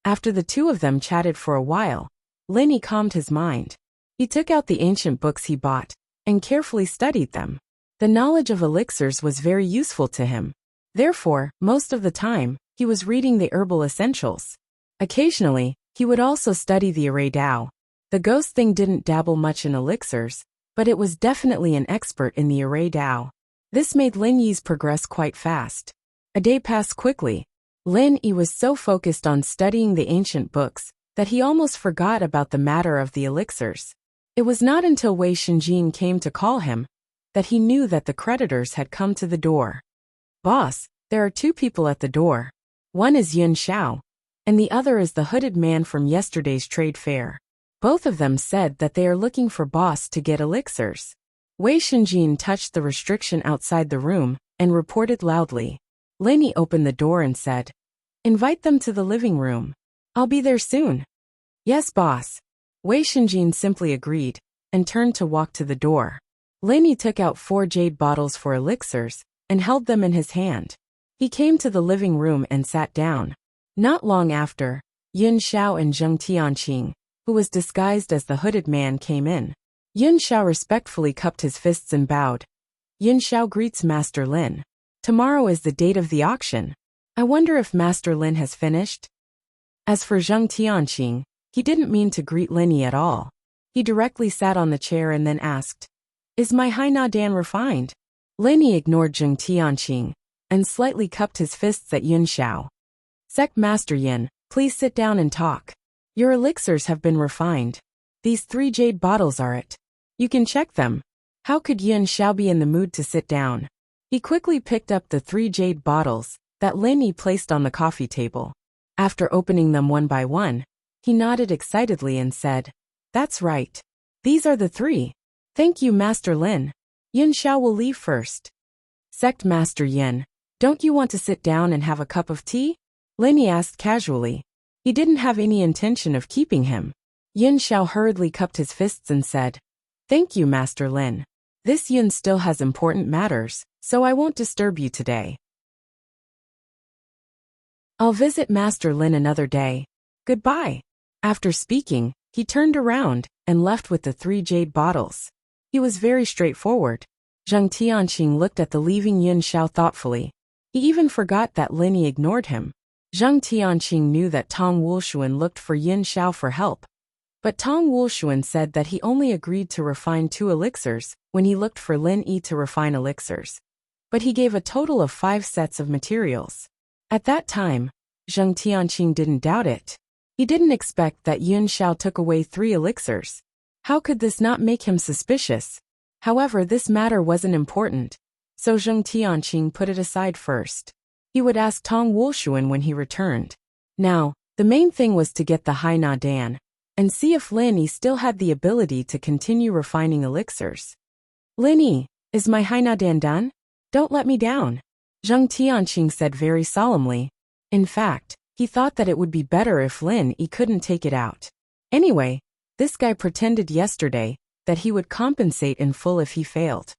After the 2 of them chatted for a while, Lenny calmed his mind. He took out the ancient books he bought and carefully studied them. The knowledge of elixirs was very useful to him. Therefore, most of the time, he was reading the herbal essentials. Occasionally, he would also study the Array Tao. The ghost thing didn't dabble much in elixirs, but it was definitely an expert in the Array Tao. This made Lin Yi's progress quite fast. A day passed quickly. Lin Yi was so focused on studying the ancient books that he almost forgot about the matter of the elixirs. It was not until Wei Shenjin came to call him that he knew that the creditors had come to the door. "Boss, there are 2 people at the door. One is Yun Xiao, and the other is the hooded man from yesterday's trade fair. Both of them said that they are looking for boss to get elixirs." Wei Shenjin touched the restriction outside the room and reported loudly. Lenny opened the door and said, "Invite them to the living room. I'll be there soon." "Yes, boss." Wei Shenjin simply agreed and turned to walk to the door. Lenny took out 4 jade bottles for elixirs and held them in his hand. He came to the living room and sat down. Not long after, Yun Xiao and Zheng Tianqing, who was disguised as the hooded man, came in. Yun Xiao respectfully cupped his fists and bowed. Yun Xiao greets Master Lin. Tomorrow is the date of the auction. I wonder if Master Lin has finished? As for Zheng Tianqing, he didn't mean to greet Linny at all. He directly sat on the chair and then asked, "Is my Haina Dan refined?" Linny ignored Zheng Tianqing and slightly cupped his fists at Yun Xiao. "Sect Master Yin, please sit down and talk. Your elixirs have been refined. These 3 jade bottles are it. You can check them." How could Yun Xiao be in the mood to sit down? He quickly picked up the 3 jade bottles that Linny placed on the coffee table. After opening them one by one, he nodded excitedly and said, "That's right. These are the 3. Thank you, Master Lin. Yun Xiao will leave first." "Sect Master Yin, don't you want to sit down and have a cup of tea?" Linny asked casually. He didn't have any intention of keeping him. Yun Xiao hurriedly cupped his fists and said, "Thank you, Master Lin. This Yun still has important matters, so I won't disturb you today. I'll visit Master Lin another day. Goodbye." After speaking, he turned around and left with the 3 jade bottles. He was very straightforward. Zheng Tianqing looked at the leaving Yun Xiao thoughtfully. He even forgot that Linny ignored him. Zheng Tianqing knew that Tong Wushuan looked for Yun Xiao for help. But Tong Wushuan said that he only agreed to refine 2 elixirs when he looked for Lin Yi to refine elixirs. But he gave a total of 5 sets of materials. At that time, Zheng Tianqing didn't doubt it. He didn't expect that Yun Xiao took away 3 elixirs. How could this not make him suspicious? However, this matter wasn't important, so Zheng Tianqing put it aside first. He would ask Tong Wushuan when he returned. Now, the main thing was to get the Haina Dan and see if Lin Yi still had the ability to continue refining elixirs. "Lin Yi, is my Haina Dan done? Don't let me down," Zheng Tianqing said very solemnly. In fact, he thought that it would be better if Lin Yi couldn't take it out. Anyway, this guy pretended yesterday that he would compensate in full if he failed.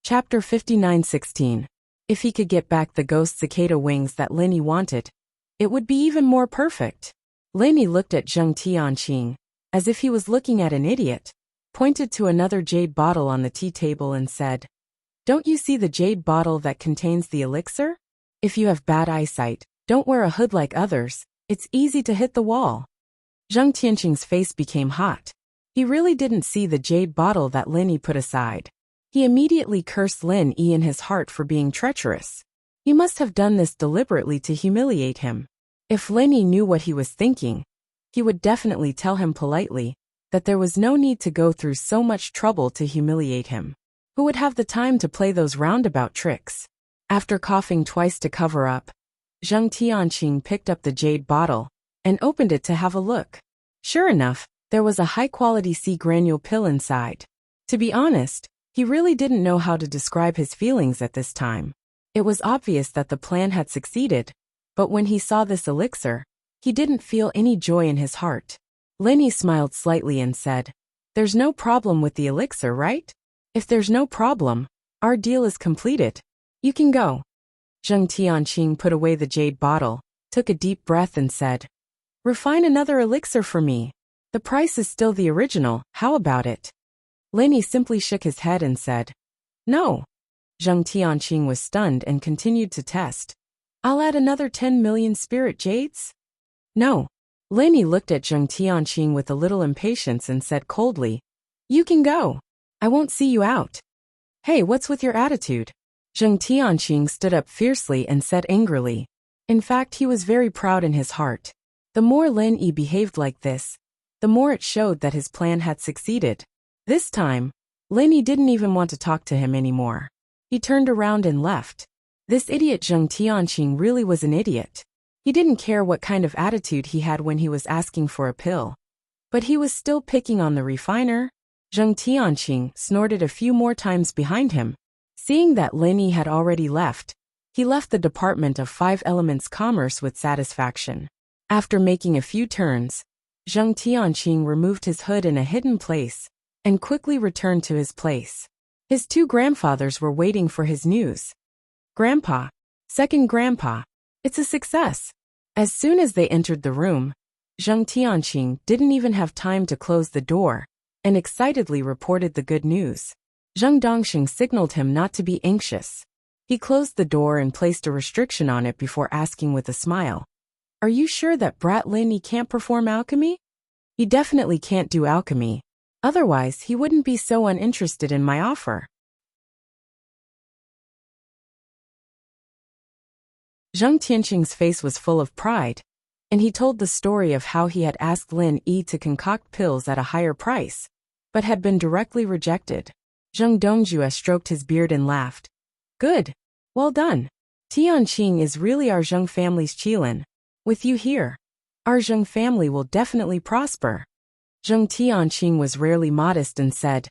Chapter 59:16. If he could get back the ghost cicada wings that Lin Yi wanted, it would be even more perfect. Lin Yi looked at Zheng Tianqing as if he was looking at an idiot, pointed to another jade bottle on the tea table and said, "Don't you see the jade bottle that contains the elixir? If you have bad eyesight, don't wear a hood like others, it's easy to hit the wall." Zheng Tianqing's face became hot. He really didn't see the jade bottle that Lin Yi put aside. He immediately cursed Lin Yi in his heart for being treacherous. He must have done this deliberately to humiliate him. If Lin Yi knew what he was thinking, he would definitely tell him politely that there was no need to go through so much trouble to humiliate him. Who would have the time to play those roundabout tricks? After coughing twice to cover up, Zheng Tianqing picked up the jade bottle and opened it to have a look. Sure enough, there was a high-quality sea granule pill inside. To be honest, he really didn't know how to describe his feelings at this time. It was obvious that the plan had succeeded, but when he saw this elixir, he didn't feel any joy in his heart. Lin Yi smiled slightly and said, "There's no problem with the elixir, right? If there's no problem, our deal is completed. You can go." Zheng Tianqing put away the jade bottle, took a deep breath and said, "Refine another elixir for me. The price is still the original, how about it?" Lin Yi simply shook his head and said, "No." Zheng Tianqing was stunned and continued to test. "I'll add another 10 million spirit jades?" "No." Lin Yi looked at Zheng Tianqing with a little impatience and said coldly, "You can go. I won't see you out." "Hey, what's with your attitude?" Zheng Tianqing stood up fiercely and said angrily. In fact, he was very proud in his heart. The more Lin Yi behaved like this, the more it showed that his plan had succeeded. This time, Lin Yi didn't even want to talk to him anymore. He turned around and left. This idiot Zheng Tianqing really was an idiot. He didn't care what kind of attitude he had when he was asking for a pill. But he was still picking on the refiner. Zheng Tianqing snorted a few more times behind him. Seeing that Lin Yi had already left, he left the Department of 5 Elements Commerce with satisfaction. After making a few turns, Zheng Tianqing removed his hood in a hidden place and quickly returned to his place. His 2 grandfathers were waiting for his news. "Grandpa, Second Grandpa. It's a success. As soon as they entered the room, Zheng Tianqing didn't even have time to close the door and excitedly reported the good news. Zheng Dongxing signaled him not to be anxious. He closed the door and placed a restriction on it before asking with a smile, "Are you sure that Brat Lin Yi can't perform alchemy?" "He definitely can't do alchemy. Otherwise, he wouldn't be so uninterested in my offer." Zheng Tianqing's face was full of pride, and he told the story of how he had asked Lin Yi to concoct pills at a higher price, but had been directly rejected. Zheng Dongjue stroked his beard and laughed. "Good. Well done. Tianqing is really our Zheng family's Qilin. With you here, our Zheng family will definitely prosper." Zheng Tianqing was rarely modest and said,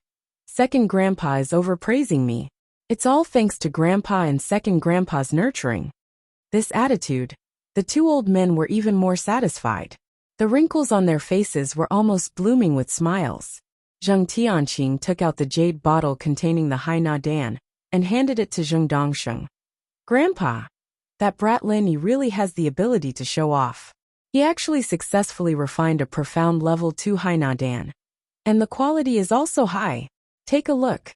"Second Grandpa is overpraising me. It's all thanks to Grandpa and Second Grandpa's nurturing." This attitude, the two old men were even more satisfied. The wrinkles on their faces were almost blooming with smiles. Zheng Tianqing took out the jade bottle containing the Haina Dan and handed it to Zheng Dongsheng. "Grandpa, that Brat Lin Yi really has the ability to show off. He actually successfully refined a profound level 2 Haina Dan. And the quality is also high. Take a look."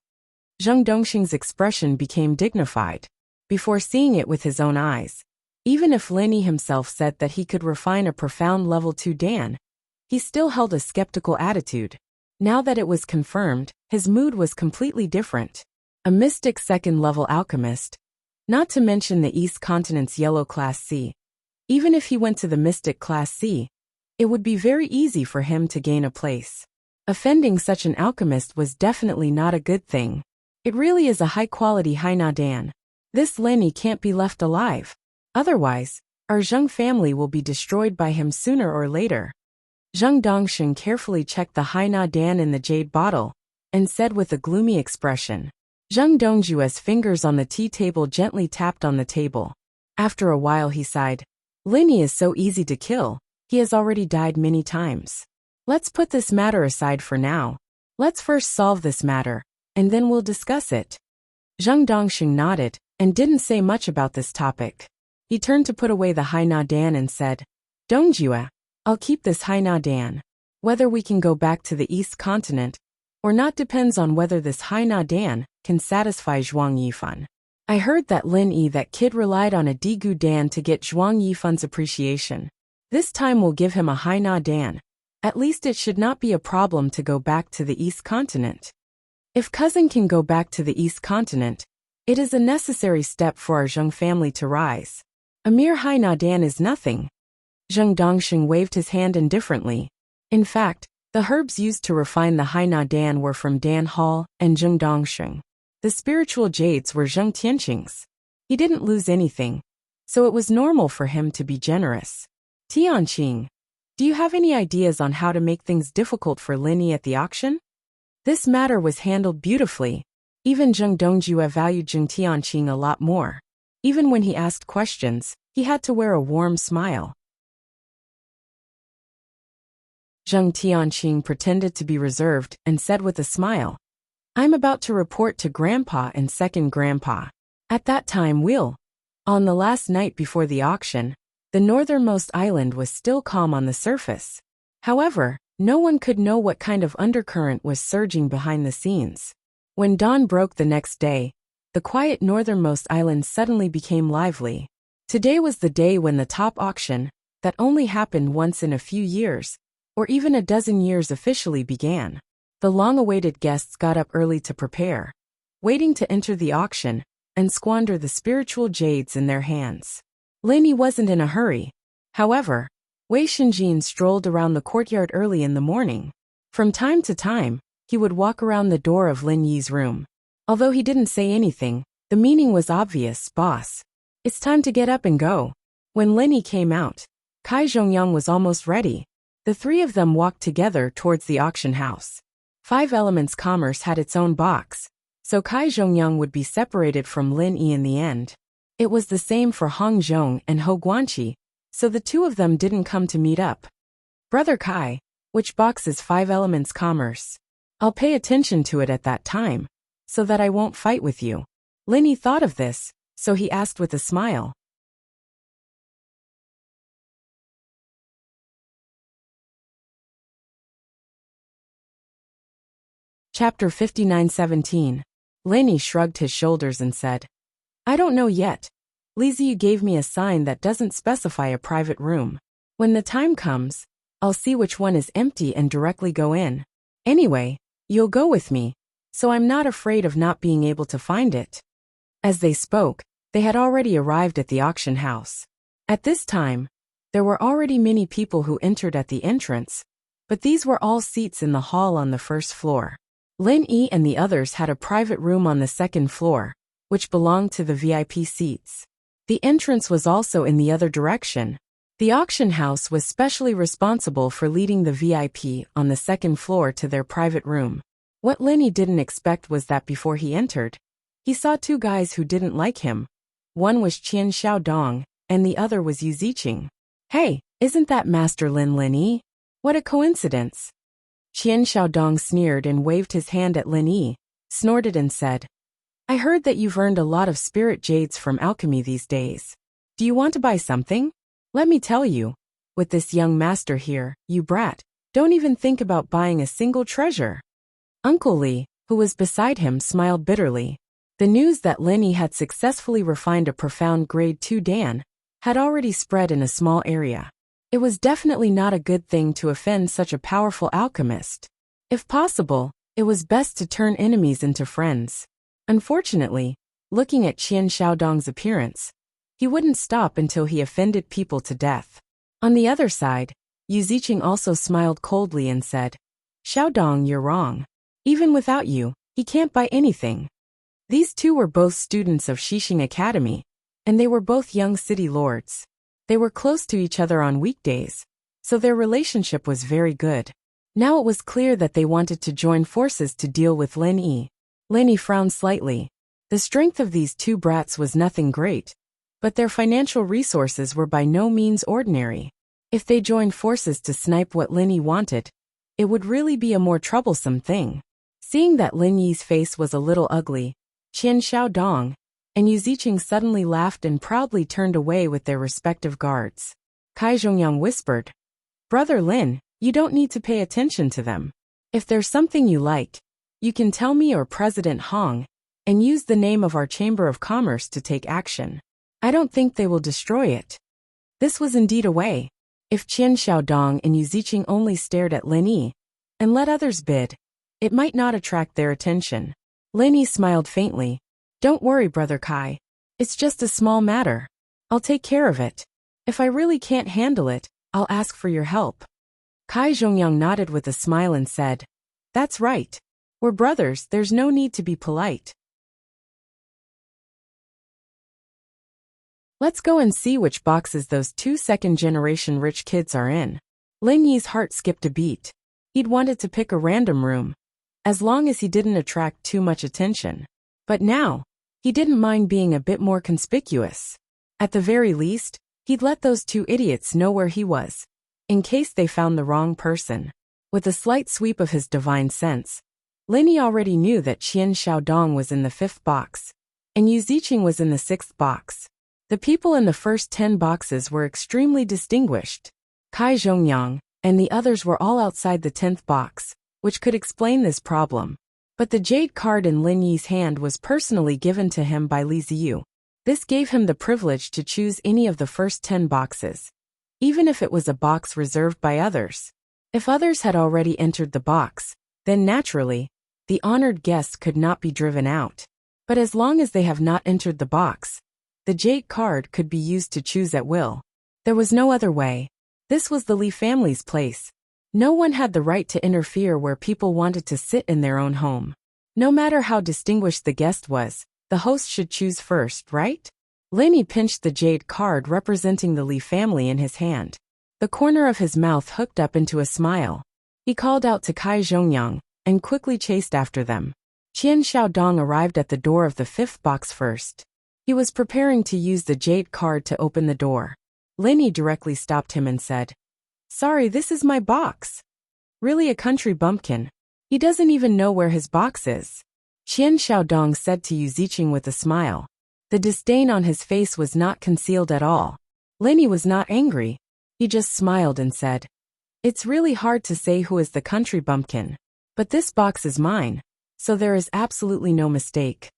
Zheng Dongxing's expression became dignified. Before seeing it with his own eyes, even if Lin Yi himself said that he could refine a profound level 2 Dan, he still held a skeptical attitude. Now that it was confirmed, his mood was completely different. A mystic second-level alchemist, not to mention the East Continent's Yellow Class C. Even if he went to the Mystic Class C, it would be very easy for him to gain a place. Offending such an alchemist was definitely not a good thing. It really is a high-quality Haina Dan. This Lin Yi can't be left alive. Otherwise, our Zheng family will be destroyed by him sooner or later. Zheng Dongsheng carefully checked the Haina Dan in the jade bottle and said with a gloomy expression. Zheng Dongjue's fingers on the tea table gently tapped on the table. After a while he sighed. "Lin Yi is so easy to kill. He has already died many times. Let's put this matter aside for now. Let's first solve this matter, and then we'll discuss it." Zheng Dongxing nodded and didn't say much about this topic. He turned to put away the Haina Dan and said, "Dongjue, I'll keep this Haina Dan. Whether we can go back to the East Continent or not depends on whether this Haina Dan can satisfy Zhuang Yifan. I heard that Lin Yi, that kid, relied on a Digu Dan to get Zhuang Yifan's appreciation. This time we'll give him a Haina Dan. At least it should not be a problem to go back to the East Continent. If cousin can go back to the East Continent, it is a necessary step for our Zheng family to rise. A mere Haina Dan is nothing." Zheng Dongxing waved his hand indifferently. In fact, the herbs used to refine the Haina Dan were from Dan Hall and Zheng Dongxing. The spiritual jades were Zheng Tianqing's. He didn't lose anything, so it was normal for him to be generous. "Tianqing, do you have any ideas on how to make things difficult for Lin Yi at the auction?" This matter was handled beautifully. Even Zheng Dongjue valued Zheng Tianqing a lot more. Even when he asked questions, he had to wear a warm smile. Zheng Tianqing pretended to be reserved and said with a smile, "I'm about to report to Grandpa and Second Grandpa. At that time we'll." On the last night before the auction, the northernmost island was still calm on the surface. However, no one could know what kind of undercurrent was surging behind the scenes. When dawn broke the next day, the quiet northernmost island suddenly became lively. Today was the day when the top auction, that only happened once in a few years, or even a dozen years, officially began. The long-awaited guests got up early to prepare, waiting to enter the auction and squander the spiritual jades in their hands. Lin Yi wasn't in a hurry. However, Wei Shinjin strolled around the courtyard early in the morning. From time to time, he would walk around the door of Lin Yi's room. Although he didn't say anything, the meaning was obvious. "Boss, it's time to get up and go." When Lin Yi came out, Kai Zhongyang was almost ready. The three of them walked together towards the auction house. 5 Elements Commerce had its own box, so Kai Zhongyang would be separated from Lin Yi in the end. It was the same for Hong Zhong and Ho Guanqi, so the two of them didn't come to meet up. "Brother Kai, which box is 5 Elements Commerce? I'll pay attention to it at that time, so that I won't fight with you." Lin Yi thought of this, so he asked with a smile. Chapter 59:17. Lenny shrugged his shoulders and said, I don't know yet. Liziu gave me a sign that doesn't specify a private room. When the time comes, I'll see which one is empty and directly go in. Anyway, you'll go with me, so I'm not afraid of not being able to find it. As they spoke, they had already arrived at the auction house. At this time, there were already many people who entered at the entrance, but these were all seats in the hall on the first floor. Lin Yi and the others had a private room on the second floor, which belonged to the VIP seats. The entrance was also in the other direction. The auction house was specially responsible for leading the VIP on the second floor to their private room. What Lenny didn't expect was that before he entered, he saw two guys who didn't like him. One was Qian Xiaodong, and the other was Yu Ziqing. Hey, isn't that Master Lin Yi? What a coincidence. Qian Xiaodong sneered and waved his hand at Lin Yi, snorted and said, I heard that you've earned a lot of spirit jades from alchemy these days. Do you want to buy something? Let me tell you, with this young master here, you brat, don't even think about buying a single treasure. Uncle Li, who was beside him, smiled bitterly. The news that Lin Yi had successfully refined a profound grade 2 Dan had already spread in a small area. It was definitely not a good thing to offend such a powerful alchemist. If possible, it was best to turn enemies into friends. Unfortunately, looking at Qian Xiaodong's appearance, he wouldn't stop until he offended people to death. On the other side, Yu Ziqing also smiled coldly and said, Xiaodong, you're wrong. Even without you, he can't buy anything. These two were both students of Xixing Academy, and they were both young city lords. They were close to each other on weekdays, so their relationship was very good. Now it was clear that they wanted to join forces to deal with Lin Yi. Lin Yi frowned slightly. The strength of these two brats was nothing great, but their financial resources were by no means ordinary. If they joined forces to snipe what Lin Yi wanted, it would really be a more troublesome thing. Seeing that Lin Yi's face was a little ugly, Qian Xiaodong and Yu Ziqing suddenly laughed and proudly turned away with their respective guards. Kai Zhongyang whispered, Brother Lin, you don't need to pay attention to them. If there's something you like, you can tell me or President Hong, and use the name of our Chamber of Commerce to take action. I don't think they will destroy it. This was indeed a way. If Qian Xiaodong and Yu Ziqing only stared at Lin Yi and let others bid, it might not attract their attention. Lin Yi smiled faintly. Don't worry, Brother Kai. It's just a small matter. I'll take care of it. If I really can't handle it, I'll ask for your help. Kai Zhongyang nodded with a smile and said, That's right. We're brothers, there's no need to be polite. Let's go and see which boxes those two second-generation rich kids are in. Lin Yi's heart skipped a beat. He'd wanted to pick a random room, as long as he didn't attract too much attention. But now, he didn't mind being a bit more conspicuous. At the very least, he'd let those two idiots know where he was, in case they found the wrong person. With a slight sweep of his divine sense, Lin Yi already knew that Qian Xiaodong was in the 5th box, and Yu Ziqing was in the 6th box. The people in the first 10 boxes were extremely distinguished. Kai Zhongyang and the others were all outside the 10th box, which could explain this problem. But the jade card in Lin Yi's hand was personally given to him by Liziu. This gave him the privilege to choose any of the first 10 boxes, even if it was a box reserved by others. If others had already entered the box, then naturally, the honored guest could not be driven out. But as long as they have not entered the box, the jade card could be used to choose at will. There was no other way. This was the Li family's place. No one had the right to interfere where people wanted to sit in their own home. No matter how distinguished the guest was, the host should choose first, right? Lin Yi pinched the jade card representing the Li family in his hand. The corner of his mouth hooked up into a smile. He called out to Kai Zhongyang and quickly chased after them. Qian Xiaodong arrived at the door of the 5th box first. He was preparing to use the jade card to open the door. Lin Yi directly stopped him and said, Sorry, this is my box. Really a country bumpkin. He doesn't even know where his box is. Qian Xiaodong said to Yu Ziqing with a smile. The disdain on his face was not concealed at all. Lenny was not angry. He just smiled and said, "It's really hard to say who is the country bumpkin. But this box is mine, so there is absolutely no mistake."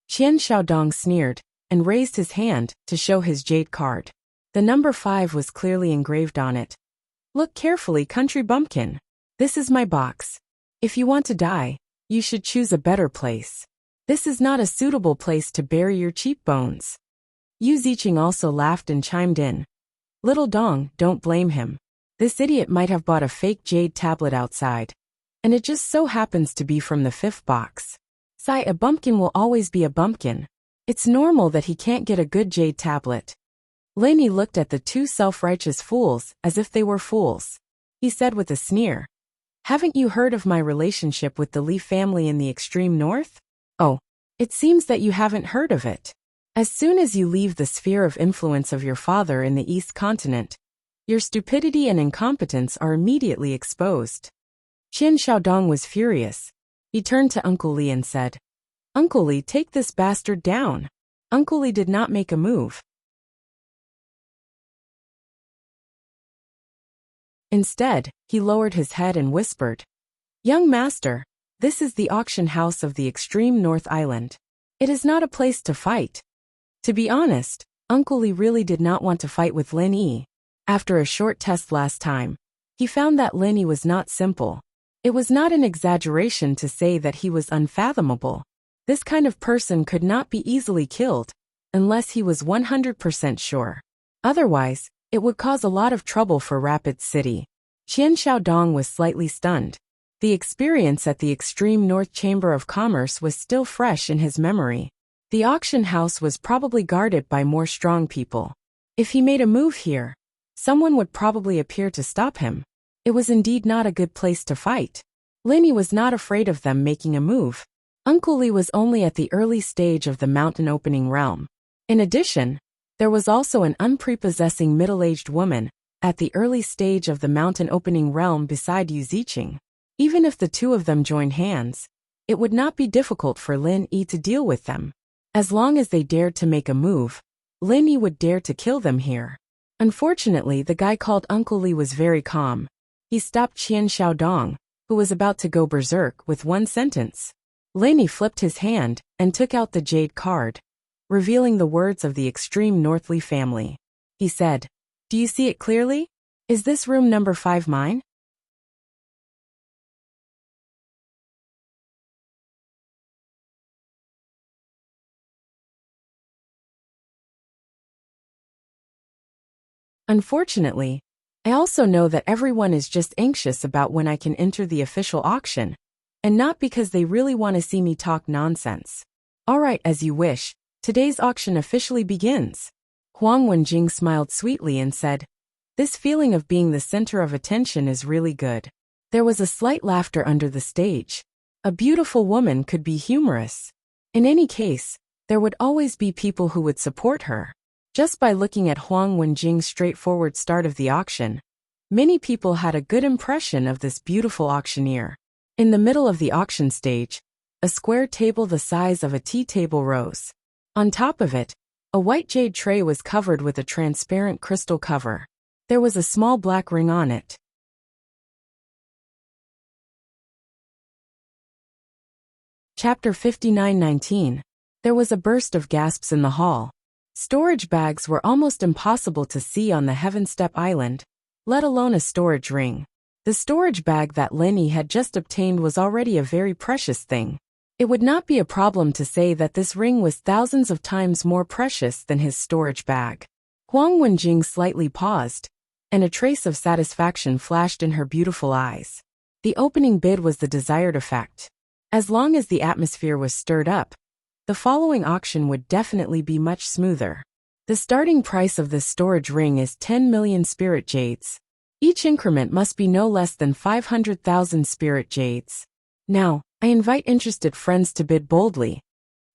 Qian Xiaodong sneered and raised his hand to show his jade card. The number 5 was clearly engraved on it. "Look carefully, country bumpkin. This is my box. If you want to die, you should choose a better place. This is not a suitable place to bury your cheap bones." Yu Ziqing also laughed and chimed in. "Little Dong, don't blame him. This idiot might have bought a fake jade tablet outside. And it just so happens to be from the 5th box. Sai, a bumpkin will always be a bumpkin. It's normal that he can't get a good jade tablet." Lenny looked at the two self-righteous fools as if they were fools. He said with a sneer, "Haven't you heard of my relationship with the Li family in the extreme north? Oh, it seems that you haven't heard of it. As soon as you leave the sphere of influence of your father in the East Continent, your stupidity and incompetence are immediately exposed." Qian Xiaodong was furious. He turned to Uncle Li and said, "Uncle Li, take this bastard down." Uncle Li did not make a move. Instead, he lowered his head and whispered, "Young master, this is the auction house of the extreme North Island. It is not a place to fight." To be honest, Uncle Li really did not want to fight with Lin Yi. After a short test last time, he found that Lin Yi was not simple. It was not an exaggeration to say that he was unfathomable. This kind of person could not be easily killed, unless he was 100% sure. Otherwise, it would cause a lot of trouble for Rapid City. Qian Xiaodong was slightly stunned. The experience at the extreme North Chamber of Commerce was still fresh in his memory. The auction house was probably guarded by more strong people. If he made a move here, someone would probably appear to stop him. It was indeed not a good place to fight. Lin Yi was not afraid of them making a move. Uncle Li was only at the early stage of the mountain opening realm. In addition, there was also an unprepossessing middle-aged woman at the early stage of the mountain opening realm beside Yu Ziqing. Even if the two of them joined hands, it would not be difficult for Lin Yi to deal with them. As long as they dared to make a move, Lin Yi would dare to kill them here. Unfortunately, the guy called Uncle Li was very calm. He stopped Qian Xiaodong, who was about to go berserk, with one sentence. Lin Yi flipped his hand and took out the jade card, revealing the words of the extreme North Li family. He said, "Do you see it clearly? Is this room number 5 mine?" Unfortunately, I also know that everyone is just anxious about when I can enter the official auction, and not because they really want to see me talk nonsense. Alright, as you wish, today's auction officially begins. Huang Wenjing smiled sweetly and said, "This feeling of being the center of attention is really good." There was a slight laughter under the stage. A beautiful woman could be humorous. In any case, there would always be people who would support her. Just by looking at Huang Wenjing's straightforward start of the auction, many people had a good impression of this beautiful auctioneer. In the middle of the auction stage, a square table the size of a tea table rose. On top of it, a white jade tray was covered with a transparent crystal cover. There was a small black ring on it. Chapter 59:19. There was a burst of gasps in the hall. Storage bags were almost impossible to see on the Heaven Step Island, let alone a storage ring. The storage bag that Lin Yi had just obtained was already a very precious thing. It would not be a problem to say that this ring was thousands of times more precious than his storage bag. Huang Wenjing slightly paused, and a trace of satisfaction flashed in her beautiful eyes. The opening bid was the desired effect. As long as the atmosphere was stirred up, the following auction would definitely be much smoother. The starting price of this storage ring is 10 million spirit jades. Each increment must be no less than 500,000 spirit jades. Now, I invite interested friends to bid boldly.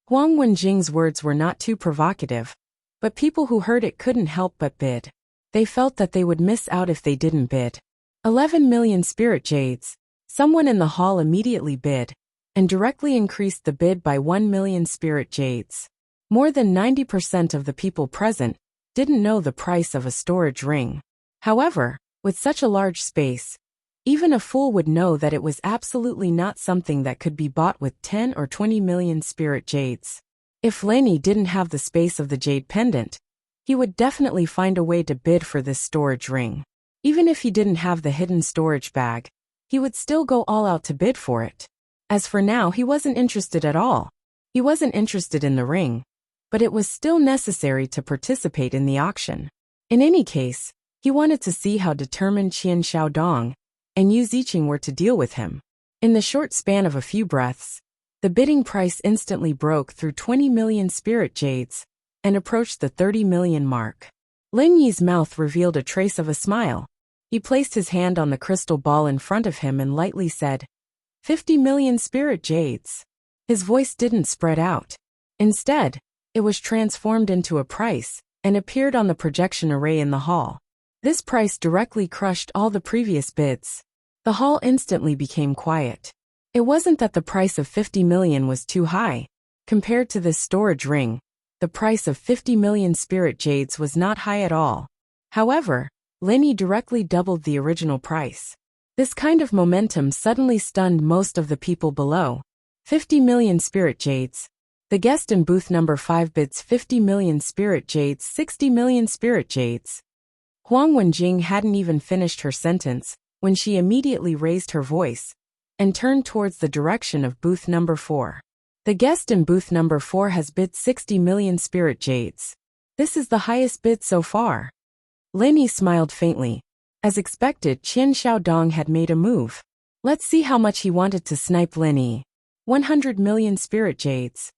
Huang Wenjing's words were not too provocative, but people who heard it couldn't help but bid. They felt that they would miss out if they didn't bid. 11 million spirit jades. Someone in the hall immediately bid, and directly increased the bid by 1 million spirit jades. More than 90% of the people present didn't know the price of a storage ring. However, with such a large space, even a fool would know that it was absolutely not something that could be bought with 10 or 20 million spirit jades. If Lenny didn't have the space of the jade pendant, he would definitely find a way to bid for this storage ring. Even if he didn't have the hidden storage bag, he would still go all out to bid for it. As for now, he wasn't interested at all. He wasn't interested in the ring, but it was still necessary to participate in the auction. In any case, he wanted to see how determined Qian Xiaodong and Yu Ziqing were to deal with him. In the short span of a few breaths, the bidding price instantly broke through 20 million spirit jades and approached the 30 million mark. Lin Yi's mouth revealed a trace of a smile. He placed his hand on the crystal ball in front of him and lightly said, 50 million spirit jades. His voice didn't spread out. Instead, it was transformed into a price and appeared on the projection array in the hall. This price directly crushed all the previous bids. The hall instantly became quiet. It wasn't that the price of 50 million was too high. Compared to this storage ring, the price of 50 million spirit jades was not high at all. However, Lin Yi directly doubled the original price. This kind of momentum suddenly stunned most of the people below. 50 million spirit jades. The guest in booth number 5 bids 50 million spirit jades, 60 million spirit jades. Huang Wenjing hadn't even finished her sentence when she immediately raised her voice and turned towards the direction of booth number 4. The guest in booth number 4 has bid 60 million spirit jades. This is the highest bid so far. Lin Yi smiled faintly. As expected, Qian Xiaodong had made a move. Let's see how much he wanted to snipe Lin Yi. 100 million spirit jades.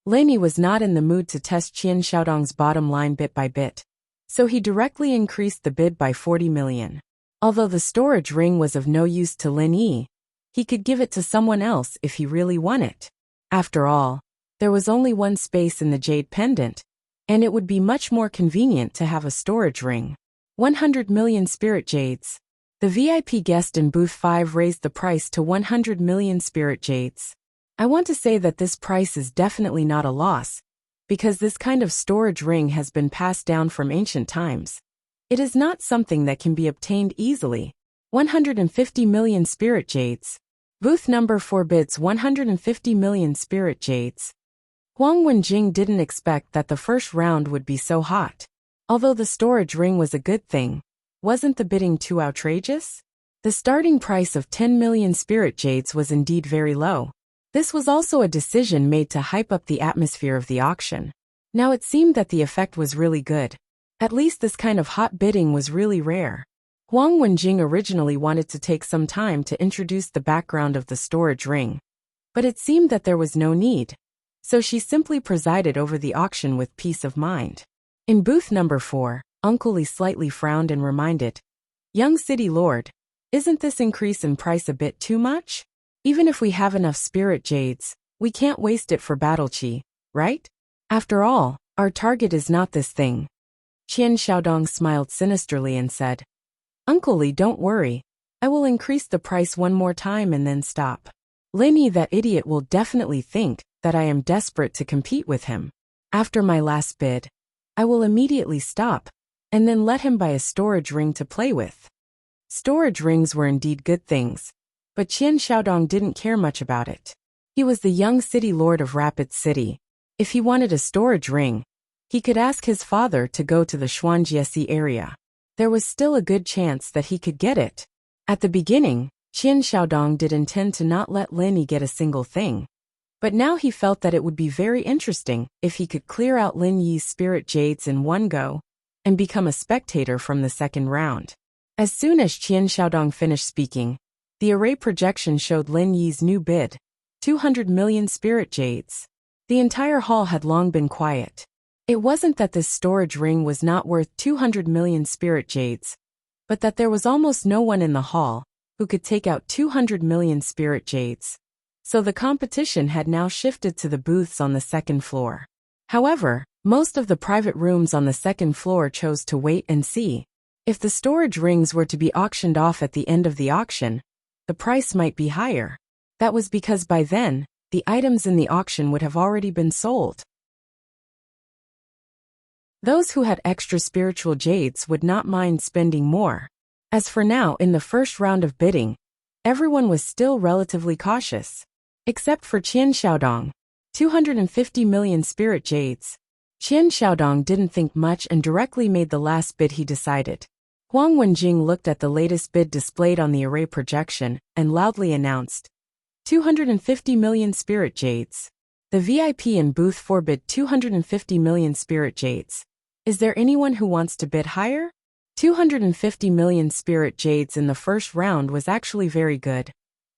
Lin Yi was not in the mood to test Qian Xiaodong's bottom line bit by bit, so he directly increased the bid by 40 million. Although the storage ring was of no use to Lin Yi, he could give it to someone else if he really won it. After all, there was only one space in the jade pendant, and it would be much more convenient to have a storage ring. 100 million spirit jades. The VIP guest in booth 5 raised the price to 100 million spirit jades. I want to say that this price is definitely not a loss, because this kind of storage ring has been passed down from ancient times. It is not something that can be obtained easily. 150 million spirit jades. Booth number 4 bids 150 million spirit jades. Huang Wenjing didn't expect that the first round would be so hot. Although the storage ring was a good thing, wasn't the bidding too outrageous? The starting price of 10 million spirit jades was indeed very low. This was also a decision made to hype up the atmosphere of the auction. Now it seemed that the effect was really good. At least this kind of hot bidding was really rare. Huang Wenjing originally wanted to take some time to introduce the background of the storage ring, but it seemed that there was no need, so she simply presided over the auction with peace of mind. In booth number 4, Uncle Li slightly frowned and reminded, "Young city lord, isn't this increase in price a bit too much? Even if we have enough spirit jades, we can't waste it for battle chi, right? After all, our target is not this thing." Qian Xiaodong smiled sinisterly and said, "Uncle Li, don't worry. I will increase the price one more time and then stop. Lin Yi, that idiot, will definitely think that I am desperate to compete with him. After my last bid, I will immediately stop, and then let him buy a storage ring to play with." Storage rings were indeed good things, but Qian Xiaodong didn't care much about it. He was the young city lord of Rapid City. If he wanted a storage ring, he could ask his father to go to the Xuanjiesi area. There was still a good chance that he could get it. At the beginning, Qian Xiaodong did intend to not let Lin Yi get a single thing. But now he felt that it would be very interesting if he could clear out Lin Yi's spirit jades in one go and become a spectator from the second round. As soon as Qian Xiaodong finished speaking, the array projection showed Lin Yi's new bid, 200 million spirit jades. The entire hall had long been quiet. It wasn't that this storage ring was not worth 200 million spirit jades, but that there was almost no one in the hall who could take out 200 million spirit jades. So the competition had now shifted to the booths on the second floor. However, most of the private rooms on the second floor chose to wait and see. If the storage rings were to be auctioned off at the end of the auction, the price might be higher. That was because by then, the items in the auction would have already been sold. Those who had extra spiritual jades would not mind spending more. As for now, in the first round of bidding, everyone was still relatively cautious. Except for Qian Xiaodong, 250 million spirit jades. Qian Xiaodong didn't think much and directly made the last bid he decided. Huang Wenjing looked at the latest bid displayed on the array projection and loudly announced, 250 million spirit jades. The VIP in booth 4 bid 250 million spirit jades. Is there anyone who wants to bid higher? 250 million spirit jades in the first round was actually very good.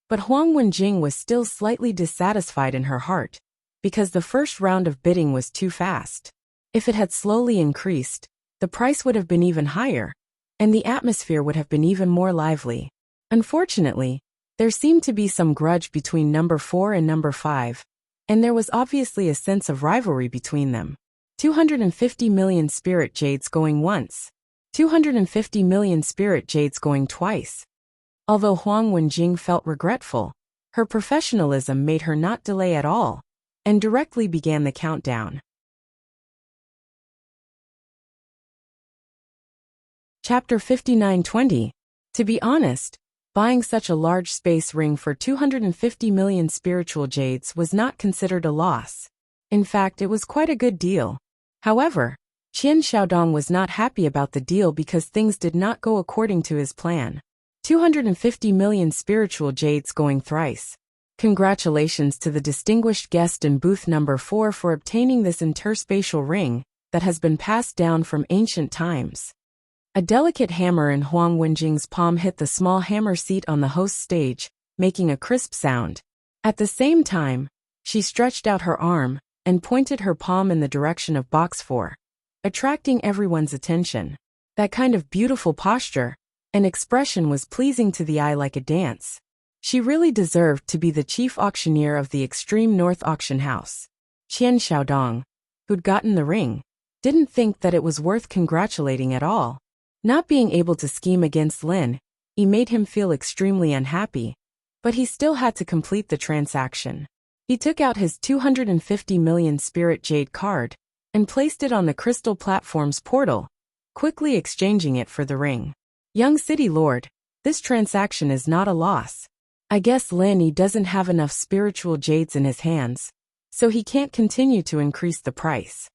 But Huang Wenjing was still slightly dissatisfied in her heart, because the first round of bidding was too fast. If it had slowly increased, the price would have been even higher, and the atmosphere would have been even more lively. Unfortunately, there seemed to be some grudge between number 4 and number 5, and there was obviously a sense of rivalry between them. 250 million spirit jades going once. 250 million spirit jades going twice. Although Huang Wenjing felt regretful, her professionalism made her not delay at all, and directly began the countdown. Chapter 59:20. To be honest, buying such a large space ring for 250 million spiritual jades was not considered a loss. In fact, it was quite a good deal. However, Qian Xiaodong was not happy about the deal because things did not go according to his plan. 250 million spiritual jades going thrice. Congratulations to the distinguished guest in booth number 4 for obtaining this interspatial ring that has been passed down from ancient times. A delicate hammer in Huang Wenjing's palm hit the small hammer seat on the host stage, making a crisp sound. At the same time, she stretched out her arm and pointed her palm in the direction of box 4, attracting everyone's attention. That kind of beautiful posture and expression was pleasing to the eye like a dance. She really deserved to be the chief auctioneer of the Extreme North Auction House. Qian Xiaodong, who'd gotten the ring, didn't think that it was worth congratulating at all. Not being able to scheme against Lin, he made him feel extremely unhappy, but he still had to complete the transaction. He took out his 250 million spirit jade card and placed it on the crystal platform's portal, quickly exchanging it for the ring. Young City Lord, this transaction is not a loss. I guess Lin Yi doesn't have enough spiritual jades in his hands, so he can't continue to increase the price.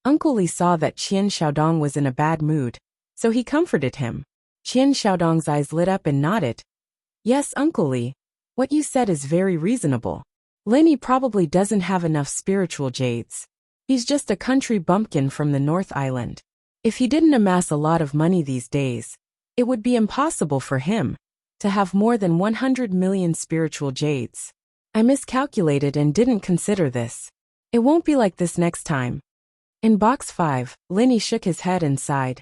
Uncle Li saw that Qian Xiaodong was in a bad mood, so he comforted him. Qian Xiaodong's eyes lit up and nodded. Yes, Uncle Li, what you said is very reasonable. Lin Yi probably doesn't have enough spiritual jades. He's just a country bumpkin from the North Island. If he didn't amass a lot of money these days, it would be impossible for him to have more than 100 million spiritual jades. I miscalculated and didn't consider this. It won't be like this next time. In box 5, Lin Yi shook his head and sighed.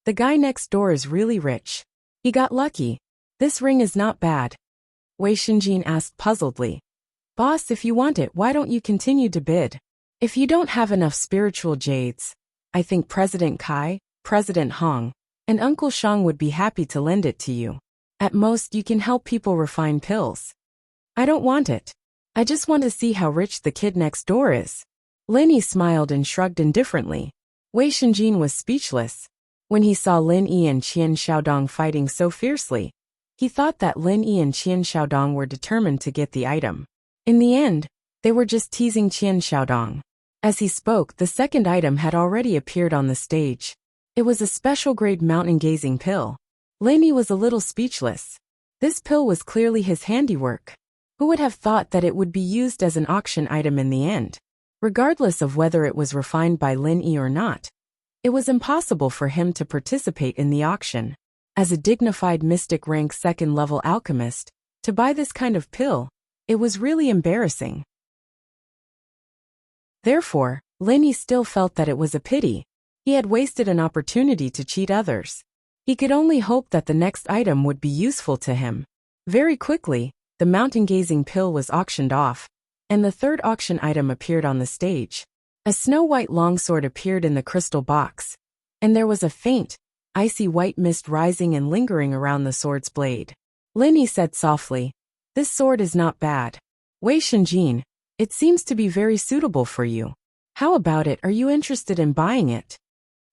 The guy next door is really rich. He got lucky. This ring is not bad. Wei Xinjin asked puzzledly. Boss, if you want it, why don't you continue to bid? If you don't have enough spiritual jades, I think President Kai, President Hong, and Uncle Shang would be happy to lend it to you. At most, you can help people refine pills. I don't want it. I just want to see how rich the kid next door is. Lin Yi smiled and shrugged indifferently. Wei Xinjin was speechless. When he saw Lin Yi and Qian Xiaodong fighting so fiercely, he thought that Lin Yi and Qian Xiaodong were determined to get the item. In the end, they were just teasing Qian Xiaodong. As he spoke, the second item had already appeared on the stage. It was a special grade mountain gazing pill. Lin Yi was a little speechless. This pill was clearly his handiwork. Who would have thought that it would be used as an auction item in the end? Regardless of whether it was refined by Lin Yi or not, it was impossible for him to participate in the auction. As a dignified mystic rank second-level alchemist, to buy this kind of pill, it was really embarrassing. Therefore, Lin Yi still felt that it was a pity. He had wasted an opportunity to cheat others. He could only hope that the next item would be useful to him. Very quickly, the mountain-gazing pill was auctioned off, and the third auction item appeared on the stage. A snow-white longsword appeared in the crystal box, and there was a faint, icy white mist rising and lingering around the sword's blade. Lin Yi said softly, "This sword is not bad." Wei Xinjin, It seems to be very suitable for you. How about it? Are you interested in buying it?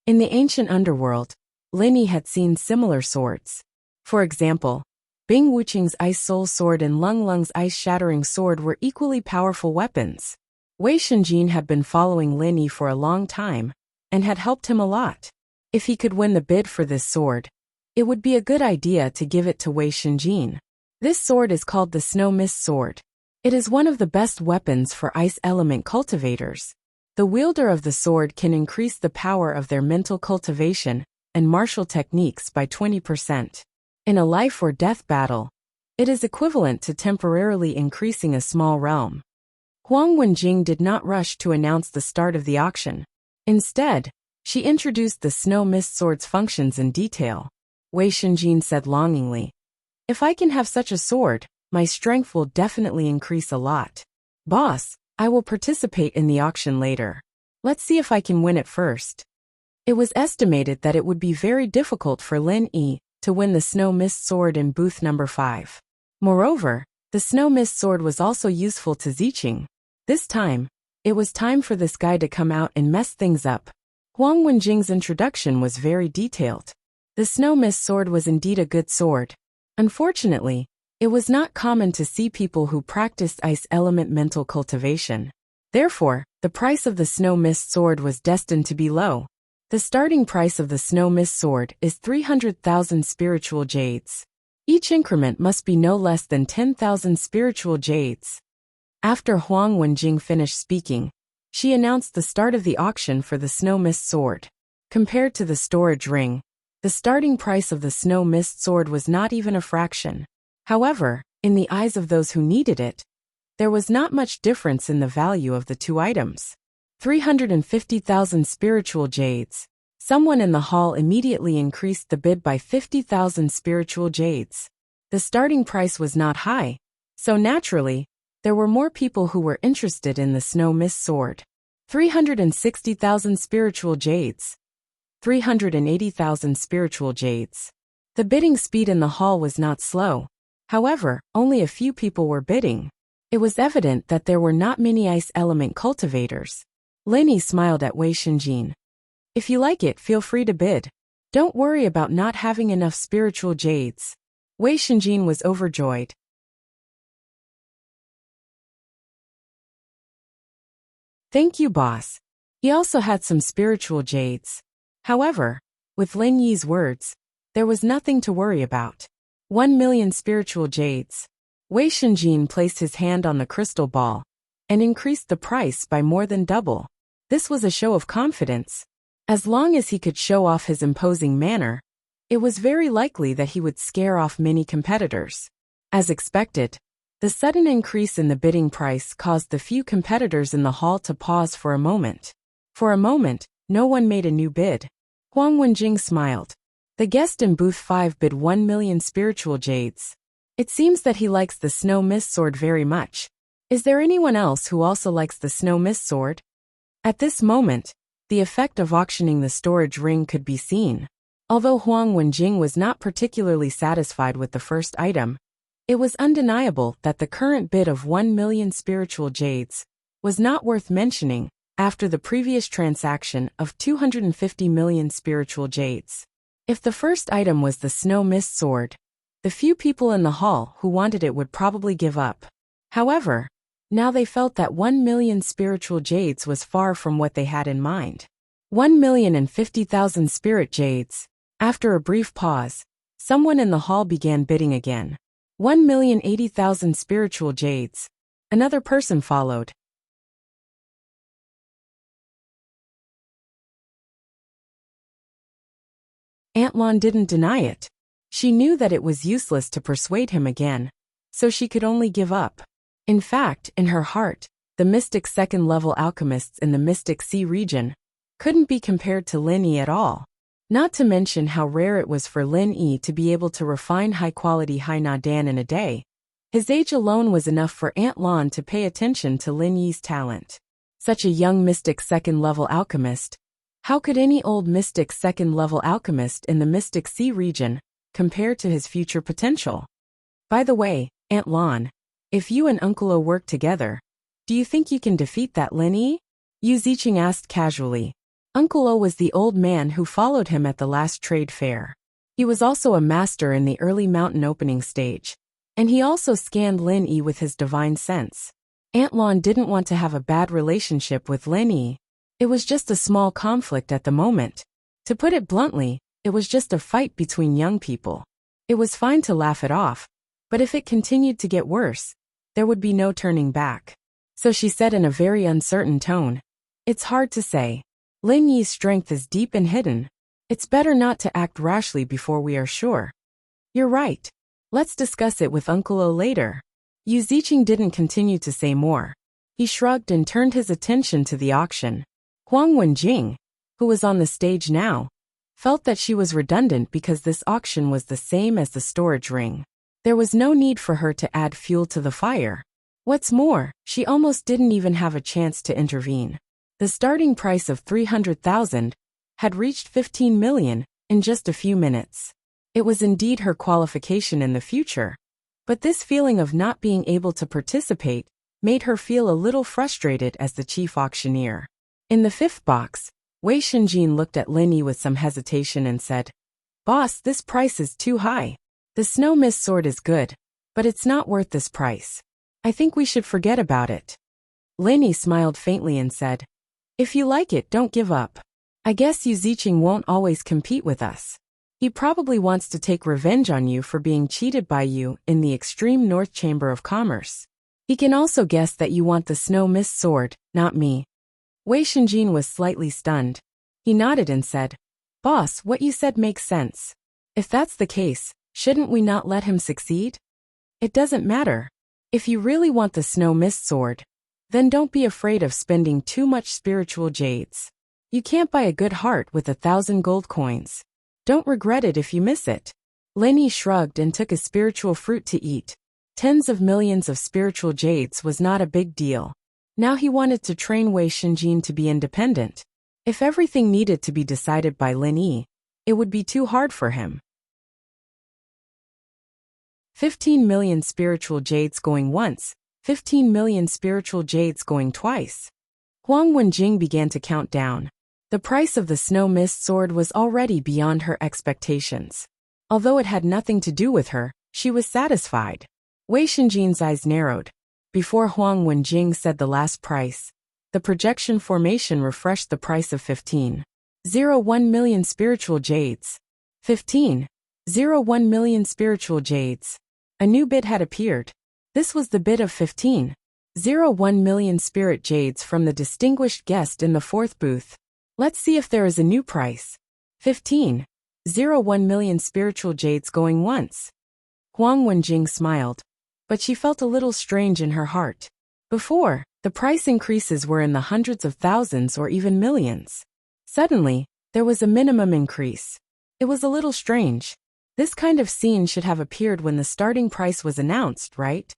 In the ancient underworld, Lin Yi had seen similar swords. For example, Bing Wuqing's Ice Soul Sword and Lung Lung's Ice Shattering Sword were equally powerful weapons. Wei Shenjin had been following Lin Yi for a long time, and had helped him a lot. If he could win the bid for this sword, it would be a good idea to give it to Wei Shenjin. This sword is called the Snow Mist Sword. It is one of the best weapons for ice element cultivators. The wielder of the sword can increase the power of their mental cultivation and martial techniques by 20%. In a life or death battle, it is equivalent to temporarily increasing a small realm. Huang Wenjing did not rush to announce the start of the auction. Instead, she introduced the Snow Mist Sword's functions in detail. Wei Shenjin said longingly, "If I can have such a sword, my strength will definitely increase a lot. Boss, I will participate in the auction later. Let's see if I can win it first." It was estimated that it would be very difficult for Lin Yi to win the Snow Mist Sword in booth number 5. Moreover, the Snow Mist Sword was also useful to Ziqing. This time, it was time for this guy to come out and mess things up. Huang Wenjing's introduction was very detailed. The Snow Mist Sword was indeed a good sword. Unfortunately, it was not common to see people who practiced ice element mental cultivation. Therefore, the price of the Snow Mist Sword was destined to be low. The starting price of the Snow Mist Sword is 300,000 spiritual jades. Each increment must be no less than 10,000 spiritual jades. After Huang Wenjing finished speaking, she announced the start of the auction for the Snow Mist Sword. Compared to the storage ring, the starting price of the Snow Mist Sword was not even a fraction. However, in the eyes of those who needed it, there was not much difference in the value of the two items. 350,000 spiritual jades. Someone in the hall immediately increased the bid by 50,000 spiritual jades. The starting price was not high, so naturally, there were more people who were interested in the Snow Mist Sword. 360,000 spiritual jades. 380,000 spiritual jades. The bidding speed in the hall was not slow. However, only a few people were bidding. It was evident that there were not many ice element cultivators. Lin Yi smiled at Wei Shenjin. "If you like it, feel free to bid. Don't worry about not having enough spiritual jades." Wei Shenjin was overjoyed. "Thank you, boss." He also had some spiritual jades. However, with Lin Yi's words, there was nothing to worry about. 1,000,000 spiritual jades. Wei Shenjin placed his hand on the crystal ball and increased the price by more than double. This was a show of confidence. As long as he could show off his imposing manner, it was very likely that he would scare off many competitors. As expected, the sudden increase in the bidding price caused the few competitors in the hall to pause for a moment. For a moment, no one made a new bid. Huang Wenjing smiled. The guest in booth 5 bid 1,000,000 spiritual jades. It seems that he likes the Snow Mist Sword very much. Is there anyone else who also likes the Snow Mist Sword? At this moment, the effect of auctioning the storage ring could be seen. Although Huang Wenjing was not particularly satisfied with the first item, it was undeniable that the current bid of 1,000,000 spiritual jades was not worth mentioning after the previous transaction of 250 million spiritual jades. If the first item was the Snow Mist Sword, the few people in the hall who wanted it would probably give up. However, now they felt that 1,000,000 spiritual jades was far from what they had in mind. 1,050,000 spirit jades. After a brief pause, someone in the hall began bidding again. 1,080,000 spiritual jades. Another person followed. Aunt Lon didn't deny it. She knew that it was useless to persuade him again, so she could only give up. In fact, in her heart, the mystic second-level alchemists in the Mystic Sea region couldn't be compared to Lin Yi at all. Not to mention how rare it was for Lin Yi to be able to refine high-quality Hainadan in a day. His age alone was enough for Aunt Lon to pay attention to Lin Yi's talent. Such a young mystic second-level alchemist. How could any old mystic second-level alchemist in the Mystic Sea region compare to his future potential? By the way, Aunt Lon, if you and Uncle O work together, Do you think you can defeat that Lin Yi? Yu Ziqing asked casually. Uncle O was the old man who followed him at the last trade fair. He was also a master in the early mountain opening stage. And he also scanned Lin Yi with his divine sense. Aunt Lon didn't want to have a bad relationship with Lin Yi. It was just a small conflict at the moment. To put it bluntly, it was just a fight between young people. It was fine to laugh it off, but if it continued to get worse, there would be no turning back. So she said in a very uncertain tone, "It's hard to say. Lin Yi's strength is deep and hidden. It's better not to act rashly before we are sure." "You're right. Let's discuss it with Uncle O later." Yu Ziqing didn't continue to say more. He shrugged and turned his attention to the auction. Huang Wenjing, who was on the stage now, felt that she was redundant because this auction was the same as the storage ring. There was no need for her to add fuel to the fire. What's more, she almost didn't even have a chance to intervene. The starting price of 300,000 had reached 15 million in just a few minutes. It was indeed her qualification in the future. But this feeling of not being able to participate made her feel a little frustrated as the chief auctioneer. In the fifth box, Wei Shenjin looked at Lin Yi with some hesitation and said, "Boss, this price is too high. The snow mist sword is good, but it's not worth this price. I think we should forget about it." Lin Yi smiled faintly and said, "If you like it, don't give up. I guess Yu Ziqing won't always compete with us. He probably wants to take revenge on you for being cheated by you in the extreme North Chamber of Commerce. He can also guess that you want the snow mist sword, not me." Wei Shenjin was slightly stunned. He nodded and said, "Boss, what you said makes sense. If that's the case, shouldn't we not let him succeed? It doesn't matter. If you really want the snow mist sword, then don't be afraid of spending too much spiritual jades. You can't buy a good heart with 1,000 gold coins. Don't regret it if you miss it." Lin Yi shrugged and took a spiritual fruit to eat. Tens of millions of spiritual jades was not a big deal. Now he wanted to train Wei Shenjin to be independent. If everything needed to be decided by Lin Yi, it would be too hard for him. 15 million spiritual jades going once, 15 million spiritual jades going twice. Huang Wenjing began to count down. The price of the snow mist sword was already beyond her expectations. Although it had nothing to do with her, she was satisfied. Wei Shenjin's eyes narrowed. Before Huang Wenjing said the last price, the projection formation refreshed the price of 15.01 million spiritual jades. 15.01 million spiritual jades. A new bid had appeared. This was the bid of 15.01 million spirit jades from the distinguished guest in the fourth booth. Let's see if there is a new price. 15.01 million spiritual jades going once. Huang Wenjing smiled, but she felt a little strange in her heart. Before, the price increases were in the hundreds of thousands or even millions. Suddenly, there was a minimum increase. It was a little strange. This kind of scene should have appeared when the starting price was announced, right?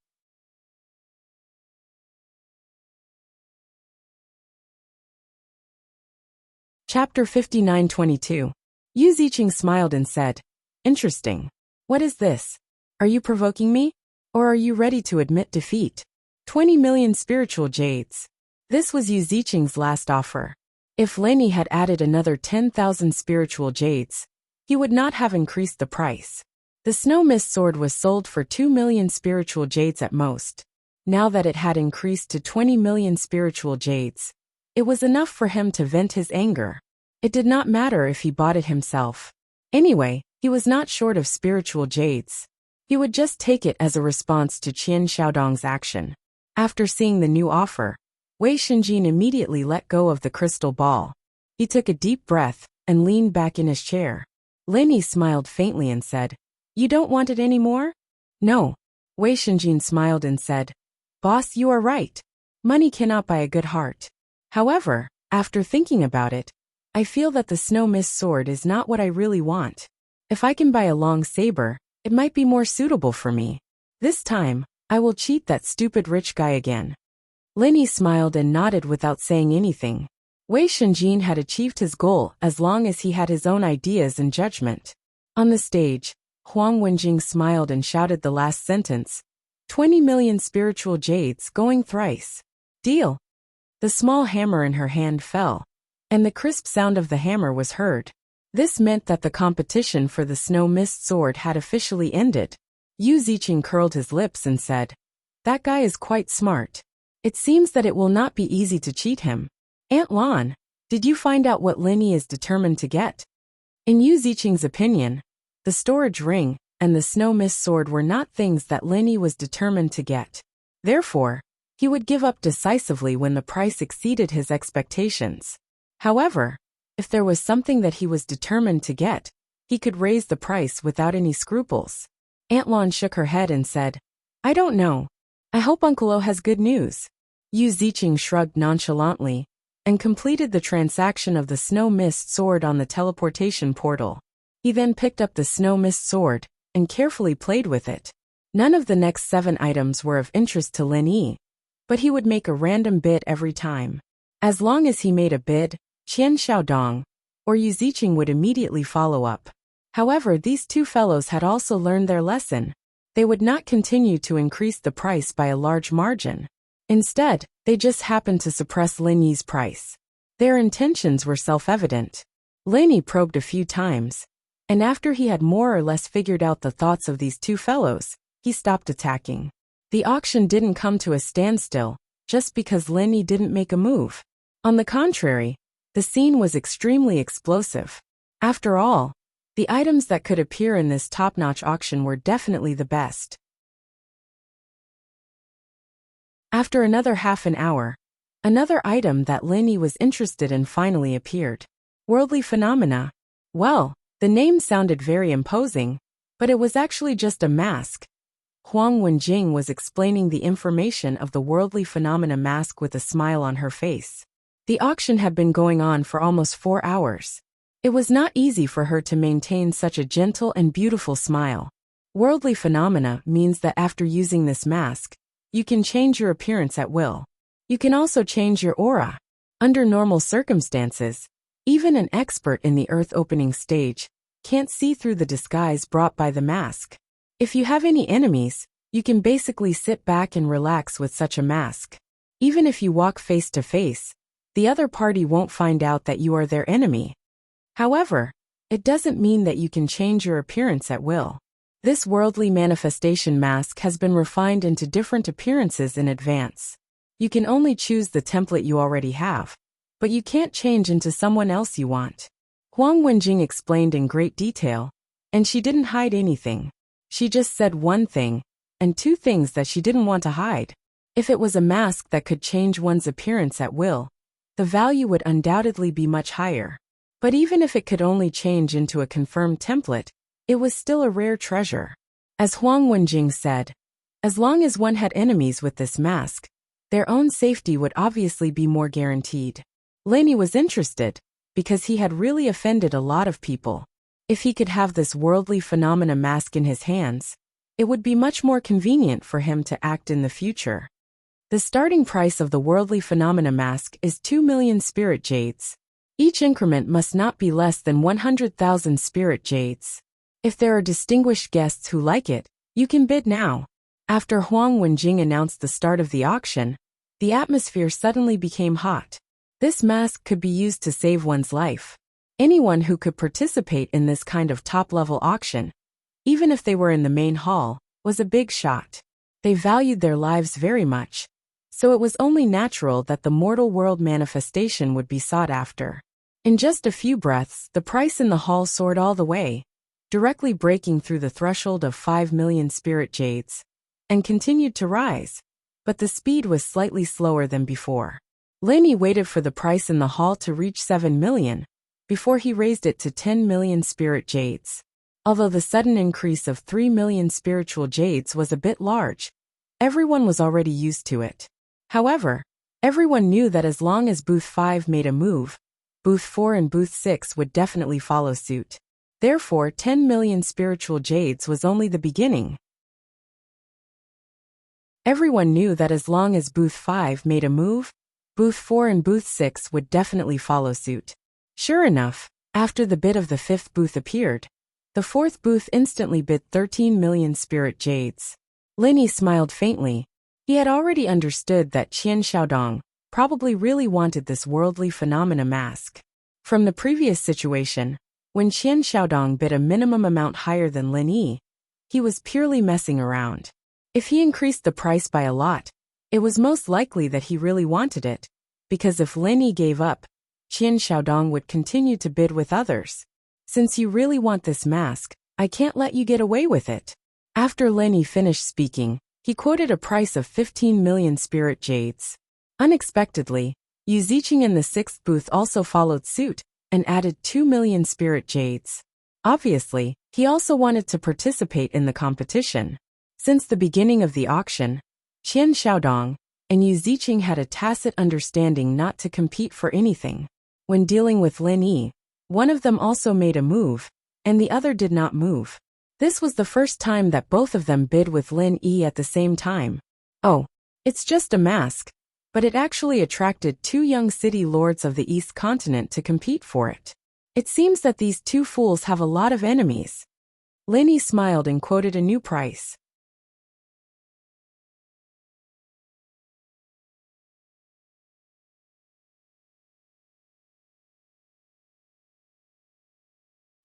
Chapter 59:22. Yu Ziqing smiled and said, "Interesting. What is this? Are you provoking me? Or are you ready to admit defeat?" 20 million spiritual jades. This was Yu Ziqing's last offer. If Lin Yi had added another 10,000 spiritual jades, he would not have increased the price. The snow mist sword was sold for 2 million spiritual jades at most. Now that it had increased to 20 million spiritual jades, it was enough for him to vent his anger. It did not matter if he bought it himself. Anyway, he was not short of spiritual jades. He would just take it as a response to Qian Xiaodong's action. After seeing the new offer, Wei Shenjin immediately let go of the crystal ball. He took a deep breath and leaned back in his chair. Lin Yi smiled faintly and said, "You don't want it anymore?" "No." Wei Shenjin smiled and said, "Boss, you are right. Money cannot buy a good heart. However, after thinking about it, I feel that the snow mist sword is not what I really want. If I can buy a long saber, it might be more suitable for me. This time, I will cheat that stupid rich guy again." Lin Yi smiled and nodded without saying anything. Wei Shenjin had achieved his goal as long as he had his own ideas and judgment. On the stage, Huang Wenjing smiled and shouted the last sentence. 20 million spiritual jades going thrice. Deal. The small hammer in her hand fell, and the crisp sound of the hammer was heard. This meant that the competition for the snow mist sword had officially ended. Yu Ziqing curled his lips and said, "That guy is quite smart. It seems that it will not be easy to cheat him." Aunt Lan, did you find out what Lin Yi is determined to get? In Yu Ziqing's opinion, the storage ring and the snow mist sword were not things that Lin Yi was determined to get. Therefore, he would give up decisively when the price exceeded his expectations. However, if there was something that he was determined to get, he could raise the price without any scruples. Aunt Lan shook her head and said, "I don't know. I hope Uncle O has good news." Yu Ziqing shrugged nonchalantly and completed the transaction of the snow mist sword on the teleportation portal. He then picked up the snow mist sword and carefully played with it. None of the next 7 items were of interest to Lin Yi, but he would make a random bid every time. As long as he made a bid, Qian Xiaodong or Yu Ziqing would immediately follow up. However, these two fellows had also learned their lesson. They would not continue to increase the price by a large margin. Instead, they just happened to suppress Lin Yi's price. Their intentions were self-evident. Lin Yi probed a few times, and after he had more or less figured out the thoughts of these two fellows, he stopped attacking. The auction didn't come to a standstill just because Lin Yi didn't make a move. On the contrary, the scene was extremely explosive. After all, the items that could appear in this top-notch auction were definitely the best. After another half an hour, another item that Lin Yi was interested in finally appeared. Worldly phenomena. Well, the name sounded very imposing, but it was actually just a mask. Huang Wenjing was explaining the information of the worldly phenomena mask with a smile on her face. The auction had been going on for almost 4 hours. It was not easy for her to maintain such a gentle and beautiful smile. Worldly phenomena means that after using this mask, you can change your appearance at will. You can also change your aura. Under normal circumstances, even an expert in the earth opening stage can't see through the disguise brought by the mask. If you have any enemies, you can basically sit back and relax with such a mask. Even if you walk face to face, the other party won't find out that you are their enemy. However, it doesn't mean that you can change your appearance at will. This worldly manifestation mask has been refined into different appearances in advance. You can only choose the template you already have, but you can't change into someone else you want. Huang Wenjing explained in great detail, and she didn't hide anything. She just said one thing, and 2 things that she didn't want to hide. If it was a mask that could change one's appearance at will, the value would undoubtedly be much higher. But even if it could only change into a confirmed template, it was still a rare treasure. As Huang Wenjing said, as long as one had enemies with this mask, their own safety would obviously be more guaranteed. Lin Yi was interested, because he had really offended a lot of people. If he could have this worldly phenomena mask in his hands, it would be much more convenient for him to act in the future. The starting price of the worldly phenomena mask is 2 million spirit jades. Each increment must not be less than 100,000 spirit jades. If there are distinguished guests who like it, you can bid now. After Huang Wenjing announced the start of the auction, the atmosphere suddenly became hot. This mask could be used to save one's life. Anyone who could participate in this kind of top-level auction, even if they were in the main hall, was a big shot. They valued their lives very much, so it was only natural that the mortal world manifestation would be sought after. In just a few breaths, the price in the hall soared all the way, directly breaking through the threshold of 5 million spirit jades, and continued to rise, but the speed was slightly slower than before. Lin Yi waited for the price in the hall to reach 7 million, before he raised it to 10 million spirit jades. Although the sudden increase of 3 million spiritual jades was a bit large, everyone was already used to it. However, everyone knew that as long as Booth 5 made a move, Booth 4 and Booth 6 would definitely follow suit. Therefore, 10 million spiritual jades was only the beginning. Everyone knew that as long as Booth 5 made a move, Booth 4 and Booth 6 would definitely follow suit. Sure enough, after the bid of the 5th booth appeared, the 4th booth instantly bid 13 million spirit jades. Lin Yi smiled faintly. He had already understood that Qian Xiaodong probably really wanted this worldly phenomena mask. From the previous situation, when Qian Xiaodong bid a minimum amount higher than Lin Yi, he was purely messing around. If he increased the price by a lot, it was most likely that he really wanted it, because if Lin Yi gave up, Qian Xiaodong would continue to bid with others. Since you really want this mask, I can't let you get away with it. After Lin Yi finished speaking, he quoted a price of 15 million spirit jades. Unexpectedly, Yu Ziqing in the sixth booth also followed suit and added 2 million spirit jades. Obviously, he also wanted to participate in the competition. Since the beginning of the auction, Qian Xiaodong and Yu Ziqing had a tacit understanding not to compete for anything. When dealing with Lin Yi, one of them also made a move, and the other did not move. This was the first time that both of them bid with Lin Yi at the same time. Oh, it's just a mask, but it actually attracted two young city lords of the East Continent to compete for it. It seems that these two fools have a lot of enemies. Lin Yi smiled and quoted a new price.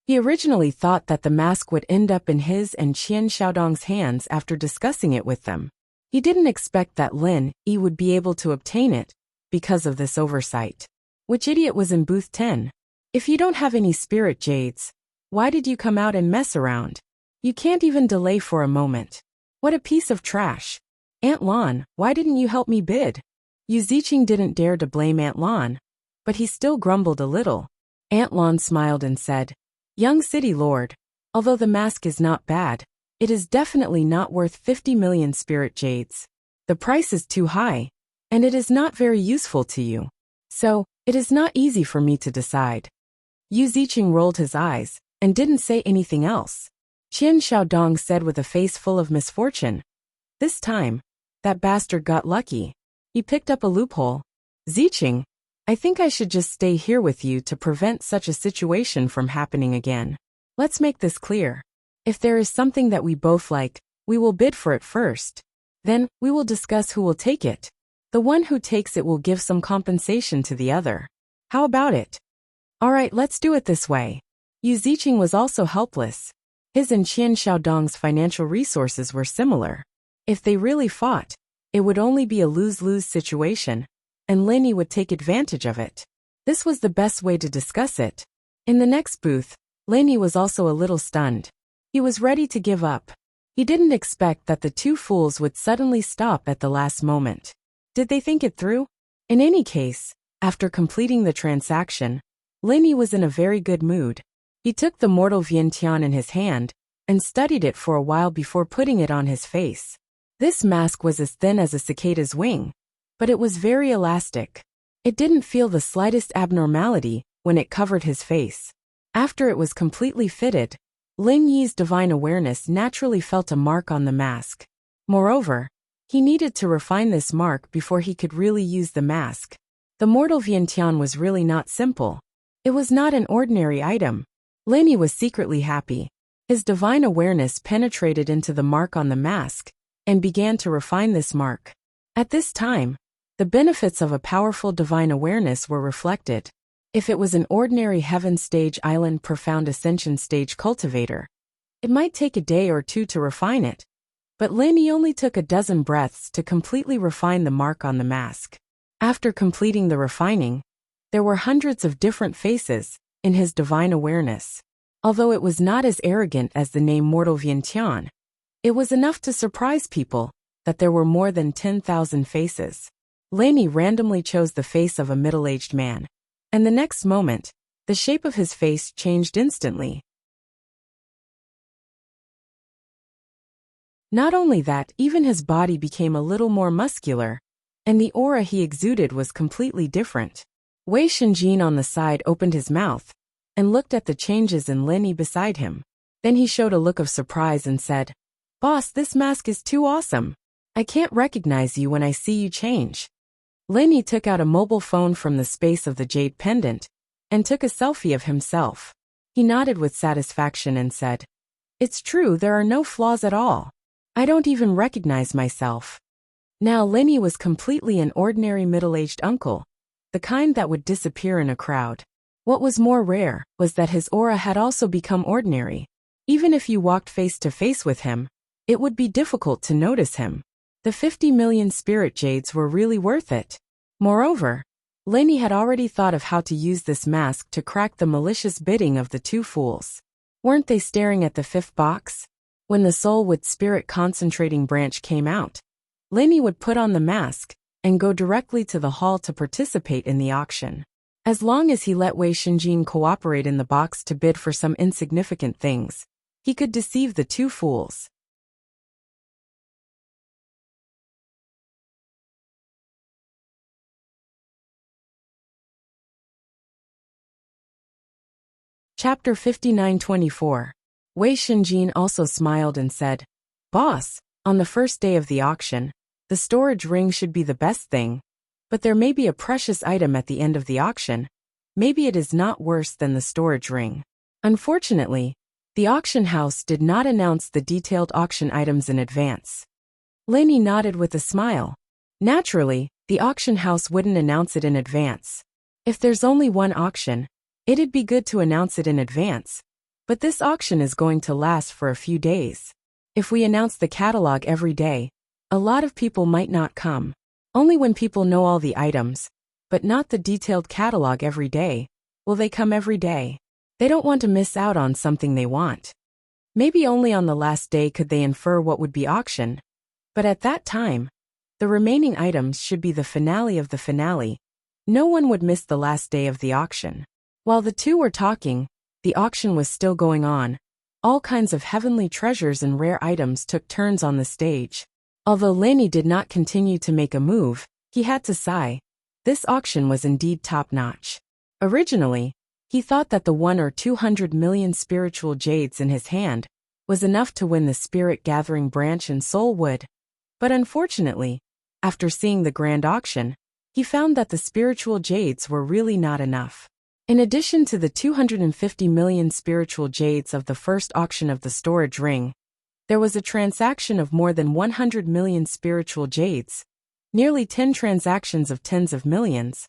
He originally thought that the mask would end up in his and Qian Xiaodong's hands after discussing it with them. He didn't expect that Lin Yi would be able to obtain it because of this oversight. Which idiot was in booth 10? If you don't have any spirit jades, why did you come out and mess around? You can't even delay for a moment. What a piece of trash. Aunt Lan, why didn't you help me bid? Yu Ziqing didn't dare to blame Aunt Lan, but he still grumbled a little. Aunt Lan smiled and said, "Young city lord, although the mask is not bad, it is definitely not worth 50 million spirit jades. The price is too high, and it is not very useful to you. So, it is not easy for me to decide." Yu Ziqing rolled his eyes and didn't say anything else. Qian Xiaodong said with a face full of misfortune, "This time, that bastard got lucky. He picked up a loophole. Ziqing, I think I should just stay here with you to prevent such a situation from happening again. Let's make this clear. If there is something that we both like, we will bid for it first. Then, we will discuss who will take it. The one who takes it will give some compensation to the other. How about it? Alright, let's do it this way." Yu Ziqing was also helpless. His and Qian Xiaodong's financial resources were similar. If they really fought, it would only be a lose-lose situation, and Lin Yi would take advantage of it. This was the best way to discuss it. In the next booth, Lin Yi was also a little stunned. He was ready to give up. He didn't expect that the two fools would suddenly stop at the last moment. Did they think it through? In any case, after completing the transaction, Lin Yi was in a very good mood. He took the mortal Vientiane in his hand and studied it for a while before putting it on his face. This mask was as thin as a cicada's wing, but it was very elastic. It didn't feel the slightest abnormality when it covered his face. After it was completely fitted, Lin Yi's divine awareness naturally felt a mark on the mask. Moreover, he needed to refine this mark before he could really use the mask. The mortal Vientiane was really not simple. It was not an ordinary item. Lin Yi was secretly happy. His divine awareness penetrated into the mark on the mask and began to refine this mark. At this time, the benefits of a powerful divine awareness were reflected. If it was an ordinary heaven stage island profound ascension stage cultivator, it might take a day or two to refine it, but Lin Yi only took a dozen breaths to completely refine the mark on the mask. After completing the refining, there were hundreds of different faces in his divine awareness. Although it was not as arrogant as the name Mortal Vientiane, it was enough to surprise people that there were more than 10,000 faces. Lin Yi randomly chose the face of a middle-aged man, and the next moment, the shape of his face changed instantly. Not only that, even his body became a little more muscular, and the aura he exuded was completely different. Wei Shenjin on the side opened his mouth and looked at the changes in Lin Yi beside him. Then he showed a look of surprise and said, "Boss, this mask is too awesome. I can't recognize you when I see you change." Lin Yi took out a mobile phone from the space of the jade pendant and took a selfie of himself. He nodded with satisfaction and said, "It's true, there are no flaws at all. I don't even recognize myself." Now Lenny was completely an ordinary middle-aged uncle, the kind that would disappear in a crowd. What was more rare was that his aura had also become ordinary. Even if you walked face to face with him, it would be difficult to notice him. The 50 million spirit jades were really worth it. Moreover, Lenny had already thought of how to use this mask to crack the malicious bidding of the two fools. Weren't they staring at the fifth box? When the soul with spirit concentrating branch came out, Lenny would put on the mask and go directly to the hall to participate in the auction. As long as he let Wei Shinjin cooperate in the box to bid for some insignificant things, he could deceive the two fools. Chapter 59-24. Wei Shinjin also smiled and said, "Boss, on the first day of the auction, the storage ring should be the best thing, but there may be a precious item at the end of the auction. Maybe it is not worse than the storage ring." Unfortunately, the auction house did not announce the detailed auction items in advance. Lenny nodded with a smile. Naturally, the auction house wouldn't announce it in advance. If there's only one auction, it'd be good to announce it in advance, but this auction is going to last for a few days. If we announce the catalog every day, a lot of people might not come. Only when people know all the items, but not the detailed catalog every day, will they come every day. They don't want to miss out on something they want. Maybe only on the last day could they infer what would be auctioned, but at that time, the remaining items should be the finale of the finale. No one would miss the last day of the auction. While the two were talking, the auction was still going on. All kinds of heavenly treasures and rare items took turns on the stage. Although Lenny did not continue to make a move, he had to sigh. This auction was indeed top-notch. Originally, he thought that the 1 or 200 million spiritual jades in his hand was enough to win the spirit-gathering branch and soul wood. But unfortunately, after seeing the grand auction, he found that the spiritual jades were really not enough. In addition to the 250 million spiritual jades of the first auction of the storage ring, there was a transaction of more than 100 million spiritual jades, nearly 10 transactions of tens of millions.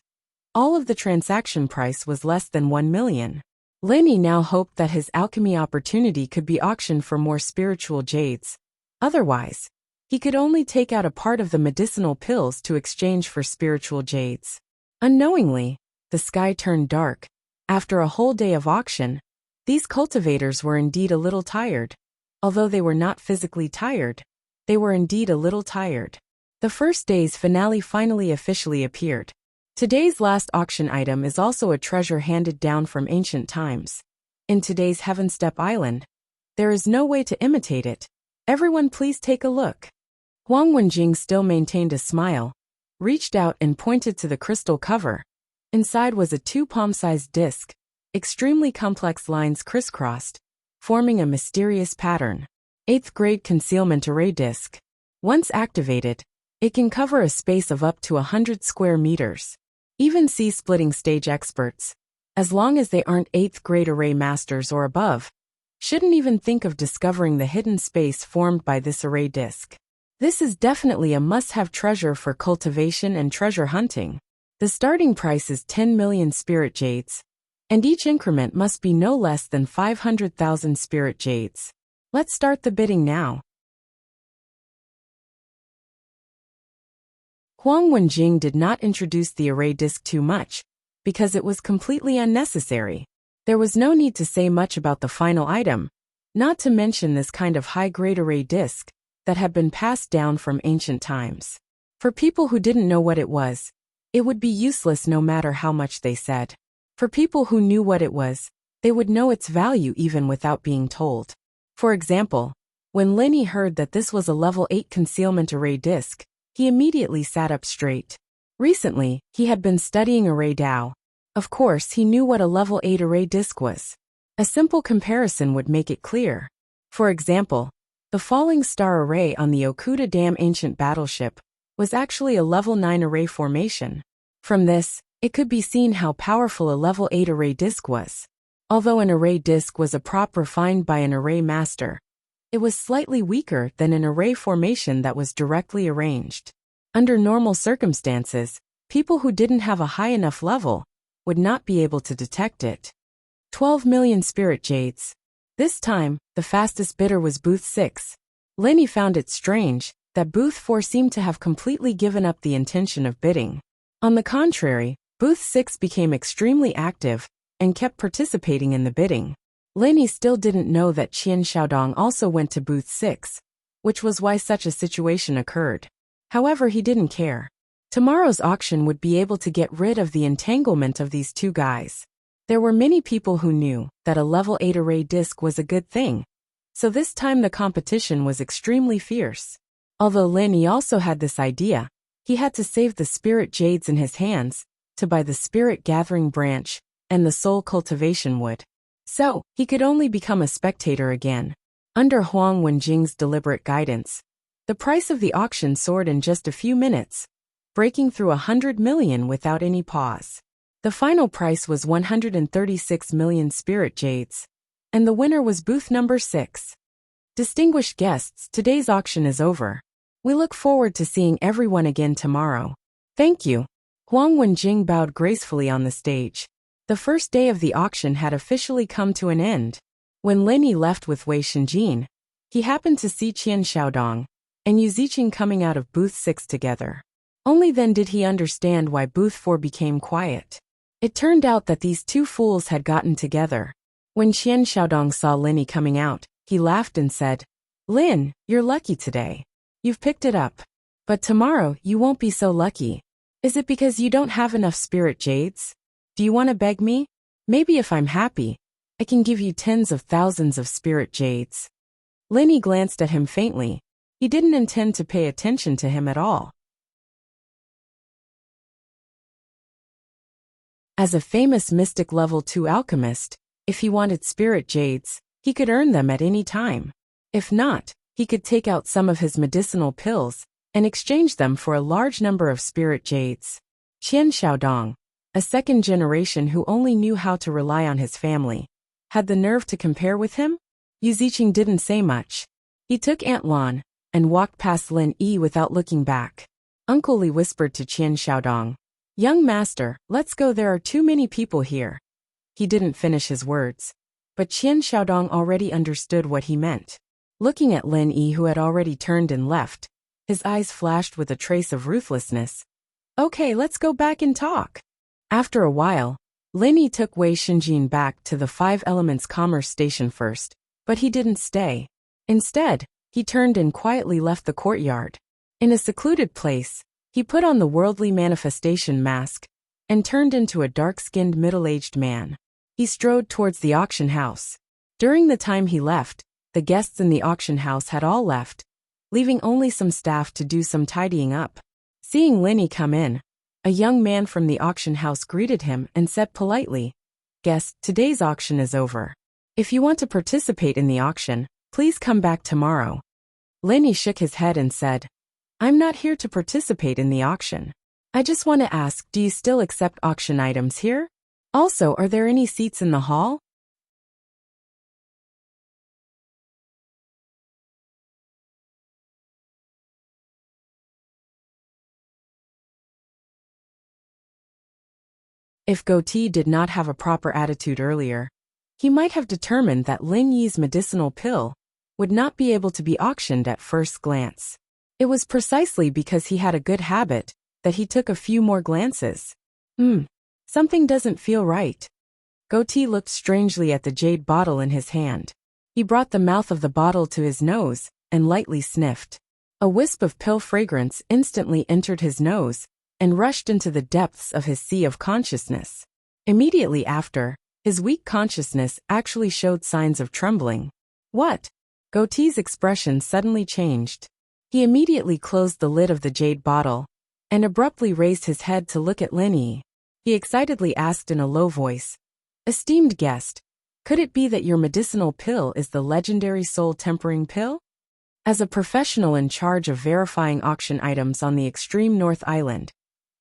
All of the transaction price was less than 1 million. Lenny now hoped that his alchemy opportunity could be auctioned for more spiritual jades. Otherwise, he could only take out a part of the medicinal pills to exchange for spiritual jades. Unknowingly, the sky turned dark. After a whole day of auction, these cultivators were indeed a little tired. Although they were not physically tired, they were indeed a little tired. The first day's finale finally officially appeared. Today's last auction item is also a treasure handed down from ancient times. In today's Heaven Step Island, there is no way to imitate it. Everyone please take a look. Huang Wenjing still maintained a smile, reached out and pointed to the crystal cover. Inside was a 2-palm-sized disc, extremely complex lines crisscrossed, forming a mysterious pattern. 8th grade concealment array disc. Once activated, it can cover a space of up to 100 square meters. Even sea-splitting stage experts, as long as they aren't 8th grade array masters or above, shouldn't even think of discovering the hidden space formed by this array disc. This is definitely a must-have treasure for cultivation and treasure hunting. The starting price is 10 million spirit jades, and each increment must be no less than 500,000 spirit jades. Let's start the bidding now. Huang Wenjing did not introduce the array disc too much, because it was completely unnecessary. There was no need to say much about the final item, not to mention this kind of high-grade array disc that had been passed down from ancient times. For people who didn't know what it was, it would be useless no matter how much they said. For people who knew what it was, they would know its value even without being told. For example, when Lenny heard that this was a level 8 concealment array disc, he immediately sat up straight. Recently, he had been studying array Dao. Of course, he knew what a level 8 array disc was. A simple comparison would make it clear. For example, the falling star array on the Okuda Dam ancient battleship was actually a level 9 array formation. From this, it could be seen how powerful a level 8 array disc was. Although an array disc was a prop refined by an array master, it was slightly weaker than an array formation that was directly arranged. Under normal circumstances, people who didn't have a high enough level would not be able to detect it. 12 million spirit jades. This time, the fastest bidder was Booth 6. Lenny found it strange that Booth 4 seemed to have completely given up the intention of bidding. On the contrary, Booth 6 became extremely active and kept participating in the bidding. Lenny still didn't know that Qian Xiaodong also went to Booth 6, which was why such a situation occurred. However, he didn't care. Tomorrow's auction would be able to get rid of the entanglement of these two guys. There were many people who knew that a level 8 array disc was a good thing, so this time the competition was extremely fierce. Although Lenny also had this idea, he had to save the spirit jades in his hands to buy the spirit gathering branch and the soul cultivation wood. So, he could only become a spectator again. Under Huang Wenjing's deliberate guidance, the price of the auction soared in just a few minutes, breaking through 100 million without any pause. The final price was 136 million spirit jades, and the winner was booth number 6. Distinguished guests, today's auction is over. We look forward to seeing everyone again tomorrow. Thank you. Huang Wenjing bowed gracefully on the stage. The first day of the auction had officially come to an end. When Lenny left with Wei Shenjin, he happened to see Qian Xiaodong and Yu Ziqing coming out of booth 6 together. Only then did he understand why booth 4 became quiet. It turned out that these two fools had gotten together. When Qian Xiaodong saw Lenny coming out, he laughed and said, "Lin, you're lucky today. You've picked it up. But tomorrow you won't be so lucky. Is it because you don't have enough spirit jades? Do you want to beg me? Maybe if I'm happy, I can give you tens of thousands of spirit jades." Lenny glanced at him faintly. He didn't intend to pay attention to him at all. As a famous mystic level 2 alchemist, if he wanted spirit jades, he could earn them at any time. If not, he could take out some of his medicinal pills and exchange them for a large number of spirit jades. Qian Xiaodong, a second generation who only knew how to rely on his family, had the nerve to compare with him? Yu Ziqing didn't say much. He took Aunt Lan and walked past Lin Yi without looking back. Uncle Li whispered to Qian Xiaodong, "Young master, let's go, there are too many people here." He didn't finish his words, but Qian Xiaodong already understood what he meant. Looking at Lin Yi, who had already turned and left, his eyes flashed with a trace of ruthlessness. "Okay, let's go back and talk." After a while, Lin Yi took Wei Shenjin back to the Five Elements Commerce Station first, but he didn't stay. Instead, he turned and quietly left the courtyard. In a secluded place, he put on the worldly manifestation mask and turned into a dark-skinned middle-aged man. He strode towards the auction house. During the time he left, the guests in the auction house had all left, leaving only some staff to do some tidying up. Seeing Lenny come in, a young man from the auction house greeted him and said politely, "Guest, today's auction is over. If you want to participate in the auction, please come back tomorrow." Lenny shook his head and said, "I'm not here to participate in the auction. I just want to ask, do you still accept auction items here? Also, are there any seats in the hall?" If Goatee did not have a proper attitude earlier, he might have determined that Lin Yi's medicinal pill would not be able to be auctioned at first glance. It was precisely because he had a good habit that he took a few more glances. Something doesn't feel right. Goatee looked strangely at the jade bottle in his hand. He brought the mouth of the bottle to his nose and lightly sniffed. A wisp of pill fragrance instantly entered his nose and rushed into the depths of his sea of consciousness. Immediately after, his weak consciousness actually showed signs of trembling. What? Goatee's expression suddenly changed. He immediately closed the lid of the jade bottle and abruptly raised his head to look at Lin Yi. He excitedly asked in a low voice, "Esteemed guest, could it be that your medicinal pill is the legendary soul tempering pill?" As a professional in charge of verifying auction items on the extreme North Island,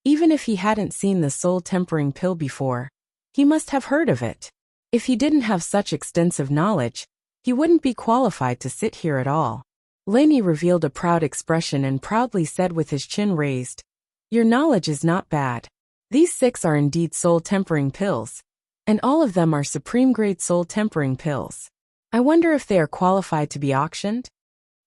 even if he hadn't seen the soul tempering pill before, he must have heard of it. If he didn't have such extensive knowledge, he wouldn't be qualified to sit here at all. Lenny revealed a proud expression and proudly said with his chin raised, "Your knowledge is not bad. These 6 are indeed soul-tempering pills, and all of them are supreme-grade soul-tempering pills. I wonder if they are qualified to be auctioned?"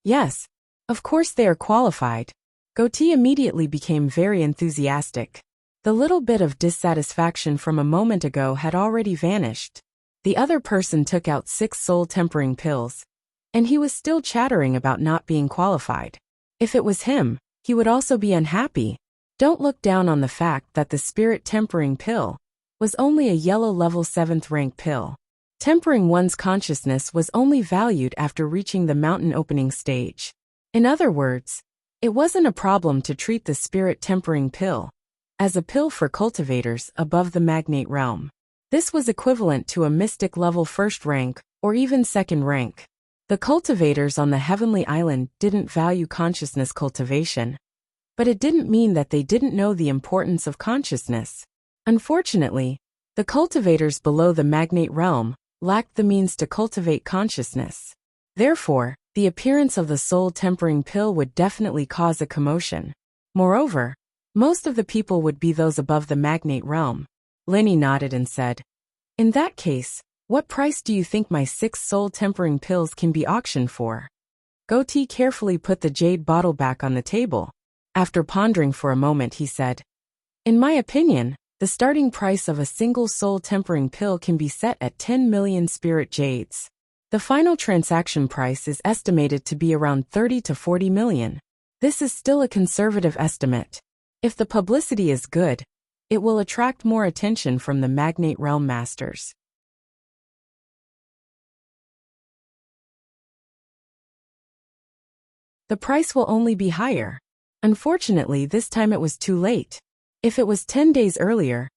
"Yes, of course they are qualified." Goatee immediately became very enthusiastic. The little bit of dissatisfaction from a moment ago had already vanished. The other person took out 6 soul-tempering pills, and he was still chattering about not being qualified. If it was him, he would also be unhappy. Don't look down on the fact that the spirit-tempering pill was only a yellow level 7th rank pill. Tempering one's consciousness was only valued after reaching the mountain opening stage. In other words, it wasn't a problem to treat the spirit-tempering pill as a pill for cultivators above the magnate realm. This was equivalent to a mystic level 1st rank or even 2nd rank. The cultivators on the heavenly island didn't value consciousness cultivation, but it didn't mean that they didn't know the importance of consciousness. Unfortunately, the cultivators below the magnate realm lacked the means to cultivate consciousness. Therefore, the appearance of the soul-tempering pill would definitely cause a commotion. Moreover, most of the people would be those above the magnate realm. Lenny nodded and said, "In that case, what price do you think my 6 soul-tempering pills can be auctioned for?" Goatee carefully put the jade bottle back on the table. After pondering for a moment, he said, "In my opinion, the starting price of a single soul-tempering pill can be set at 10 million spirit jades. The final transaction price is estimated to be around 30 to 40 million. This is still a conservative estimate. If the publicity is good, it will attract more attention from the magnate realm masters. The price will only be higher. Unfortunately, this time it was too late. If it was 10 days earlier,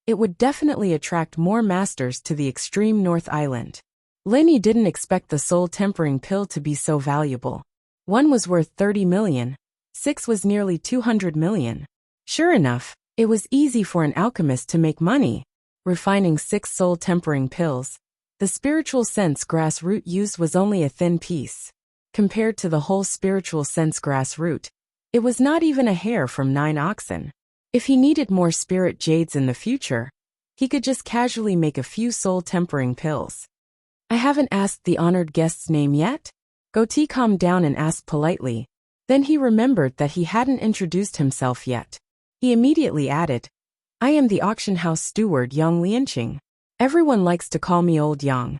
it would definitely attract more masters to the extreme North Island. Lenny didn't expect the soul-tempering pill to be so valuable. 1 was worth 30 million, 6 was nearly 200 million. Sure enough, it was easy for an alchemist to make money. Refining 6 soul-tempering pills, the spiritual sense grass root used was only a thin piece. Compared to the whole spiritual sense grass root, it was not even a hair from 9 oxen. If he needed more spirit jades in the future, he could just casually make a few soul-tempering pills. "I haven't asked the honored guest's name yet?" Goatee calmed down and asked politely. Then he remembered that he hadn't introduced himself yet. He immediately added, "I am the auction house steward Yang Lianqing. Everyone likes to call me Old Yang.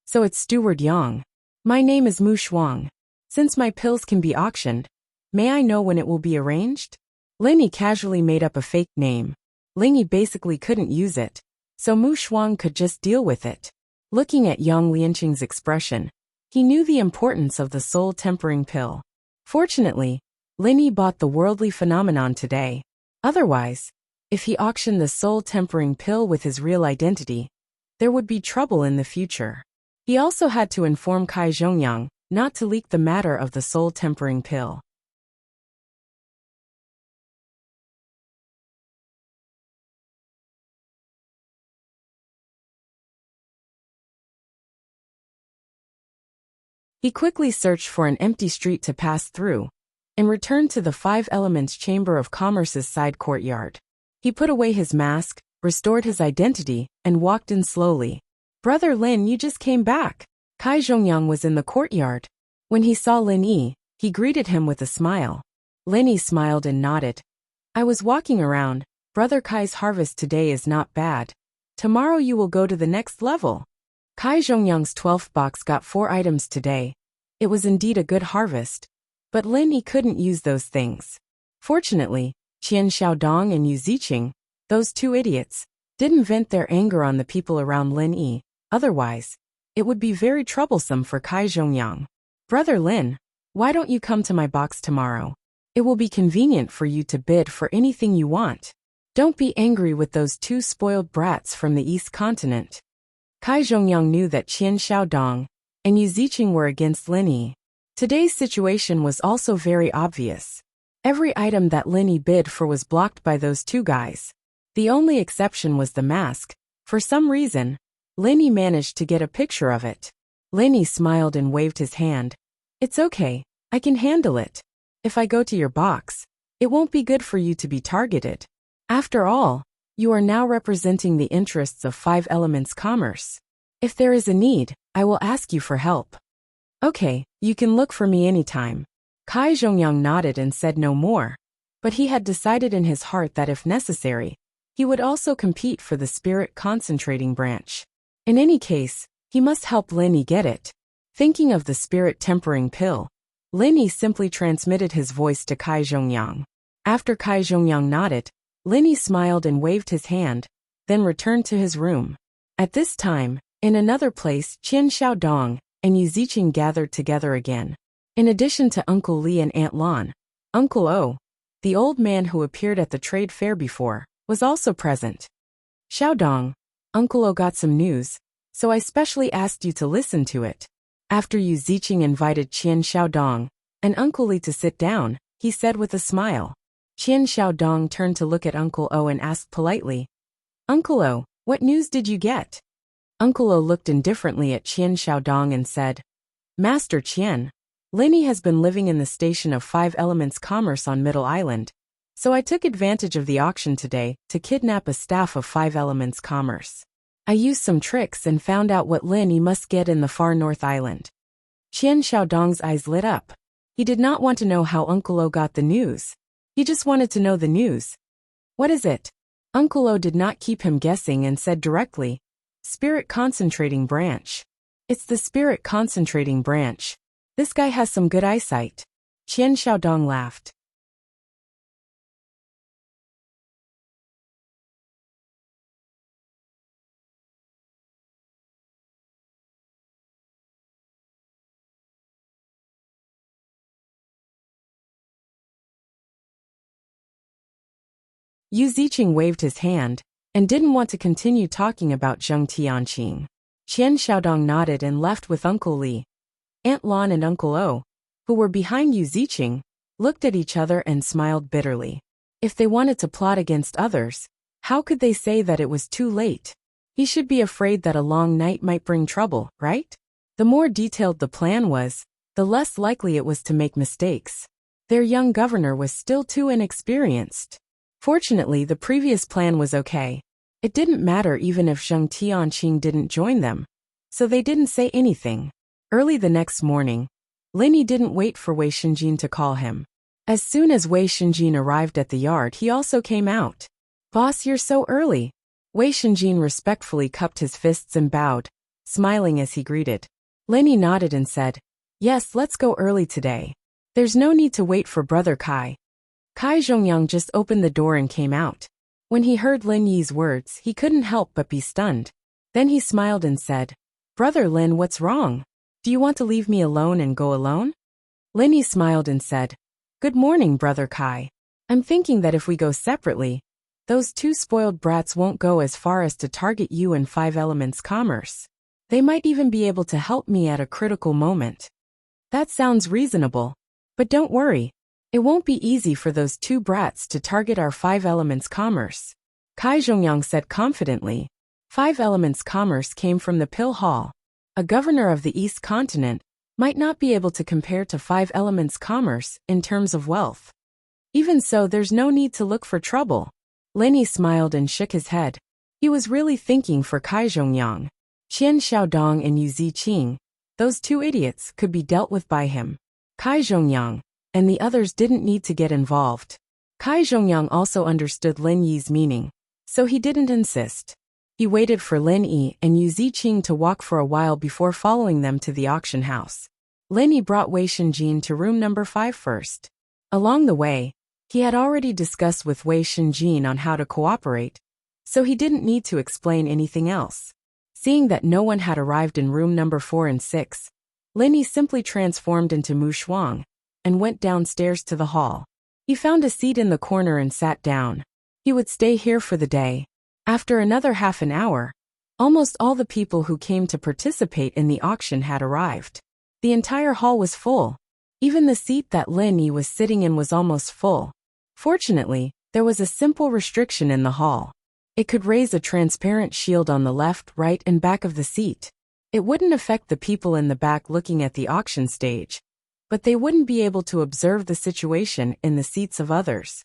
So it's Steward Yang. My name is Mu Shuang. Since my pills can be auctioned, may I know when it will be arranged?" Lenny casually made up a fake name. Lenny basically couldn't use it, so Mu Shuang could just deal with it. Looking at Yang Lianqing's expression, he knew the importance of the soul-tempering pill. Fortunately, Lenny bought the worldly phenomenon today. Otherwise, if he auctioned the soul-tempering pill with his real identity, there would be trouble in the future. He also had to inform Kai Zhongyang not to leak the matter of the soul-tempering pill. He quickly searched for an empty street to pass through, and returned to the 5 Elements Chamber of Commerce's side courtyard. He put away his mask, restored his identity, and walked in slowly. "Brother Lin, you just came back." Kai Zhongyang was in the courtyard. When he saw Lin Yi, he greeted him with a smile. Lin Yi smiled and nodded. "I was walking around. Brother Kai's harvest today is not bad. Tomorrow you will go to the next level." Kai Zhongyang's 12th box got 4 items today. It was indeed a good harvest, but Lin Yi couldn't use those things. Fortunately, Qian Xiaodong and Yu Ziqing, those 2 idiots, didn't vent their anger on the people around Lin Yi. Otherwise, it would be very troublesome for Kai Zhongyang. "Brother Lin, why don't you come to my box tomorrow? It will be convenient for you to bid for anything you want. Don't be angry with those 2 spoiled brats from the East Continent." Kai Zhongyang knew that Qian Xiaodong and Yu Ziqing were against Lin Yi. Today's situation was also very obvious. Every item that Lin Yi bid for was blocked by those 2 guys. The only exception was the mask. For some reason, Lin Yi managed to get a picture of it. Lin Yi smiled and waved his hand. "It's okay. I can handle it. If I go to your box, it won't be good for you to be targeted. After all, you are now representing the interests of Five Elements Commerce. If there is a need, I will ask you for help. Okay, you can look for me anytime. Kai Zhongyang nodded and said no more, but he had decided in his heart that if necessary, he would also compete for the spirit concentrating branch. In any case, he must help Lin Yi get it. Thinking of the spirit tempering pill, Lin Yi simply transmitted his voice to Kai Zhongyang. After Kai Zhongyang nodded, Lin Yi smiled and waved his hand, then returned to his room. At this time, in another place, Qian Xiaodong and Yu Ziqing gathered together again. In addition to Uncle Li and Aunt Lan, Uncle O, the old man who appeared at the trade fair before, was also present. Xiaodong, Uncle O got some news, so I specially asked you to listen to it. After Yu Ziqing invited Qian Xiaodong and Uncle Li to sit down, he said with a smile. Qian Xiaodong turned to look at Uncle O and asked politely, Uncle O, what news did you get? Uncle O looked indifferently at Qian Xiaodong and said, Master Qian, Lin Yi has been living in the station of Five Elements Commerce on Middle Island, so I took advantage of the auction today to kidnap a staff of Five Elements Commerce. I used some tricks and found out what Lin Yi must get in the far North Island. Qian Xiaodong's eyes lit up. He did not want to know how Uncle O got the news. He just wanted to know the news. What is it? Uncle O did not keep him guessing and said directly, Spirit Concentrating Branch. It's the Spirit Concentrating Branch. This guy has some good eyesight. Qian Xiaodong laughed. Yu Ziqing waved his hand and didn't want to continue talking about Zheng Tianqing. Qian Xiaodong nodded and left with Uncle Li. Aunt Lan and Uncle O, who were behind Yu Ziqing, looked at each other and smiled bitterly. If they wanted to plot against others, how could they say that it was too late? He should be afraid that a long night might bring trouble, right? The more detailed the plan was, the less likely it was to make mistakes. Their young governor was still too inexperienced. Fortunately, the previous plan was okay. It didn't matter even if Zheng Tianqing didn't join them, so they didn't say anything. Early the next morning, Lin Yi didn't wait for Wei Shenjin to call him. As soon as Wei Shenjin arrived at the yard, he also came out. Boss, you're so early. Wei Shenjin respectfully cupped his fists and bowed, smiling as he greeted. Lin Yi nodded and said, Yes, let's go early today. There's no need to wait for Brother Kai. Kai Zhongyang just opened the door and came out. When he heard Lin Yi's words, he couldn't help but be stunned. Then he smiled and said, Brother Lin, what's wrong? Do you want to leave me alone and go alone? Lin Yi smiled and said, Good morning, Brother Kai. I'm thinking that if we go separately, those two spoiled brats won't go as far as to target you in Five Elements Commerce. They might even be able to help me at a critical moment. That sounds reasonable. But don't worry. It won't be easy for those two brats to target our Five Elements Commerce. Kai Zhongyang said confidently. Five Elements Commerce came from the Pill Hall. A governor of the East Continent might not be able to compare to Five Elements Commerce in terms of wealth. Even so, there's no need to look for trouble. Lin Yi smiled and shook his head. He was really thinking for Kai Zhongyang. Qian Xiaodong and Yu Ziqing, those two idiots, could be dealt with by him. Kai Zhongyang and the others didn't need to get involved. Kai Zhongyang also understood Lin Yi's meaning, so he didn't insist. He waited for Lin Yi and Yu Ziqing to walk for a while before following them to the auction house. Lin Yi brought Wei Shenjin to room number 5 first. Along the way, he had already discussed with Wei Shenjin on how to cooperate, so he didn't need to explain anything else. Seeing that no one had arrived in room number 4 and 6, Lin Yi simply transformed into Mu Shuang and went downstairs to the hall. He found a seat in the corner and sat down. He would stay here for the day. After another half an hour, almost all the people who came to participate in the auction had arrived. The entire hall was full. Even the seat that Lin Yi was sitting in was almost full. Fortunately, there was a simple restriction in the hall. It could raise a transparent shield on the left, right, and back of the seat. It wouldn't affect the people in the back looking at the auction stage. but they wouldn't be able to observe the situation in the seats of others.